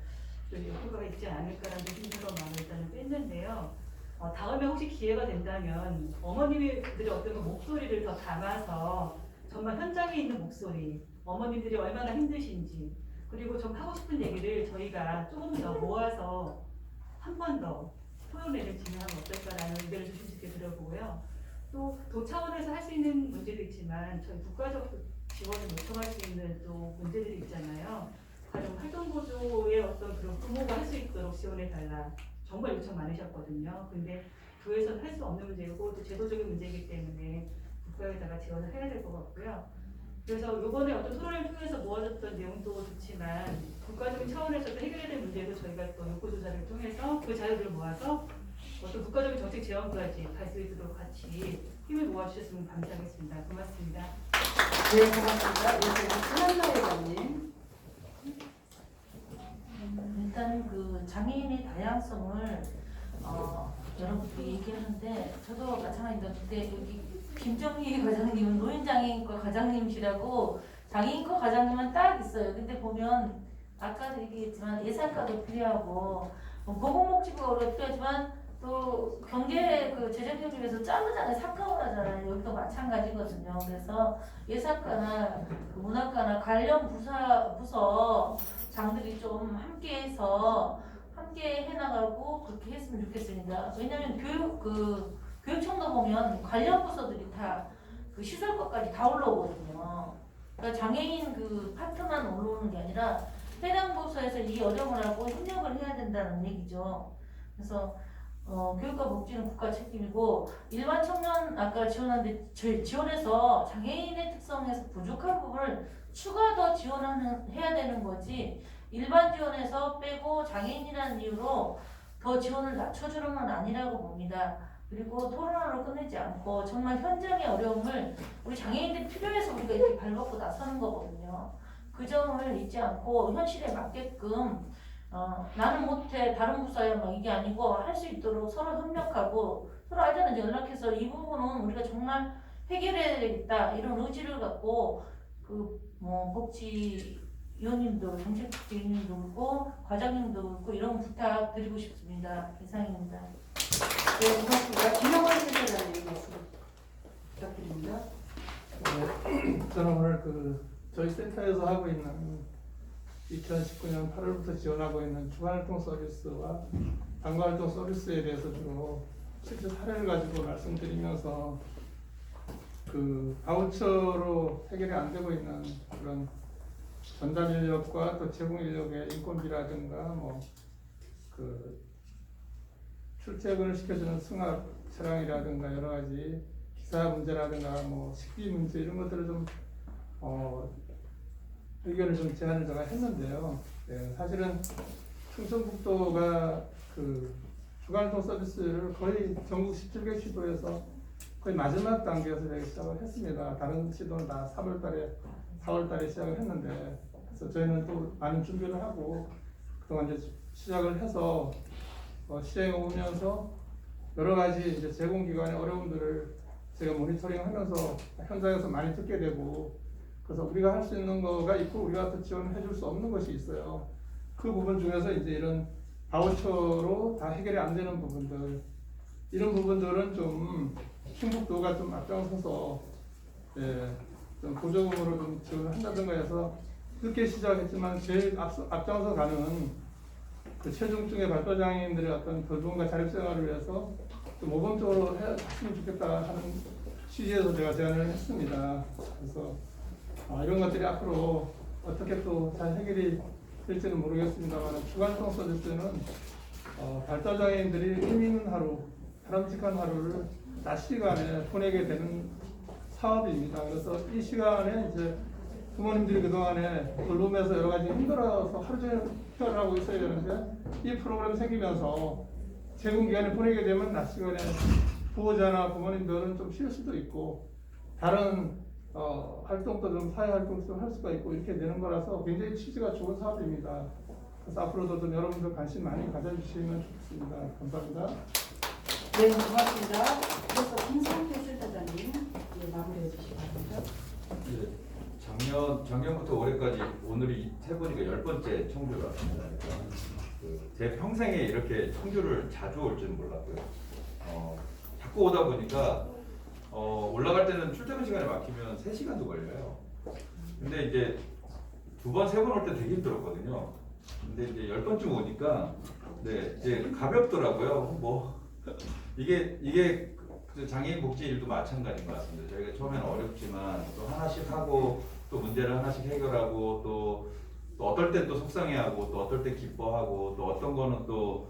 효과가 있지 않을까라는 힘들어 마음을 일단은 뺐는데요. 다음에 혹시 기회가 된다면 어머님들의 어떤 그 목소리를 더 담아서 정말 현장에 있는 목소리, 어머님들이 얼마나 힘드신지 그리고 좀 하고 싶은 얘기를 저희가 조금 더 모아서 한 번 더 토론회를 진행하면 어떨까라는 의견을 조심스럽게 들어보고요. 또 도 차원에서 할 수 있는 문제도 있지만 저희 국가적 지원을 요청할 수 있는 또 문제들이 있잖아요. 가령 활동보조의 어떤 그런 부모가 할 수 있도록 지원해달라. 정말 요청 많으셨거든요. 근데 교회에서는 할 수 없는 문제고 또 제도적인 문제이기 때문에 국가에다가 지원을 해야 될 것 같고요. 그래서 이번에 어떤 토론을 통해서 모아졌던 내용도 좋지만 국가적인 차원에서도 해결해야 될 문제도 저희가 또 욕구조사를 통해서 그 자료들을 모아서 어떤 국가적인 정책 제안까지 갈 수 있도록 같이 힘을 모아주셨으면 감사하겠습니다. 고맙습니다. 네, 고맙습니다. 네, 한나 회장님. 일단 그 장애인의 다양성을 여러분들이 얘기하는데 저도 마찬가지입니다. 근데 여기 김정희 과장님은 노인장애인과 과장님이시라고 장애인과 과장님은 딱 있어요. 근데 보면 아까도 얘기했지만 예산과도 필요하고 보건복지부가 필요하지만 또 경제 그 재정 경중에서 짜르잖아요. 삭감을 하잖아요. 여기도 마찬가지거든요. 그래서 예산과나 문화과나 관련 부서 장들이 좀 함께해서 함께 해나가고 그렇게 했으면 좋겠습니다. 왜냐하면 교육청도 보면 관련 부서들이 다 그 시설과까지 다 올라오거든요. 그러니까 장애인 그 파트만 올라오는 게 아니라 해당 부서에서 이 어려움을 하고 협력을 해야 된다는 얘기죠. 그래서 교육과 복지는 국가 책임이고 일반 청년 아까 지원하는데 지원해서 장애인의 특성에서 부족한 부분을 추가 더 해야 되는 거지 일반 지원에서 빼고 장애인이라는 이유로 더 지원을 낮춰주는 건 아니라고 봅니다. 그리고 토론으로 끝내지 않고 정말 현장의 어려움을 우리 장애인들이 필요해서 우리가 이렇게 발벗고 나서는 거거든요. 그 점을 잊지 않고 현실에 맞게끔 나는 못해 다른 부서야 막 이게 아니고 할 수 있도록 서로 협력하고 서로 알잖아요. 연락해서 이 부분은 우리가 정말 해결해야 되겠다 이런 의지를 갖고 그 뭐 복지위원님도 정책복지위원님도 그렇고 과장님도 그렇고 이런 부탁드리고 싶습니다. 이상입니다. 네, 고맙습니다. 김영환 센터장님 말씀 부탁드립니다. 저는 오늘 저희 센터에서 하고 있는 2019년 8월부터 지원하고 있는 주간활동 서비스와 방과활동 서비스에 대해서 주로 실제 사례를 가지고 말씀드리면서 바우처로 해결이 안 되고 있는 그런 전담 인력과 또 제공 인력의 인건비라든가 출퇴근을 시켜주는 승합 차량이라든가 여러 가지 기사 문제라든가 식비 문제 이런 것들을 좀 의견을 좀 제안을 제가 했는데요. 네, 사실은 충청북도가 주간활동 서비스를 거의 전국 17개 시도에서 거의 마지막 단계에서 저희가 시작을 했습니다. 다른 시도는 다 4월달에 시작을 했는데, 그래서 저희는 또 많은 준비를 하고 그동안 이제 시작을 해서 시행해 오면서 여러 가지 이제 제공기관의 어려움들을 제가 모니터링하면서 현장에서 많이 듣게 되고, 그래서 우리가 할 수 있는 거가 있고 우리가 또 지원해 줄 수 없는 것이 있어요. 그 부분 중에서 이제 이런 바우처로 다 해결이 안 되는 부분들, 이런 부분들은 좀 충북도가 좀 앞장서서 좀 보조금으로 좀 지원을 한다든가 해서 늦게 시작했지만 제일 앞장서 가는 체중증의 발달장애인들의 어떤 더 좋은 자립생활을 위해서 좀 모범적으로 했으면 좋겠다 하는 취지에서 제가 제안을 했습니다. 그래서 이런 것들이 앞으로 어떻게 또 잘 해결이 될지는 모르겠습니다만 주간활동 서비스는 발달장애인들이 의미 있는 하루, 바람직한 하루를 낮 시간에 보내게 되는 사업입니다. 그래서 이 시간에 이제 부모님들이 그동안에 돌봄에서 여러 가지 힘들어서 하루 종일 휴가를 하고 있어야 되는데 이 프로그램 생기면서 제공기간에 보내게 되면 낮 시간에 부모자나 부모님들은 좀 쉴 수도 있고 다른 활동도 좀 사회 활동도 좀 할 수가 있고 이렇게 되는 거라서 굉장히 취지가 좋은 사업입니다. 그래서 앞으로도 좀 여러분들 관심 많이 가져주시면 좋겠습니다. 감사합니다. 네, 고맙습니다. 그래서 김성태 센터장님 마무리해 주시기 바랍니다. 작년부터 올해까지 오늘이 해보니까 10번째 청주가 왔습니다. 제 평생에 이렇게 청주를 자주 올 줄은 몰랐고요. 자꾸 오다 보니까 올라갈 때는 출퇴근 시간에 막히면 3시간도 걸려요. 근데 이제 2번, 3번 올 때 되게 힘들었거든요. 근데 이제 10번쯤 오니까 이제 가볍더라고요. 이게 장애인 복지 일도 마찬가지인 것 같습니다. 저희가 처음에는 어렵지만 또 하나씩 하고 또 문제를 하나씩 해결하고 또 어떨 땐 또 속상해하고 또 어떨 때 기뻐하고 또 어떤 거는 또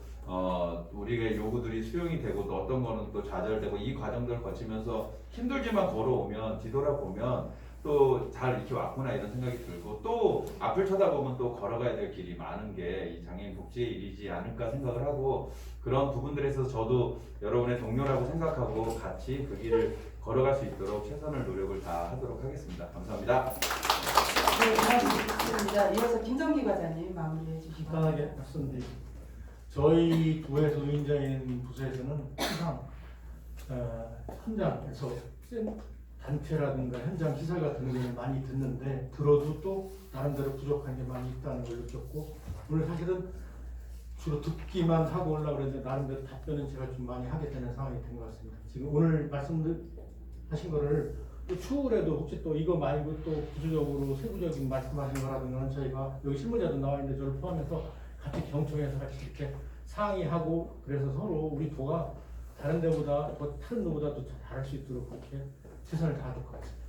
우리의 요구들이 수용이 되고 또 어떤 거는 또 좌절되고 이 과정들을 거치면서 힘들지만 걸어오면 뒤돌아보면 또 잘 이렇게 왔구나 이런 생각이 들고 또 앞을 쳐다보면 또 걸어가야 될 길이 많은 게 이 장애인 복지의 일이지 않을까 생각을 하고 그런 부분들에서 저도 여러분의 동료라고 생각하고 같이 그 길을 걸어갈 수 있도록 최선을 노력을 다하도록 하겠습니다. 감사합니다. 네, 고맙습니다. 이어서 김정기 과장님 마무리해 주시기 간단하게 바랍니다. 말씀드리겠습니다. 저희 부에서 노인장애인 부서에서는 항상 현장에서 단체라든가 현장 시설 같은 경우는 많이 듣는데 들어도 또 나름대로 부족한 게 많이 있다는 걸 느꼈고 오늘 사실은 주로 듣기만 하고 올라오고 그랬는데 나름대로 답변은 제가 좀 많이 하게 되는 상황이 된 것 같습니다. 지금 오늘 말씀하신 거를 또 추후에도 혹시 또 이거 말고 또 구조적으로 세부적인 말씀하신 거라든가 저희가 여기 실무자도 나와 있는데 저를 포함해서 같이 경청해서 같이 이렇게 상의하고 그래서 서로 우리 도가 다른 데보다 다른 데보다 더 잘할 수 있도록 그렇게 최선을 다할 것 같습니다.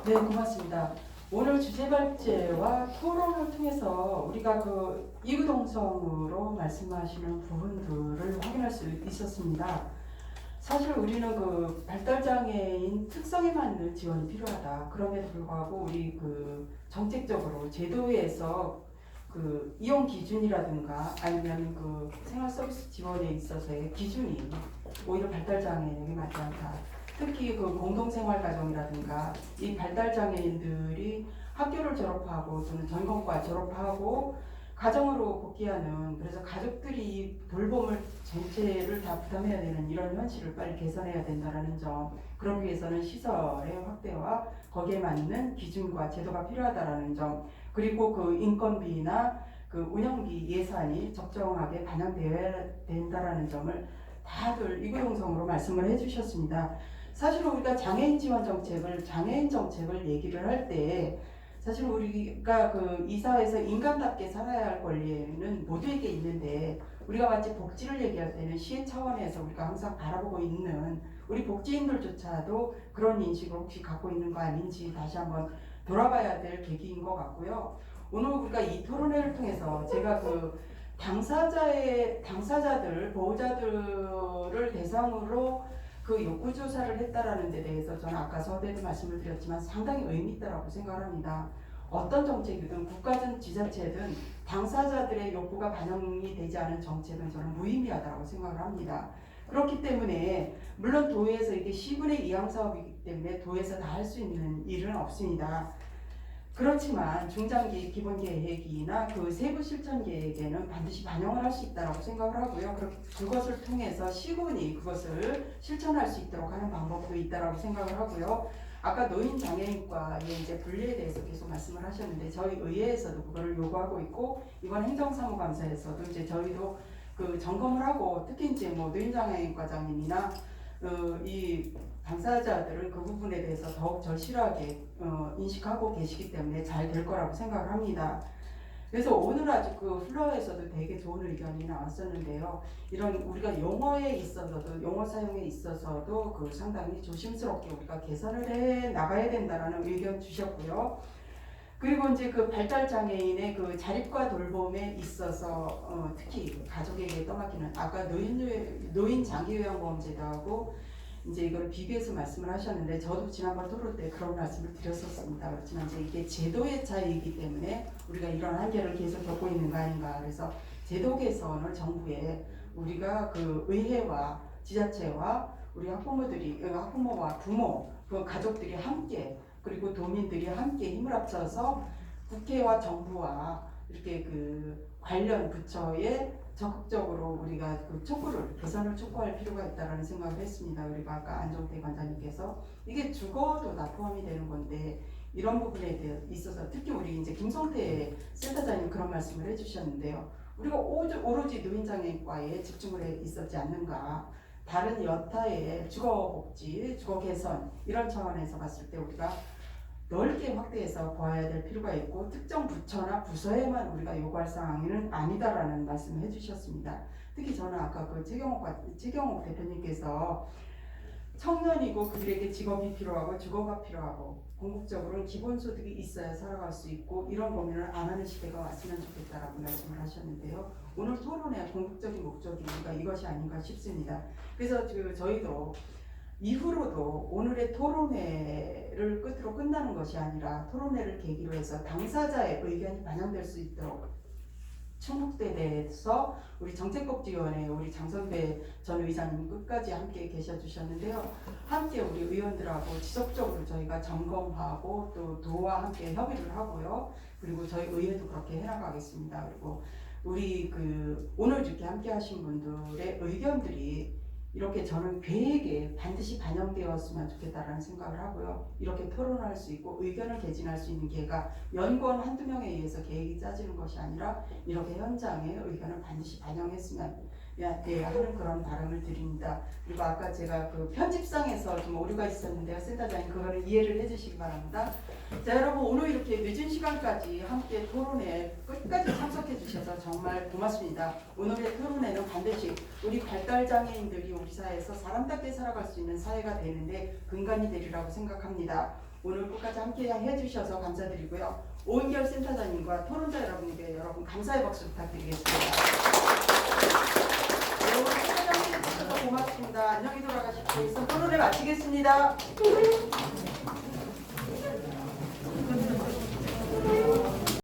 네, 고맙습니다. 오늘 주제 발제와 토론을 통해서 우리가 그 이구동성으로 말씀하시는 부분들을 확인할 수 있었습니다. 사실 우리는 그 발달장애인 특성에 맞는 지원이 필요하다. 그럼에도 불구하고 우리 그 정책적으로 제도에서 그 이용 기준이라든가 아니면 그 생활 서비스 지원에 있어서의 기준이 오히려 발달장애인에게 맞지 않다. 특히 그 공동생활가정이라든가 이 발달장애인들이 학교를 졸업하고 또는 전공과 졸업하고 가정으로 복귀하는, 그래서 가족들이 이 돌봄을 전체를 다 부담해야 되는 이런 현실을 빨리 개선해야 된다는 점, 그러기 위해서는 시설의 확대와 거기에 맞는 기준과 제도가 필요하다는 점, 그리고 그 인건비나 그 운영비 예산이 적정하게 반영되어야 된다는 점을 다들 이구동성으로 말씀을 해주셨습니다. 사실 우리가 장애인 지원 정책을, 장애인 정책을 얘기를 할 때 사실 우리가 그 이 사회에서 인간답게 살아야 할 권리는 모두에게 있는데, 우리가 마치 복지를 얘기할 때는 시의 차원에서 우리가 항상 바라보고 있는 우리 복지인들조차도 그런 인식을 혹시 갖고 있는 거 아닌지 다시 한번 돌아봐야 될 계기인 것 같고요. 오늘 우리가 이 토론회를 통해서 제가 그 당사자들, 보호자들을 대상으로 그 욕구조사를 했다라는 데 대해서 저는 아까 서두에도 말씀을 드렸지만 상당히 의미 있다고 생각을 합니다. 어떤 정책이든 국가든 지자체든 당사자들의 욕구가 반영이 되지 않은 정책은 저는 무의미하다고 생각을 합니다. 그렇기 때문에 물론 도에서 이게 10분의 2항 사업이기 때문에 도에서 다 할 수 있는 일은 없습니다. 그렇지만 중장기 기본 계획이나 그 세부 실천 계획에는 반드시 반영을 할 수 있다고 생각을 하고요. 그것을 통해서 시군이 그것을 실천할 수 있도록 하는 방법도 있다고 생각을 하고요. 아까 노인 장애인과의 이제 분리에 대해서 계속 말씀을 하셨는데 저희 의회에서도 그거를 요구하고 있고, 이번 행정사무감사에서도 이제 저희도 그 점검을 하고, 특히 이제 뭐 노인 장애인과장님이나 이 당사자들은 그 부분에 대해서 더욱 절실하게 인식하고 계시기 때문에 잘 될 거라고 생각을 합니다. 그래서 오늘 아주 그 플로어에서도 되게 좋은 의견이 나왔었는데요. 이런 우리가 용어에 있어서도, 용어 사용에 있어서도 그 상당히 조심스럽게 우리가 개선을 해 나가야 된다라는 의견 주셨고요. 그리고 이제 그 발달장애인의 그 자립과 돌봄에 있어서 특히 가족에게 떠맡기는, 아까 노인 장기요양보험제도하고 이제 이걸 비교해서 말씀을 하셨는데, 저도 지난번 토론 때 그런 말씀을 드렸었습니다. 그렇지만 이제 이게 제도의 차이이기 때문에 우리가 이런 한계를 계속 겪고 있는 거 아닌가. 그래서 제도 개선을 정부에 우리가 그 의회와 지자체와 우리 학부모와 부모, 그 가족들이 함께, 그리고 도민들이 함께 힘을 합쳐서 국회와 정부와 이렇게 그 관련 부처에 적극적으로 우리가 그 개선을 촉구할 필요가 있다라는 생각을 했습니다. 우리가 아까 안종태 관장님께서 이게 죽어도 다 포함이 되는 건데, 이런 부분에 있어서 특히 우리 이제 김성태 센터장님 그런 말씀을 해주셨는데요. 우리가 오로지 노인장애인과에 집중을 해 있었지 않는가. 다른 여타의 주거복지, 주거개선 이런 차원에서 봤을 때 우리가 넓게 확대해서 보아야 될 필요가 있고, 특정 부처나 부서에만 우리가 요구할 사항은 아니다라는 말씀을 해주셨습니다. 특히 저는 아까 그 최경옥 대표님께서 청년이고 그들에게 직업이 필요하고 주거가 필요하고 궁극적으로는 기본소득이 있어야 살아갈 수 있고 이런 고민을 안 하는 시대가 왔으면 좋겠다라고 말씀을 하셨는데요. 오늘 토론의 궁극적인 목적이 우리가 이것이 아닌가 싶습니다. 그래서 저희도 이후로도 오늘의 토론회를 끝으로 끝나는 것이 아니라 토론회를 계기로 해서 당사자의 의견이 반영될 수 있도록 충북대에 대해서 우리 정책복지위원회 우리 장선배 전 의장님 끝까지 함께 계셔 주셨는데요. 함께 우리 의원들하고 지속적으로 저희가 점검하고 또 도와 함께 협의를 하고요. 그리고 저희 의회도 그렇게 해나가겠습니다. 그리고 우리 오늘 이렇게 함께 하신 분들의 의견들이 이렇게 저는 계획에 반드시 반영되었으면 좋겠다라는 생각을 하고요. 이렇게 토론할 수 있고 의견을 개진할 수 있는 기회가 연구원 한두 명에 의해서 계획이 짜지는 것이 아니라 이렇게 현장에 의견을 반드시 반영했으면 하는 그런 바람을 드립니다. 그리고 아까 제가 그 편집상에서 좀 오류가 있었는데요. 센터장님 그거를 이해를 해주시기 바랍니다. 자, 여러분 오늘 이렇게 늦은 시간까지 함께 토론에 끝까지 참석해 주셔서 정말 고맙습니다. 오늘의 토론회는 반드시 우리 발달장애인들이 우리 사회에서 사람답게 살아갈 수 있는 사회가 되는데 근간이 되리라고 생각합니다. 오늘 끝까지 함께 해주셔서 감사드리고요. 오은결 센터장님과 토론자 여러분에게 여러분 감사의 박수 부탁드리겠습니다. 네, 오늘 센터장님 해주셔서 고맙습니다. 안녕히 돌아가십시오. 이상 토론회 마치겠습니다.